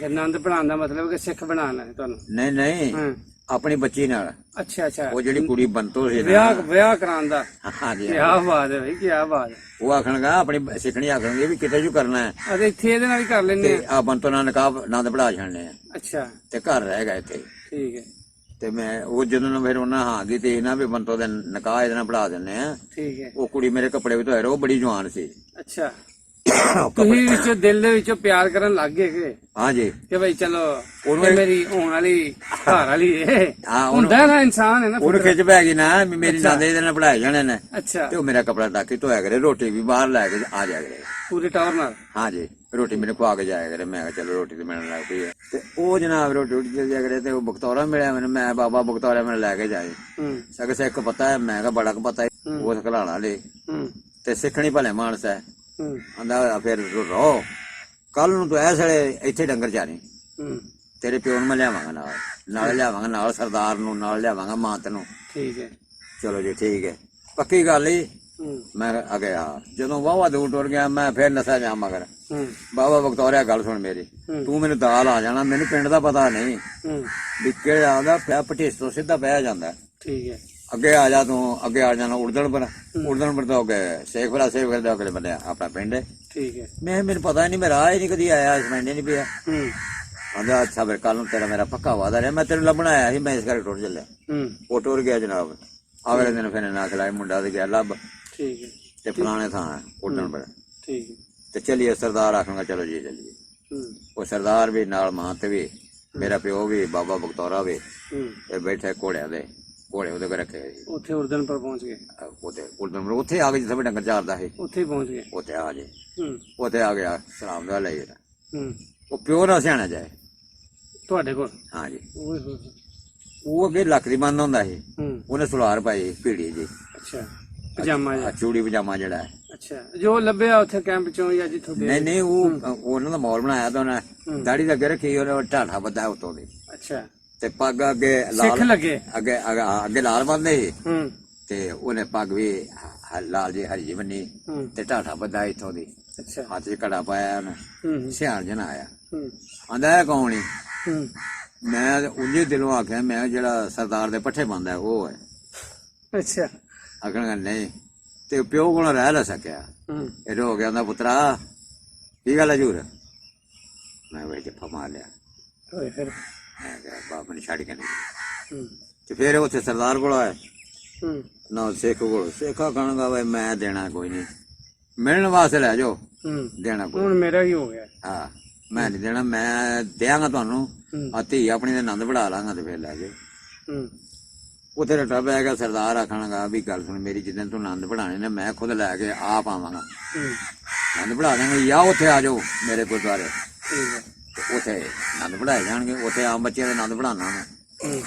ਆਨੰਦ ਪੜਾਉਣ ਦਾ ਮਤਲਬ ਕਿ ਸਿੱਖ ਬਣਾਉਣਾ ਹੈ ਤੁਹਾਨੂੰ? ਨਹੀਂ ਹਾਂ ਆਪਣੀ ਬੱਚੀ ਨਾਲ, ਅੱਛਾ ਅੱਛਾ ਉਹ ਜਿਹੜੀ ਕੁੜੀ ਬੰਤੋ ਸੀ ਵਿਆਹ ਕਰਾਉਣ ਦਾ। ਹਾਂਜੀ, ਕੀ ਬਾਤ ਹੈ ਭਾਈ, ਕੀ ਬਾਤ ਹੈ। ਉਹ ਆਖਣਗਾ ਆਪਣੀ ਸਿੱਖਣੀ ਆਖਣਗੇ ਵੀ ਕਿਤੇ ਜੂ ਕਰਨਾ ਹੈ, ਅਤੇ ਇੱਥੇ ਇਹਦੇ ਨਾਲ ਹੀ ਕਰ ਲੈਂਦੇ ਤੇ ਆ। ਆ ਬੰਤੋ ਨਾਲ ਨਕਾਬ ਨੰਦ ਪੜਾ ਛੱਡਨੇ ਆ, ਅੱਛਾ ਤੇ ਘਰ ਰਹਿ ਗਿਆ ਇੱਥੇ। ਠੀਕ ਹੈ ਤੇ ਮੈਂ ਉਹ ਜਦੋਂ ਨੂੰ ਫਿਰ ਉਹਨਾਂ ਹਾਂ ਗਈ, ਤੇ ਇਹਨਾਂ ਵੀ ਬੰਤੋ ਦੇ ਨਕਾਹ ਇਹਦੇ ਨਾਲ ਪੜਾ ਦਿੰਨੇ ਆ। ਠੀਕ ਹੈ। ਉਹ ਕੁੜੀ ਮੇਰੇ ਕੱਪੜੇ ਵੀ ਧੋਏ, ਉਹ ਬੜੀ ਜਵਾਨ ਸੀ। ਅੱਛਾ ਤੁਸੀਂ ਵਿੱਚੋਂ ਦਿਲ ਦੇ ਵਿੱਚੋਂ ਪਿਆਰ ਕਰਨ ਲੱਗ ਗਏ ਹਾਂਜੀ, ਕਿ ਭਾਈ ਚਲੋ ਉਹਨੂੰ ਇਹ ਮੇਰੀ ਹੋਣ ਵਾਲੀ ਘਰ ਵਾਲੀ ਏ। ਹਾਂ, ਹੁੰਦਾ ਨਾ, ਇਨਸਾਨ ਹੈ ਨਾ। ਉਹਨੂੰ ਖਿੱਚ ਪੈ ਗਈ ਨਾ ਵੀ ਮੇਰੀ ਨੰਦ ਇਹਦੇ ਨਾਲ ਪੜਾਏ ਜਾਣੇ ਨੇ, ਅੱਛਾ ਤੇ ਉਹ ਮੇਰਾ ਕੱਪੜਾ ਟਾਕੀ ਧੋਇਆ ਕਰੇ, ਰੋਟੀ ਵੀ ਬਾਹਰ ਲੈ ਕੇ ਆ ਜਾਇਆ ਕਰੇ। ਪੂਰੇ ਟੌਰ ਨਾਲ। ਹਾਂਜੀ, ਰੋਟੀ ਮੈਨੂੰ ਖਵਾ ਕੇ ਜਾਇਆ ਕਰੇ। ਮੈਂ ਕਿਹਾ ਚਲੋ ਰੋਟੀ ਤੇ ਮਿਲਣ ਲੱਗ ਪਈ ਹੈ, ਤੇ ਉਹ ਜਨਾਬ ਰੋਟੀ ਦੇ ਜਾਇਆ ਕਰੇ। ਤੇ ਉਹ ਬਖਤੌਰਾ ਮਿਲਿਆ ਮੈਨੂੰ, ਮੈਂ ਬਾਬਾ ਬਖਤੌਰਾ ਮੈਨੂੰ ਲੈ ਕੇ ਜਾਏ। ਹੂੰ ਸਗੋਂ ਸਿੱਖ ਪਤਾ ਹੈ, ਮੈਂ ਕਿਹਾ ਬੜਾ ਕੁ ਪਤਾ ਹੈ, ਉਹ ਘਲਾਣਾ ਲੈ, ਹੂੰ ਤੇ ਸਿੱਖਣੀ ਭਲੇ ਮਾਨਸ ਹੈ। ਹੂੰ ਆਂਦਾ ਫਿਰ ਰੋ, ਕੱਲ ਨੂੰ ਤੂੰ ਐਸ ਵੇਲੇ ਇੱਥੇ ਡੰਗਰ ਚਾਰੀ, ਹੂੰ ਤੇਰੇ ਪਿਓ ਨੂੰ ਮੈਂ ਲਿਆਵਾਂਗਾ ਨਾਲ ਲਿਆਵਾਂਗਾ, ਨਾਲ ਸਰਦਾਰ ਨੂੰ ਨਾਲ ਲਿਆਵਾਂਗਾ, ਮਾਤ ਨੂੰ। ਠੀਕ ਹੈ। ਚਲੋ ਜੀ ਠੀਕ ਹੈ, ਪੱਕੀ ਗੱਲ ਹੀ। ਹੂੰ ਮੈਂ ਆ ਗਿਆ, ਜਦੋਂ ਵਾਹਵਾ ਦੂਰ ਟੁਰ ਗਿਆ, ਮੈਂ ਫਿਰ ਨਸਾ ਜਾ ਮਗਰ। ਹੂੰ ਬਾਬਾ ਬਖਤੌਰਿਆ ਗੱਲ ਸੁਣ ਮੇਰੀ, ਤੂੰ ਮੈਨੂੰ ਦਾਲ ਆ ਜਾਣਾ, ਮੈਨੂੰ ਪਿੰਡ ਦਾ ਪਤਾ ਨਹੀਂ ਹੂੰ ਵੀ ਕਿਹੜਾ ਆਉਂਦਾ ਪਿਆ, ਪਟੇਸ ਤੋਂ ਸਿੱਧਾ ਬਹਿ ਜਾਂਦਾ। ਠੀਕ ਹੈ। ਅੱਗੇ ਆ ਜਾ ਤੂੰ, ਅੱਗੇ ਆ ਜਾਣਾ ਉੜਦਣਪੁਰ ਤੋਂ ਅੱਗੇ ਸ਼ੇਖਪੁਰਾ ਦੇ ਅਗਲੇ ਬੰਦੇ ਆਪਣਾ ਪਿੰਡ ਹੈ। ਠੀਕ ਹੈ। ਮੈਨੂੰ ਪਤਾ ਹੀ ਨਹੀਂ, ਮੈਂ ਰਾਹ ਹੀ ਨਹੀਂ ਕਦੀ ਆਇਆ, ਇਸ ਮਹੀਨੇ ਨਹੀਂ ਪਿਆ। ਹੂੰ ਆਂਦਾ ਅੱਛਾ ਫਿਰ ਕੱਲ ਨੂੰ ਤੇਰਾ ਮੇਰਾ ਪੱਕਾ ਵਾਦਾ ਰਿਹਾ, ਮੈਂ ਤੈਨੂੰ ਲੱਭਣ ਆਇਆ ਸੀ, ਮੈਂ ਇਸ ਕਰਕੇ ਟੁਰ ਚੱਲਿਆ। ਹੂੰ ਉਹ ਟੁਰ ਗਿਆ ਜਨਾਬ। ਅਗਲੇ ਦਿਨ ਫਿਰ ਨਾ ਖਿਲਾਏ, ਮੁੰਡਾ ਤੇ ਗਿਆ ਲੱਭ, ਠੀਕ ਹੈ। ਤੇ ਫਲਾਣੇ ਥਾਂ ਉੜਦਣਪੁਰ। ਠੀਕ ਹੈ। ਤੇ ਚਲੀਏ, ਸਰਦਾਰ ਆਖਾਂਗਾ ਚਲੋ ਜੀ ਚੱਲੀਏ। ਹੂੰ ਉਹ ਸਰਦਾਰ ਵੀ ਨਾਲ, ਮਾਤ ਵੀ, ਮੇਰਾ ਪਿਓ ਵੀ, ਬਾਬਾ ਬਖਤੌਰਾ ਵੀ, ਹੂੰ ਇਹ ਬੈਠੇ ਘੋੜਿਆਂ ਦੇ, ਘੋੜੇ ਉਹਦੇ ਕੋਲ ਰੱਖੇ ਸੀ। ਉੱਥੇ ਉਰਦਨਪੁਰ ਪਹੁੰਚ ਗਏ। ਉੜਦਣਪੁਰ ਉੱਥੇ ਆ ਗਏ, ਜਿੱਥੇ ਡੰਗਰ ਚਾਰਦਾ ਸੀ, ਉੱਥੇ ਹੀ ਪਹੁੰਚ ਗਏ। ਉੱਥੇ ਆ ਜੇ, ਹੂੰ ਉੱਥੇ ਆ ਗਿਆ ਸਲਾਮ ਦਾ ਲਈ। ਹੂੰ ਉਹ ਪਿਓ ਨਾਲ ਸਿਆਣਾ ਜਾਏ। ਤੁਹਾਡੇ ਕੋਲ? ਹਾਂਜੀ, ਓਏ ਹੋਏ ਹੋਏ। ਉਹ ਅੱਗੇ ਲੱਕ ਦੀ ਬੰਦ ਹੁੰਦਾ ਸੀ, ਹੂੰ ਉਹਨੇ ਸੁਲਾਰ ਪਾਈ ਭੀੜੀ ਜੀ, ਅੱਛਾ ਪਜਾਮਾ ਜਿਹਾ। ਚੂੜੀ ਪਜਾਮਾ ਜਿਹੜਾ ਹੈ। ਅੱਛਾ ਜੋ ਲੱਭਿਆ ਉੱਥੇ ਕੈਂਪ ਚੋਂ ਜਾਂ ਜਿੱਥੋਂ ਗਏ? ਨਹੀਂ ਉਹ ਉਹਨਾਂ ਦਾ ਮੌਲ ਬਣਾਇਆ ਤਾਂ ਉਹਨੇ ਦਾੜੀ ਦੇ ਅੱਗੇ ਰੱਖੀ, ਉਹਨੇ ਢਾਠਾ ਬੱਧਾ ਉਤੋਂ ਦੀ। ਅੱਛਾ ਤੇ ਪੱਗ ਅੱਗੇ ਸਿੱਖ ਲੱਗੇ। ਅੱਗੇ ਲਾਲ ਬੰਨਦੇ ਸੀ ਹੂੰ ਤੇ ਉਹਨੇ ਪੱਗ ਵੀ ਲਾਲ ਜੀ ਹਰੀ ਜੀ ਬੰਨੀ ਹੂੰ ਤੇ ਢਾਠਾ ਬੱਧਾ ਇੱਥੋਂ ਦੀ ਅੱਛਾ ਹੱਥ 'ਚ ਘੜਾ ਪਾਇਆ ਉਹਨੇ ਹੂੰ ਸਿਆਣ ਜਣਾ ਆਇਆ ਹੂੰ ਆਂਦਾ ਇਹ ਕੌਣ ਈ ਹੂੰ ਮੈਂ ਉਹਦੇ ਦਿਲੋਂ ਆਖਿਆ ਮੈਂ ਜਿਹੜਾ ਸਰਦਾਰ ਦੇ ਪੱਠੇ ਬੰਦਾ ਉਹ ਹੈ ਅੱਛਾ ਆਖਣ ਨਹੀਂ ਤੇ ਪਿਓ ਕੋਲ ਰਹਿ ਲੈ ਸਕਿਆ ਹੂੰ ਇਹ ਹੋ ਗਿਆ ਉਹਦਾ ਪੁੱਤਰਾ ਕੀ ਗੱਲ ਹੈ ਜੂਰ ਮੈਂ ਵੇ ਜੱਫਾ ਮਾਰ ਲਿਆ ਹੋਏ ਫਿਰ ਮੈਂ ਕਿਹਾ ਬਾਪ ਨੇ ਛੱਡ ਕੇ ਨਹੀਂ ਹੂੰ ਤੇ ਫਿਰ ਉੱਥੇ ਸਰਦਾਰ ਕੋਲ ਆਇਆ ਹੂੰ ਨਾ ਸਿੱਖ ਕੋਲ ਸਿੱਖਾ ਕਹਾਂਗਾ ਬਈ ਮੈਂ ਦੇਣਾ ਕੋਈ ਨਹੀਂ ਮਿਲਣ ਵਾਸਤੇ ਲੈ ਜਾਓ ਹੂੰ ਦੇਣਾ ਕੋਈ ਹੁਣ ਮੇਰਾ ਹੀ ਹੋ ਗਿਆ ਹਾਂ ਮੈਂ ਨਹੀਂ ਦੇਣਾ ਮੈਂ ਦਿਆਂਗਾ ਤੁਹਾਨੂੰ ਆ ਧੀ ਆਪਣੀ ਦੇ ਆਨੰਦ ਵੜਾ ਲਾਂਗਾ ਤੇ ਫਿਰ ਲੈ ਜਾਓ ਹੂੰ ਉੱਥੇ ਰੱਟਾ ਪੈ ਗਿਆ ਸਰਦਾਰ ਆਖਣਗਾ ਵੀ ਗੱਲ ਸੁਣ ਮੇਰੀ ਜਿੱਦਣ ਤੂੰ ਆਨੰਦ ਵੜਾਣੇ ਨੇ ਮੈਂ ਖੁਦ ਲੈ ਕੇ ਆਪ ਆਵਾਂਗਾ ਹੂੰ ਆਨੰਦ ਵੜਾ ਦਾਂਗੇ ਜਾਂ ਉੱਥੇ ਆ ਜਾਓ ਮੇਰੇ ਗੁਰਦੁਆਰੇ ਠੀਕ ਹੈ ਤੇ ਉੱਥੇ ਆਨੰਦ ਵੜਾਏ ਜਾਣਗੇ ਉੱਥੇ ਆਮ ਬੱਚਿਆਂ ਦੇ ਆਨੰਦ ਵੜਾਉਣਾ ਮੈਂ ਹੂੰ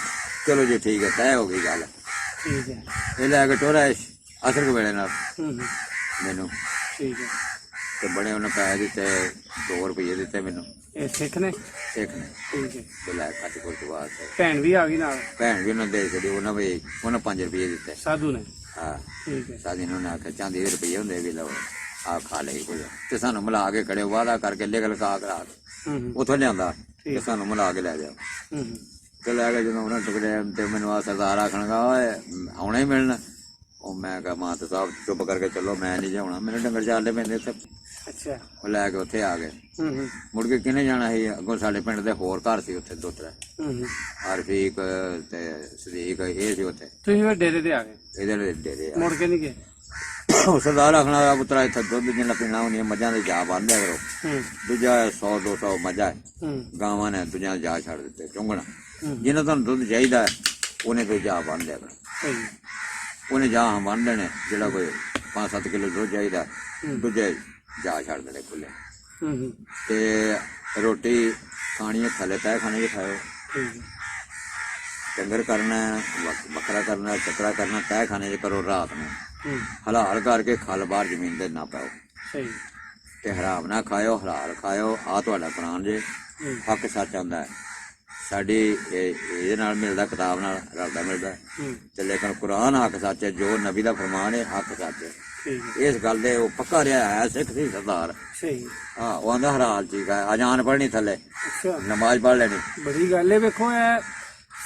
ਚਲੋ ਜੀ ਠੀਕ ਹੈ ਤੈਅ ਹੋ ਗਈ ਗੱਲ ਠੀਕ ਹੈ ਇਹ ਲੈ ਕੇ ਟੋਰਾ ਅਸਰ ਕੁ ਵੇਲੇ ਨਾਲ ਹੂੰ ਮੈਨੂੰ ਠੀਕ ਹੈ ਤੇ ਬੜੇ ਉਹਨੇ ਪੈਸੇ ਦਿੱਤੇ 2 ਰੁਪਏ ਦਿੱਤੇ ਮੈਨੂੰ ਇਹ ਸਿੱਖ ਨੇ ਸਿੱਖ ਨੇ ਠੀਕ ਹੈ ਤੇ ਲੈ ਕੱਟ ਕੋਲ ਤੋਂ ਬਾਅਦ ਭੈਣ ਵੀ ਆ ਗਈ ਨਾਲ ਭੈਣ ਵੀ ਉਹਨਾਂ ਦੇ ਛੱਡੀ ਉਹਨਾਂ 5 ਰੁਪਏ ਦਿੱਤੇ ਸਾਧੂ ਨੇ ਹਾਂ ਠੀਕ ਹੈ ਸਾਡੀ ਨੂੰ ਨਾ ਆਖਿਆ ਚਾਂਦੀ ਦੇ ਰੁਪਏ ਹੁੰਦੇ ਵੀ ਲਓ ਆ ਖਾ ਲਈ ਕੁਝ ਤੇ ਸਾਨੂੰ ਮਿਲਾ ਕੇ ਖੜੇ ਵਾਦਾ ਕਰਕੇ ਲਿਖ ਲਕਾ ਕਰਾ ਕੇ ਹੂੰ ਉੱਥੋਂ ਲਿਆਂਦਾ ਤੇ ਸਾਨੂੰ ਮਿਲਾ ਕੇ ਲੈ ਜਾਓ ਹੂੰ ਤੇ ਲੈ ਕੇ ਜਦੋਂ ਉਹਨਾਂ ਟੁਕੜੇ ਤੇ ਮੈਨੂੰ ਆ ਸਰਦਾਰ ਆਖਣਗਾ ਓਏ ਆਉਣਾ ਹੀ ਮਿਲਣਾ ਉਹ ਮੈਂ ਕਿਹਾ ਮਾਤਾ ਸਾਹਿਬ ਚੁੱਪ ਕਰਕੇ ਚੱਲੋ ਮੈਂ ਨਹੀਂ ਜਾਣਾ ਮੈਨੂੰ ਡੰਗਰ ਚਾਲਦੇ ਪੈਂਦੇ ਉੱਥੇ ਅੱਛਾ ਉਹ ਲੈ ਕੇ ਉੱਥੇ ਆ ਗਏ ਹੂੰ ਮੁੜ ਕੇ ਕਿਹਨੇ ਜਾਣਾ ਸੀ ਅੱਗੋਂ ਸਾਡੇ ਪਿੰਡ ਦੇ ਹੋਰ ਘਰ ਸੀ ਉੱਥੇ 2-3 ਹੂੰ ਹਰਫੀਕ ਤੇ ਸਦੀਕ ਇਹ ਸੀ ਉੱਥੇ ਤੁਸੀਂ ਫਿਰ ਡੇਰੇ ਤੇ ਆ ਗਏ ਇਹਦੇ ਡੇਰੇ ਆ ਮੁੜ ਕੇ ਨਹੀਂ ਗਏ ਸਰਦਾਰ ਆਖਣਾ ਦਾ ਪੁੱਤਰਾ ਇੱਥੇ ਦੁੱਧ ਜਿੰਨਾ ਪੀਣਾ ਹੁੰਦੀਆਂ ਮੱਝਾਂ ਦੇ ਜਾ ਬੰਨ੍ਹਿਆ ਕਰੋ ਹੂੰ ਦੂਜਾ 100-200 ਮੱਝਾਂ ਹੂੰ ਗਾਵਾਂ ਨੇ ਦੂਜਾ ਜਾ ਛੱਡ ਦਿੱਤੇ ਚੁੰਗਣਾ ਹੂੰ ਜਿਹਨਾਂ ਤੁਹਾਨੂੰ ਦੁੱਧ ਚਾਹੀਦਾ ਉਹਨੇ ਫਿਰ ਜਾ ਬੰਨ ਲਿਆ ਕਰੋ ਸਹੀ ਉਹਨੇ ਜਾ ਬੰਨ ਲੈਣੇ ਜਿਹੜਾ ਕੋਈ 5-7 ਕਿਲੋ ਦੁੱਧ ਚਾਹੀਦਾ ਦੂਜੇ ਜਾ ਛੱਡ ਦੇਣੇ ਖੁੱਲੇ ਹੂੰ ਹੂੰ ਤੇ ਰੋਟੀ ਖਾਣੀ ਹੈ ਥੱਲੇ ਤੈ ਖਾਣੇ ਖਾਓ ਠੀਕ ਹੈ ਡੰਗਰ ਕਰਨਾ ਬੱਕਰਾ ਕਰਨਾ ਚੱਕਰਾ ਕਰਨਾ ਤੈ ਖਾਣੇ ਕਰੋ ਰਾਤ ਨੂੰ ਹੂੰ ਹਲਾਲ ਕਰਕੇ ਖਲ ਬਾਹਰ ਜ਼ਮੀਨ ਦੇ ਨਾ ਪਾਓ ਸਹੀ ਤੇ ਹਰਾਮ ਨਾ ਖਾਓ ਹਲਾਲ ਖਾਓ ਆ ਤੁਹਾਡਾ ਕੁਰਾਨ ਜੇ ਹੱਕ ਸੱਚ ਆਉਂਦਾ ਹੈ ਸਾਡੀ ਇਹਦੇ ਨਾਲ ਮਿਲਦਾ ਕਿਤਾਬ ਨਾਲ ਰਲਦਾ ਮਿਲਦਾ ਹੂੰ ਤੇ ਲੇਕਿਨ ਕੁਰਾਨ ਹੱਕ ਸੱਚ ਹੈ ਜੋ ਨਬੀ ਦਾ ਫਰਮਾਨ ਹੈ ਹੱਕ ਸੱਚ ਹੈ ਠੀਕ ਹੈ ਇਸ ਗੱਲ ਦੇ ਉਹ ਪੱਕਾ ਰਿਹਾ ਹੈ ਸਿੱਖ ਸੀ ਸਰਦਾਰ ਸਹੀ ਹਾਂ ਉਹ ਆਂਦਾ ਹਲਾਲ ਠੀਕ ਹੈ ਅਜ਼ਾਨ ਪੜ੍ਹਨੀ ਥੱਲੇ ਅੱਛਾ ਨਮਾਜ਼ ਪੜ੍ਹ ਲੈਣੀ ਬੜੀ ਗੱਲ ਹੈ ਵੇਖੋ ਇਹ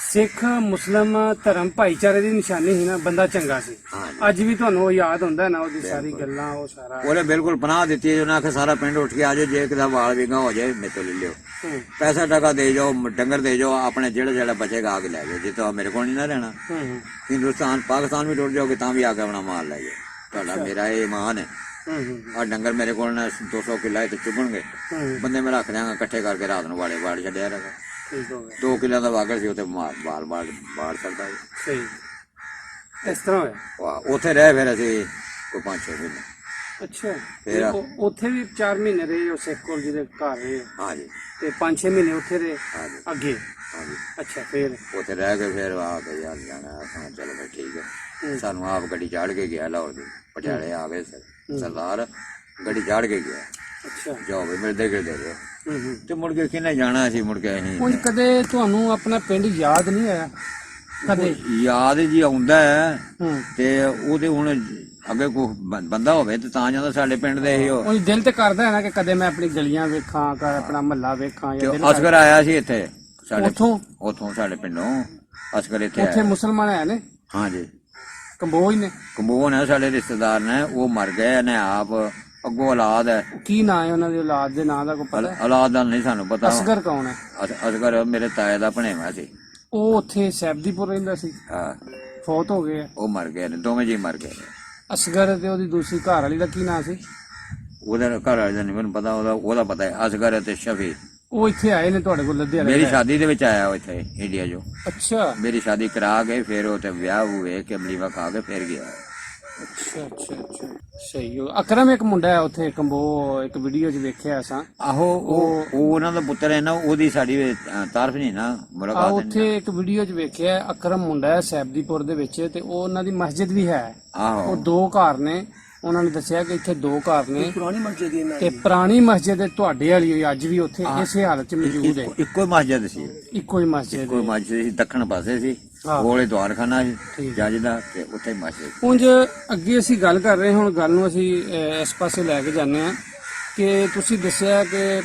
ਸਿੱਖ ਮੁਸਲਮ ਧਰਮ ਭਾਈਚਾਰੇ ਦੀ ਨਿਸ਼ਾਨੀ ਸੀ ਨਾ ਬੰਦਾ ਚੰਗਾ ਸੀ ਅੱਜ ਵੀ ਤੁਹਾਨੂੰ ਉਹ ਯਾਦ ਹੁੰਦਾ ਨਾ ਉਹਦੀ ਸਾਰੀ ਗੱਲਾਂ ਉਹ ਸਾਰਾ ਉਹਨੇ ਬਿਲਕੁਲ ਪਨਾਹ ਦਿੱਤੀ ਹੈ ਉਹਨਾਂ ਆਖਿਆ ਸਾਰਾ ਪਿੰਡ ਉੱਠ ਕੇ ਆ ਜਾਓ ਜੇ ਕਿਦਾ ਵਾਲ ਵਿੰਗਾ ਹੋ ਜਾਏ ਮੇਰੇ ਤੋਂ ਲੈ ਲਿਓ ਹੂੰ ਪੈਸਾ ਟਕਾ ਦੇ ਜਾਓ ਡੰਗਰ ਦੇ ਜਾਓ ਆਪਣੇ ਜਿਹੜਾ ਬਚੇਗਾ ਆ ਕੇ ਲੈ ਜਾਓ ਜੇ ਤਾਂ ਮੇਰੇ ਕੋਲ ਨਹੀਂ ਨਾ ਰਹਿਣਾ ਹੂੰ ਹੂੰ ਹਿੰਦੁਸਤਾਨ ਪਾਕਿਸਤਾਨ ਵੀ ਟੁੱਟ ਜਾਓਗੇ ਤਾਂ ਵੀ ਆ ਕੇ ਆਪਣਾ ਮਾਲ ਲੈ ਜਾਓ ਤੁਹਾਡਾ ਮੇਰਾ ਇਹ ਇਮਾਨ ਹੈ ਹੂੰ ਆ ਡੰਗਰ ਮੇਰੇ ਕੋਲ ਨਾ 200 ਕਿੱਲਾ ਤੇ ਚੁਗਣਗੇ ਹੂੰ ਬੰਦੇ ਮੈਂ ਰੱਖ ਦਿਆਂਗਾ ਇਕੱਠੇ ਕਰਕੇ ਰਾਤ ਨੂੰ ਵਾੜੇ ਵਾੜ ਛੱਡਿਆ ਰਹੇਗਾ ਠੀਕ ਹੋ ਗਿਆ 2 ਕਿੱਲਿਆਂ ਦਾ ਵਾਗੜ ਸੀ ਉੱਥੇ ਬਾਲ ਬਾੜ ਸਕਦਾ ਸਹੀ ਇਸ ਤਰ੍ਹਾਂ ਹੋਇਆ ਉੱਥੇ ਰਹੇ ਫਿਰ ਅਸੀਂ ਕੋਈ 5-6 ਮਹੀਨੇ ਅੱਛਾ ਫਿਰ? ਤੇ ਉੱਥੇ ਵੀ 4 ਮਹੀਨੇ ਰਹੇ ਉਹ ਸਿੱਖ ਕੋਲ ਜਿਹਦੇ ਘਰ ਰਹੇ ਹਾਂਜੀ ਤੇ 5-6 ਮਹੀਨੇ ਉੱਥੇ ਰਹੇ ਹਾਂਜੀ ਅੱਗੇ ਹਾਂਜੀ ਅੱਛਾ ਫਿਰ ਉੱਥੇ ਰਹਿ ਕੇ ਫਿਰ ਆ ਕੇ ਯਾਰ ਜਾਣਾ ਹਾਂ ਚਲੋ ਫਿਰ ਠੀਕ ਹੈ ਸਾਨੂੰ ਆਪ ਗੱਡੀ ਚਾੜ ਕੇ ਗਿਆ ਲਾਹੌਰ ਦੀ ਪਟਿਆਲੇ ਆ ਗਏ ਸਰਦਾਰ ਗੱਡੀ ਚਾੜ ਕੇ ਗਿਆ ਅੱਛਾ ਜੋ ਵੀ ਮਿਲਦੇ ਗਿਲਦੇ ਰਹੇ ਹੂੰ ਹੂੰ ਤੇ ਮੁੜ ਕੇ ਕਿਹਨੇ ਜਾਣਾ ਸੀ ਮੁੜ ਕੇ ਅਸੀਂ ਕੋਈ ਕਦੇ ਤੁਹਾਨੂੰ ਆਪਣਾ ਪਿੰਡ ਯਾਦ ਨਹੀਂ ਆਇਆ ਕਦੇ ਯਾਦ ਜੀ ਆਉਂਦਾ ਹੈ ਹੂੰ ਤੇ ਉਹਦੇ ਹੁਣ ਅੱਗੇ ਕੋਈ ਬੰਦਾ ਹੋਵੇ ਤੇ ਤਾਂ ਜਾਂਦਾ ਸਾਡੇ ਪਿੰਡ ਦੇ ਹੀ ਉਹ ਉਹ ਦਿਲ ਤੇ ਕਰਦਾ ਹੈ ਨਾ ਕਿ ਕਦੇ ਮੈਂ ਆਪਣੀ ਗਲੀਆਂ ਵੇਖਾਂ ਕਰ ਆਪਣਾ ਮਹੱਲਾ ਵੇਖਾਂ ਜਾਂ ਦਿਲ ਅਸਗਰ ਆਇਆ ਸੀ ਇੱਥੇ ਸਾਡੇ ਉੱਥੋਂ ਉੱਥੋਂ ਸਾਡੇ ਪਿੰਡੋਂ ਅਸਗਰ ਇੱਥੇ ਉੱਥੇ ਆਇਆ ਮੁਸਲਮਾਨ ਹੈ ਨੇ ਹਾਂਜੀ ਕੰਬੋਜ ਨੇ ਕੰਬੋਨ ਹੈ ਸਾਡੇ ਰਿਸ਼ਤੇਦਾਰ ਨੇ ਉਹ ਮਰ ਗਏ ਨੇ ਆਪ ਅੱਗੋਂ ਔਲਾਦ ਹੈ ਕੀ ਨਾਂ ਹੈ ਉਹਨਾਂ ਦੀ ਔਲਾਦ ਦੇ ਨਾਂ ਦਾ ਕੋਈ ਪਤਾ ਹੈ? ਔਲਾਦ ਦਾ ਨਹੀਂ ਸਾਨੂੰ ਪਤਾ ਅਸਗਰ ਕੌਣ ਹੈ ਅਸਗਰ ਮੇਰੇ ਤਾਏ ਦਾ ਭਣੇਵਾ ਸੀ ਉਹ ਉੱਥੇ ਸੈਬਦੀਪੁਰ ਰਹਿੰਦਾ ਸੀ ਹਾਂ ਫੌਤ ਹੋ ਗਏ ਆ। ਉਹ ਮਰ ਗਏ ਨੇ ਦੋਵੇਂ ਜੀ ਮਰ ਗਏ ਨੇ ਅਸਗਰ ਤੇ ਉਹਦੀ ਦੂਸਰੀ ਘਰ ਵਾਲੀ ਦਾ ਕੀ ਨਾਂ ਸੀ ਉਹਦਾ ਘਰ ਵਾਲੇ ਦਾ ਨਹੀਂ ਮੈਨੂੰ ਪਤਾ ਉਹਦਾ ਪਤਾ ਹੈ ਅਸਗਰ ਤੇ ਸ਼ਫੀ ਉਹ ਇੱਥੇ ਆਏ ਨੇ ਤੁਹਾਡੇ ਕੋਲ ਲੁਧਿਆਣੇ ਮੇਰੀ ਸ਼ਾਦੀ ਦੇ ਵਿੱਚ ਆਇਆ ਉਹ ਇੱਥੇ ਇੰਡੀਆ ਜੋ ਅੱਛਾ ਮੇਰੀ ਸ਼ਾਦੀ ਕਰਾ ਕੇ ਫਿਰ ਉਹ ਤੇ ਵਿਆਹ ਹੋਏ ਕਿ ਅਮਲੀਵਾ ਖਾ ਕੇ ਫਿਰ ਗਿਆ ਅੱਛਾ ਅੱਛਾ ਅੱਛਾ ਸਹੀ ਹੋ ਅਕਰਮ ਇੱਕ ਮੁੰਡਾ ਹੈ ਉੱਥੇ ਕੰਬੋ ਇੱਕ ਵੀਡੀਓ 'ਚ ਵੇਖਿਆ ਸਾਂ ਆਹੋ ਉਹ ਉਹਨਾਂ ਦਾ ਪੁੱਤਰ ਹੈ ਨਾ ਉਹਦੀ ਸਾਡੀ ਤਾਰਫ ਨਹੀਂ ਨਾ ਆ ਮੁਲਾਕਾਤ ਉੱਥੇ ਇੱਕ ਵੀਡੀਓ 'ਚ ਵੇਖਿਆ ਅਕਰਮ ਮੁੰਡਾ ਹੈ ਸੈਬਦੀਪੁਰ ਦੇ ਵਿੱਚ ਤੇ ਉਹ ਉਹਨਾਂ ਦੀ ਮਸਜਿਦ ਵੀ ਹੈ ਆਹੋ ਉਹ 2 ਘਰ ਨੇ ਉਹਨਾਂ ਨੇ ਦੱਸਿਆ ਕਿ ਇੱਥੇ 2 ਘਰ ਨੇ ਪੁਰਾਣੀ ਮਸਜਿਦ ਦੀ ਇਹਨਾਂ ਤੇ ਪੁਰਾਣੀ ਮਸਜਿਦ ਹੈ ਤੁਹਾਡੇ ਵਾਲੀ ਹੋਈ ਅੱਜ ਵੀ ਉੱਥੇ ਇਸੇ ਹਾਲਤ 'ਚ ਮੌਜੂਦ ਹੈ। ਇੱਕੋ ਹੀ ਮਸਜਿਦ ਸੀ, ਇੱਕੋ ਹੀ ਮਸਜਿਦ ਕੋਈ ਹੈ। ਮਸਜਿਦ ਸੀ, ਦੱਖਣ ਪਾਸੇ ਸੀ, ਹਾਂ। ਕੋਲੇ ਦਵਾਰਖਾਨਾ ਸੀ ਠੀਕ। ਜੱਜ ਦਾ, ਤੇ ਉੱਥੇ ਹੀ ਮਸਜਿਦ। ਉਂਝ ਅੱਗੇ ਅਸੀਂ ਗੱਲ ਕਰ ਰਹੇ ਹਾਂ, ਹੁਣ ਗੱਲ ਨੂੰ ਅਸੀਂ ਇਸ ਪਾਸੇ ਲੈ ਕੇ ਜਾਂਦੇ ਹਾਂ ਕਿ ਤੁਸੀਂ ਦੱਸਿਆ ਕਿ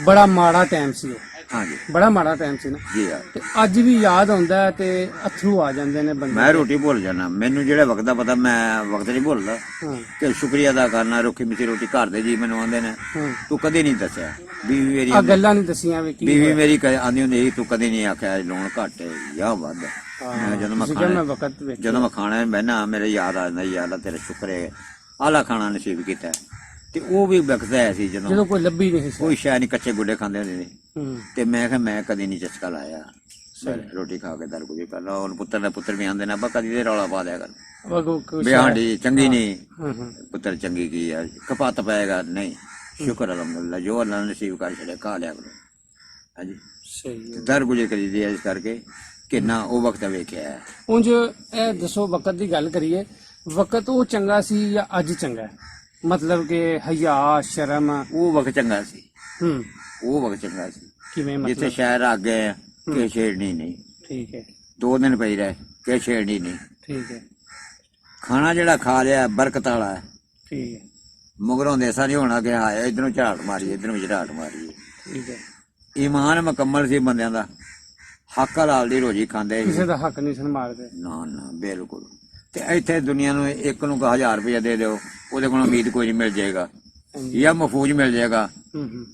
ਬੜਾ ਮਾੜਾ ਟਾਈਮ ਸੀ ਉਹ, ਹਾਂਜੀ ਬੜਾ ਮਾੜਾ ਟਾਈਮ ਸੀ ਨਾ, ਜੀ ਆ। ਤੇ ਅੱਜ ਵੀ ਯਾਦ ਆਉਂਦਾ ਹੈ ਤੇ ਅਥਰੂ ਆ ਜਾਂਦੇ ਨੇ ਬੰਦੇ ਮੈਂ ਰੋਟੀ ਭੁੱਲ ਜਾਣਾ, ਮੈਨੂੰ ਜਿਹੜਾ ਵਕਤ ਦਾ ਪਤਾ, ਮੈਂ ਵਕਤ ਨਹੀਂ ਭੁੱਲਦਾ। ਹਾਂ ਕਿ ਸ਼ੁਕਰੀਆ ਅਦਾ ਕਰਨਾ, ਰੁੱਖੀ ਮਿੱਠੀ ਰੋਟੀ ਘਰ ਦੇ ਜੀ ਮੈਨੂੰ ਆਉਂਦੇ ਨੇ, ਹਾਂ ਤੂੰ ਕਦੇ ਨਹੀਂ ਦੱਸਿਆ। ਬੀਵੀ ਮੇਰੀ ਆ ਗੱਲਾਂ ਨਹੀਂ ਦੱਸੀਆਂ ਵੀ ਕੀ ਬੀਵੀ ਹੋਇਆ। ਮੇਰੀ ਆਂਦੀ ਹੁੰਦੀ ਸੀ, ਤੂੰ ਕਦੇ ਨਹੀਂ ਆਖਿਆ ਲੂਣ ਘੱਟ ਹੈ ਜਾਂ ਵੱਧ ਹੈ। ਮੈਂ ਜਦੋਂ ਮੈਂ ਤੁਸੀਂ ਕਿਹਾ ਮੈਂ ਖਾਣਾ ਵਕਤ ਵਿੱਚ ਜਦੋਂ ਮੈਂ ਖਾਣਾ ਬਹਿਣਾ, ਮੇਰੇ ਯਾਦ ਆ ਜਾਂਦਾ, ਯਾਰ ਅੱਲਾ ਤੇਰਾ ਸ਼ੁਕਰ ਹੈ ਆਲਾ ਖਾਣਾ ਨਸੀਬ ਕੀਤਾ ਹੈ। ਤੇ ਉਹ ਵੀ ਵਕਤ ਹੈ ਸੀ ਜਦੋਂ ਜਦੋਂ ਕੋਈ ਲੱਭੀ ਨਹੀਂ ਸੀ। ਕੋਈ ਸ਼ਾਇਦ ਨਹੀਂ, ਕੱਚੇ ਗੁੱਡੇ ਖਾਂਦੇ ਹੁੰਦੇ ਸੀ। ਹੂੰ ਤੇ ਮੈਂ ਕਿਹਾ ਮੈਂ ਕਦੀ ਨਹੀਂ ਚਸਕਾ ਲਾਇਆ ਰੋਟੀ ਖਾ ਕੇ ਦਰ ਗੁਜੇ ਪਹਿਲਾਂ। ਹੁਣ ਪੁੱਤਰ ਵੀ ਆਂਦੇ ਨੇ, ਆਪਾਂ ਕਦੀ ਦੇ ਰੌਲਾ ਪਾ ਦਿਆ ਕਰ ਵਗੋ ਕੁਛ ਵੀ ਹਾਂਜੀ ਚੰਗੀ ਨਹੀਂ, ਹਾਂ ਹਾਂ ਪੁੱਤਰ ਚੰਗੀ ਕੀ ਆ, ਕਪੱਤ ਪਏਗਾ ਨਹੀਂ। ਸ਼ੁਕਰ ਅਲਹਮਦੁਲਿਲਾ, ਜੋ ਅੱਲਾ ਨੇ ਨਸੀਬ ਕਰ ਛੜਿਆ ਖਾ ਲਿਆ ਕਰੋ। ਹਾਂਜੀ ਸਹੀ ਹੈ। ਦਰ ਗੁਜੇ ਕਰੀ ਦੀ ਇਸ ਕਰਕੇ ਕਿੰਨਾ ਉਹ ਵਕਤ ਵੇਖਿਆ ਹੈ। ਉਂਝ ਇਹ ਦੱਸੋ, ਵਕਤ ਦੀ ਗੱਲ ਕਰੀਏ, ਵਕਤ ਉਹ ਚੰਗਾ ਸੀ ਜਾਂ ਅੱਜ ਚੰਗਾ ਹੈ? ਮਤਲਬ ਕਿ ਹਯਾ ਸ਼ਰਮ। ਉਹ ਵਕਤ ਚੰਗਾ ਸੀ, ਹੂੰ ਉਹ ਵਕਤ ਚੰਗਾ ਸੀ। ਕਿਵੇਂ ਜਿੱਥੇ ਮਤਲਬ? ਸ਼ਹਿਰ ਆ ਗਏ ਕਿ ਛੇੜਨੀ ਨਹੀਂ, ਠੀਕ ਹੈ 2 ਦਿਨ ਪਈ ਰਹੇ ਕਿ ਛੇੜਨੀ ਨਹੀਂ। ਠੀਕ ਹੈ ਖਾਣਾ ਜਿਹੜਾ ਖਾ ਲਿਆ ਬਰਕਤ ਵਾਲਾ ਹੈ, ਠੀਕ ਹੈ ਮਗਰੋਂ ਦੇਸਾ ਨਹੀਂ ਹੋਣਾ ਕਿ ਹਾਂ ਇਧਰੋਂ ਝਾੜ ਮਾਰੀ, ਇਧਰੋਂ ਝਾੜ ਮਾਰੀ। ਠੀਕ ਹੈ। ਈਮਾਨ ਮੁਕੰਮਲ ਸੀ ਬੰਦਿਆਂ ਦਾ, ਹੱਕ ਹਲਾਲ ਦੀ ਰੋਜੀ ਖਾਂਦੇ ਸੀ। ਕਿਸੇ ਦਾ ਹੱਕ ਨਹੀਂ ਸਨ ਮਾਰਦੇ। ਨਾ ਨਾ ਬਿਲਕੁਲ। ਤੇ ਇੱਥੇ ਦੁਨੀਆ ਨੂੰ ਇੱਕ ਨੂੰ 1000 ਰੁਪਇਆ ਦੇ ਦਿਓ, ਉਹਦੇ ਕੋਲ ਉਮੀਦ ਕੋਈ ਨਹੀਂ ਮਿਲ ਜਾਏਗਾ, ਹਾਂਜੀ। ਜਾਂ ਮਫੂਜ ਮਿਲ ਜਾਏਗਾ, ਹੂੰ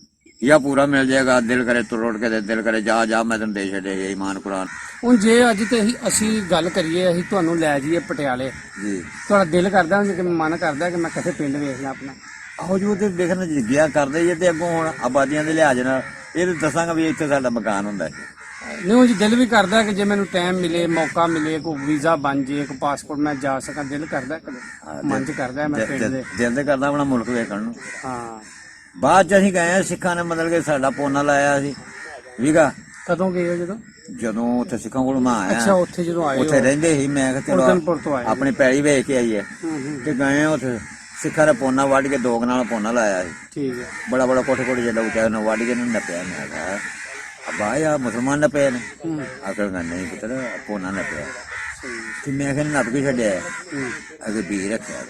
ਜਾਂ ਪੂਰਾ ਮਿਲ ਜਾਏਗਾ। ਦਿਲ ਕਰੇ ਤੁਰ ਉੱਠ ਕੇ ਤੇ ਦਿਲ ਕਰੇ ਜਾ ਮੈਂ ਤੈਨੂੰ ਦੇ ਛੱਡੇ ਈਮਾਨ ਕੁਰਾਨ। ਹੁਣ ਜੇ ਅੱਜ ਤੇ ਅਸੀਂ ਗੱਲ ਕਰੀਏ, ਅਸੀਂ ਤੁਹਾਨੂੰ ਲੈ ਜਾਈਏ ਪਟਿਆਲੇ, ਜੀ ਤੁਹਾਡਾ ਦਿਲ ਕਰਦਾ ਕਿ ਮਨ ਕਰਦਾ ਕਿ ਮੈਂ ਕਿਸੇ ਪਿੰਡ ਵੇਖ ਲਾਂ ਆਪਣਾ? ਆਹੋ ਜੋ ਤੇ ਦੇਖਣ ਜਿੱਗਿਆ ਕਰਦੇ ਜੇ, ਤੇ ਅੱਗੋਂ ਹੁਣ ਆਬਾਦੀਆਂ ਦੇ ਲਿਹਾਜ਼ ਨਾਲ ਇਹ ਤਾਂ ਦੱਸਾਂਗਾ ਵੀ ਇੱਥੇ ਸਾਡਾ ਮਕਾਨ ਹੁੰਦਾ ਹੈ। ਨਹੀਂ, ਉਂਝ ਦਿਲ ਵੀ ਕਰਦਾ ਕਿ ਜੇ ਮੈਨੂੰ ਟਾਈਮ ਮਿਲੇ, ਮੌਕਾ ਮਿਲੇ, ਕੋਈ ਵੀਜ਼ਾ ਬਣ ਜੇ, ਕੋਈ ਪਾਸਪੋਰਟ ਮੈਂ ਜਾ ਸਕਾਂ, ਦਿਲ ਕਰਦਾ ਕਦੇ, ਮਨ ਚ ਕਰਦਾ ਮੈਂ ਪਿੰਡ ਦੇ। ਦਿਲ ਤੇ ਕਰਦਾ ਆਪਣਾ ਮੁਲਕ ਵੇਖਣ ਨੂੰ। ਹਾਂ। ਬਾਅਦ ਚ ਅਸੀਂ ਗਏ ਆ, ਸਿੱਖਾਂ ਨੇ ਮਤਲਬ ਕਿ ਸਾਡਾ ਪੋਨਾ ਲਾਇਆ ਸੀ ਵੀਗਾ। ਕਦੋਂ ਗਏ ਹੋ ਜਦੋਂ? ਜਦੋਂ ਉੱਥੇ ਸਿੱਖਾਂ ਕੋਲ ਮੈਂ ਆਇਆ, ਅੱਛਾ, ਉੱਥੇ ਜਦੋਂ ਆਏ ਉੱਥੇ ਹੋ ਰਹਿੰਦੇ ਸੀ, ਮੈਂ ਕਿਹਾ ਉਦਨਪੁਰ ਤੋਂ ਆਏ ਚਲੋ ਆਪਣੀ ਪੈਲੀ ਵੇਚ ਕੇ ਆਈਏ। ਹੂੰ ਤੇ ਗਏ ਆ ਉੱਥੇ, ਸਿੱਖਾਂ ਦਾ ਪੋਨਾ ਵੱਢ ਕੇ 2 ਨਾਲ ਪੋਨਾ ਲਾਇਆ ਸੀ, ਠੀਕ ਹੈ। ਬੜਾ ਬੜਾ ਕੋਠੇ ਜਿਹੜਾ ਉੱਚਾ ਉਹਨੂੰ ਵੱਢ ਕੇ ਨੱਪਿਆ। ਮੈਂ ਕਿਹਾ ਅੱਬਾ ਆ ਮੁਸਲਮਾਨ ਨੱਪੇ ਨੇ? ਹੂੰ ਆਖਰ ਨਹੀਂ ਪੁੱਤਰ ਪੋਨਾ ਨੱਪਿਆ। ਸਹੀ। ਤੇ ਮੈਂ ਕਿਹਾ ਨੱਪ ਕੇ ਛੱਡਿਆ, ਹੂੰ। ਅਗੇ ਬੀਜ ਰੱਖਿਆ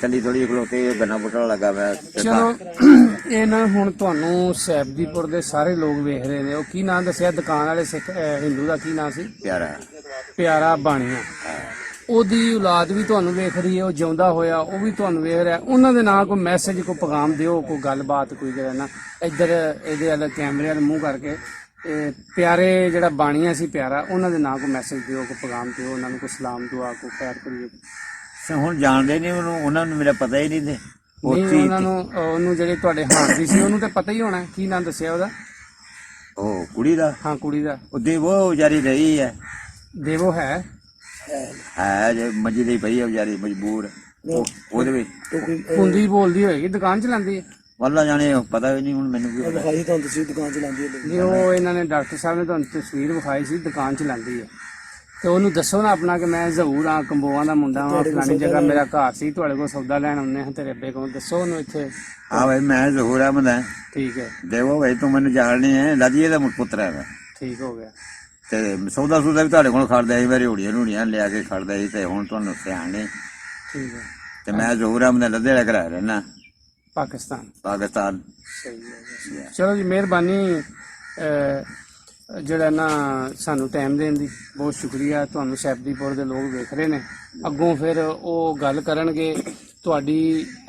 ਤਲੀ ਥੋੜੀ ਖਲੋਤੇ ਗੰਨਾ ਬੁੱਟਾ ਲੱਗਾ ਮੈਂ। ਚਲੋ ਇਹ ਨਾ ਹੁਣ ਤੁਹਾਨੂੰ ਸੈਬਦੀਪੁਰ ਦੇ ਸਾਰੇ ਲੋਕ ਵੇਖ ਰਹੇ ਨੇ। ਉਹ ਕੀ ਨਾਂ ਦੱਸਿਆ ਦੁਕਾਨ ਵਾਲੇ ਸਿੱਖ ਹਿੰਦੂ ਦਾ? ਕੀ ਨਾਂ ਸੀ? ਪਿਆਰਾ ਪਿਆਰਾ ਬਾਣੀਆ। ਉਹਦੀ ਔਲਾਦ ਵੀ ਤੁਹਾਨੂੰ ਵੇਖ ਰਹੀ ਹੈ, ਉਹ ਜਿਉਂਦਾ ਹੋਇਆ ਉਹ ਵੀ ਤੁਹਾਨੂੰ ਵੇਖ ਰਿਹਾ। ਉਹਨਾਂ ਦੇ ਨਾਂ ਕੋਈ ਮੈਸੇਜ, ਕੋਈ ਪੈਗਾਮ ਦਿਓ, ਕੋਈ ਗੱਲਬਾਤ, ਕੋਈ ਜਿਹੜਾ ਨਾ ਇੱਧਰ ਇਹਦੇ ਵਾਲੇ ਕੈਮਰੇ ਵੱਲ ਮੂੰਹ ਕਰਕੇ। ਇਹ ਪਿਆਰੇ ਜਿਹੜਾ ਬਾਣੀਆ ਸੀ ਪਿਆਰਾ, ਉਹਨਾਂ ਦੇ ਨਾਂ ਕੋਈ ਮੈਸੇਜ ਦਿਓ, ਕੋਈ ਪੈਗਾਮ ਦਿਓ, ਉਹਨਾਂ ਨੂੰ ਕੋਈ ਸਲਾਮ ਦੁਆ, ਕੋਈ ਖੈਰ ਕਰੀਏ। ਹੁਣ ਜਾਣਦੇ ਨਹੀਂ ਉਹਨੂੰ, ਉਹਨਾਂ ਨੂੰ ਮੇਰਾ ਪਤਾ ਹੀ ਨਹੀਂ ਤੇ ਨਹੀਂ, ਉਹਨਾਂ ਨੂੰ ਉਹਨੂੰ ਜਿਹੜੇ ਤੁਹਾਡੇ ਹਾਜ਼ਰੀ ਸੀ ਉਹਨੂੰ ਤਾਂ ਪਤਾ ਹੀ ਹੋਣਾ। ਕੀ ਨਾਂ ਦੱਸਿਆ ਉਹਦਾ? ਉਹ ਕੁੜੀ ਦਾ, ਹਾਂ, ਕੁੜੀ ਦਾ। ਉਹ ਦੇਵੋ ਵਿਚਾਰੀ ਰਹੀ ਹੈ ਦੇਵੋ ਹੈ ਜੇ ਮੰਜੀ ਦੀ ਪਈ ਹੈ ਵਿਚਾਰੀ ਮਜਬੂਰ। ਉਹਦੇ ਵਿੱਚ ਹੁੰਦੀ ਬੋਲਦੀ ਹੋਏਗੀ, ਦੁਕਾਨ ਚਲਾਉਂਦੀ ਹੈ। ਵੱਲਾ ਜਾਣੇ ਪਤਾ ਵੀ ਨਹੀਂ ਹੁਣ ਮੈਨੂੰ ਕੀ ਪਤਾ। ਵਿਖਾਈ ਤੁਹਾਨੂੰ ਤੁਸੀਂ ਦੁਕਾਨ ਚਲਾਉਂਦੀ ਹੈ। ਜੀ ਉਹ ਇਹਨਾਂ ਨੇ ਡਾਕਟਰ ਸਾਹਿਬ ਨੇ ਤੁਹਾਨੂੰ ਤਸਵੀਰ ਵਿਖਾਈ ਸੀ, ਦੁਕਾਨ ਚਲਾਉਂਦੀ ਹੈ। ਤੇ ਉਹਨੂੰ ਦੱਸੋ ਨਾ ਆਪਣਾ ਕਿ ਮੈਂ ਜ਼ਹੂਰ ਆ, ਕੰਬੋਆਂ ਦਾ ਮੁੰਡਾ ਵਾਂ, ਫਲਾਣੀ ਜਗ੍ਹਾ ਮੇਰਾ ਘਰ ਸੀ, ਤੁਹਾਡੇ ਕੋਲ ਸੌਦਾ ਲੈਣ ਆਉਂਦੇ ਹਾਂ ਤੇਰੇ ਅੱਬੇ ਕੋਲ। ਦੱਸੋ ਉਹਨੂੰ ਇੱਥੇ। ਹਾਂ ਭਾਈ ਮੈਂ ਜ਼ਹੂਰ ਅਹਿਮਦ ਹਾਂ। ਠੀਕ ਹੈ, ਦੇਵੋ ਭਾਈ ਤੂੰ ਮੈਨੂੰ ਜਾਣਨੀ ਹੈ, ਲਾਦੀਏ ਦਾ ਪੁੱਤਰ ਹੈ ਮੈਂ। ਠੀਕ ਹੋ ਗਿਆ। ਤੇ ਸੌਦਾ ਸੂਦਾ ਵੀ ਤੁਹਾਡੇ ਕੋਲ ਖੜਦਾ ਸੀ, ਮੇਰੀ ਹੁੜੀਆਂ ਲਿਆ ਕੇ ਖੜਦਾ ਸੀ। ਤੇ ਹੁਣ ਤੁਹਾਨੂੰ ਸਿਆਣੇ। ਠੀਕ ਹੈ। ਤੇ ਮੈਂ ਜ਼ਹੂਰ ਅਹਿਮਦ ਲੱਦੇ ਵਾਲਾ ਕਰਾ ਰਹਿਣਾ, ਪਾਕਿਸਤਾਨ। ਪਾਕਿਸਤਾਨ। ਸਹੀ ਹੈ। ਚਲੋ ਜੀ, ਮਿਹਰਬਾਨੀ ਜਿਹੜਾ ਨਾ ਸਾਨੂੰ ਟਾਈਮ ਦੇਣ ਦੀ, ਬਹੁਤ ਸ਼ੁਕਰੀਆ। ਤੁਹਾਨੂੰ ਸੈਬਦੀਪੁਰ ਦੇ ਲੋਕ ਵੇਖ ਰਹੇ ਨੇ, ਅੱਗੋਂ ਫਿਰ ਉਹ ਗੱਲ ਕਰਨਗੇ ਤੁਹਾਡੀ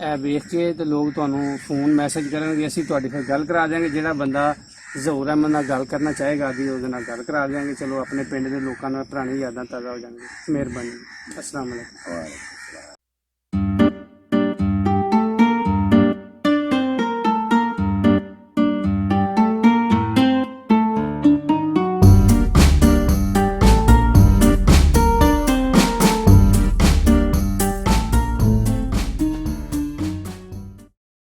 ਇਹ ਵੇਖ ਕੇ, ਤੇ ਲੋਕ ਤੁਹਾਨੂੰ ਫੋਨ ਮੈਸੇਜ ਕਰਨਗੇ, ਅਸੀਂ ਤੁਹਾਡੀ ਫਿਰ ਗੱਲ ਕਰਾ ਦਿਆਂਗੇ। ਜਿਹੜਾ ਬੰਦਾ ਜ਼ਹੂਰ ਅਹਿਮਦ ਨਾਲ ਗੱਲ ਕਰਨਾ ਚਾਹੇਗਾ ਵੀ ਉਹਦੇ ਨਾਲ ਗੱਲ ਕਰਾ ਦਿਆਂਗੇ। ਚਲੋ ਆਪਣੇ ਪਿੰਡ ਦੇ ਲੋਕਾਂ ਨਾਲ ਪੁਰਾਣੀ ਯਾਦਾਂ ਤਾਜ਼ਾ ਹੋ ਜਾਣਗੀਆਂ। ਮਿਹਰਬਾਨੀ। ਅਸਲਾਮ ਵਾਲੇਕੁਮ।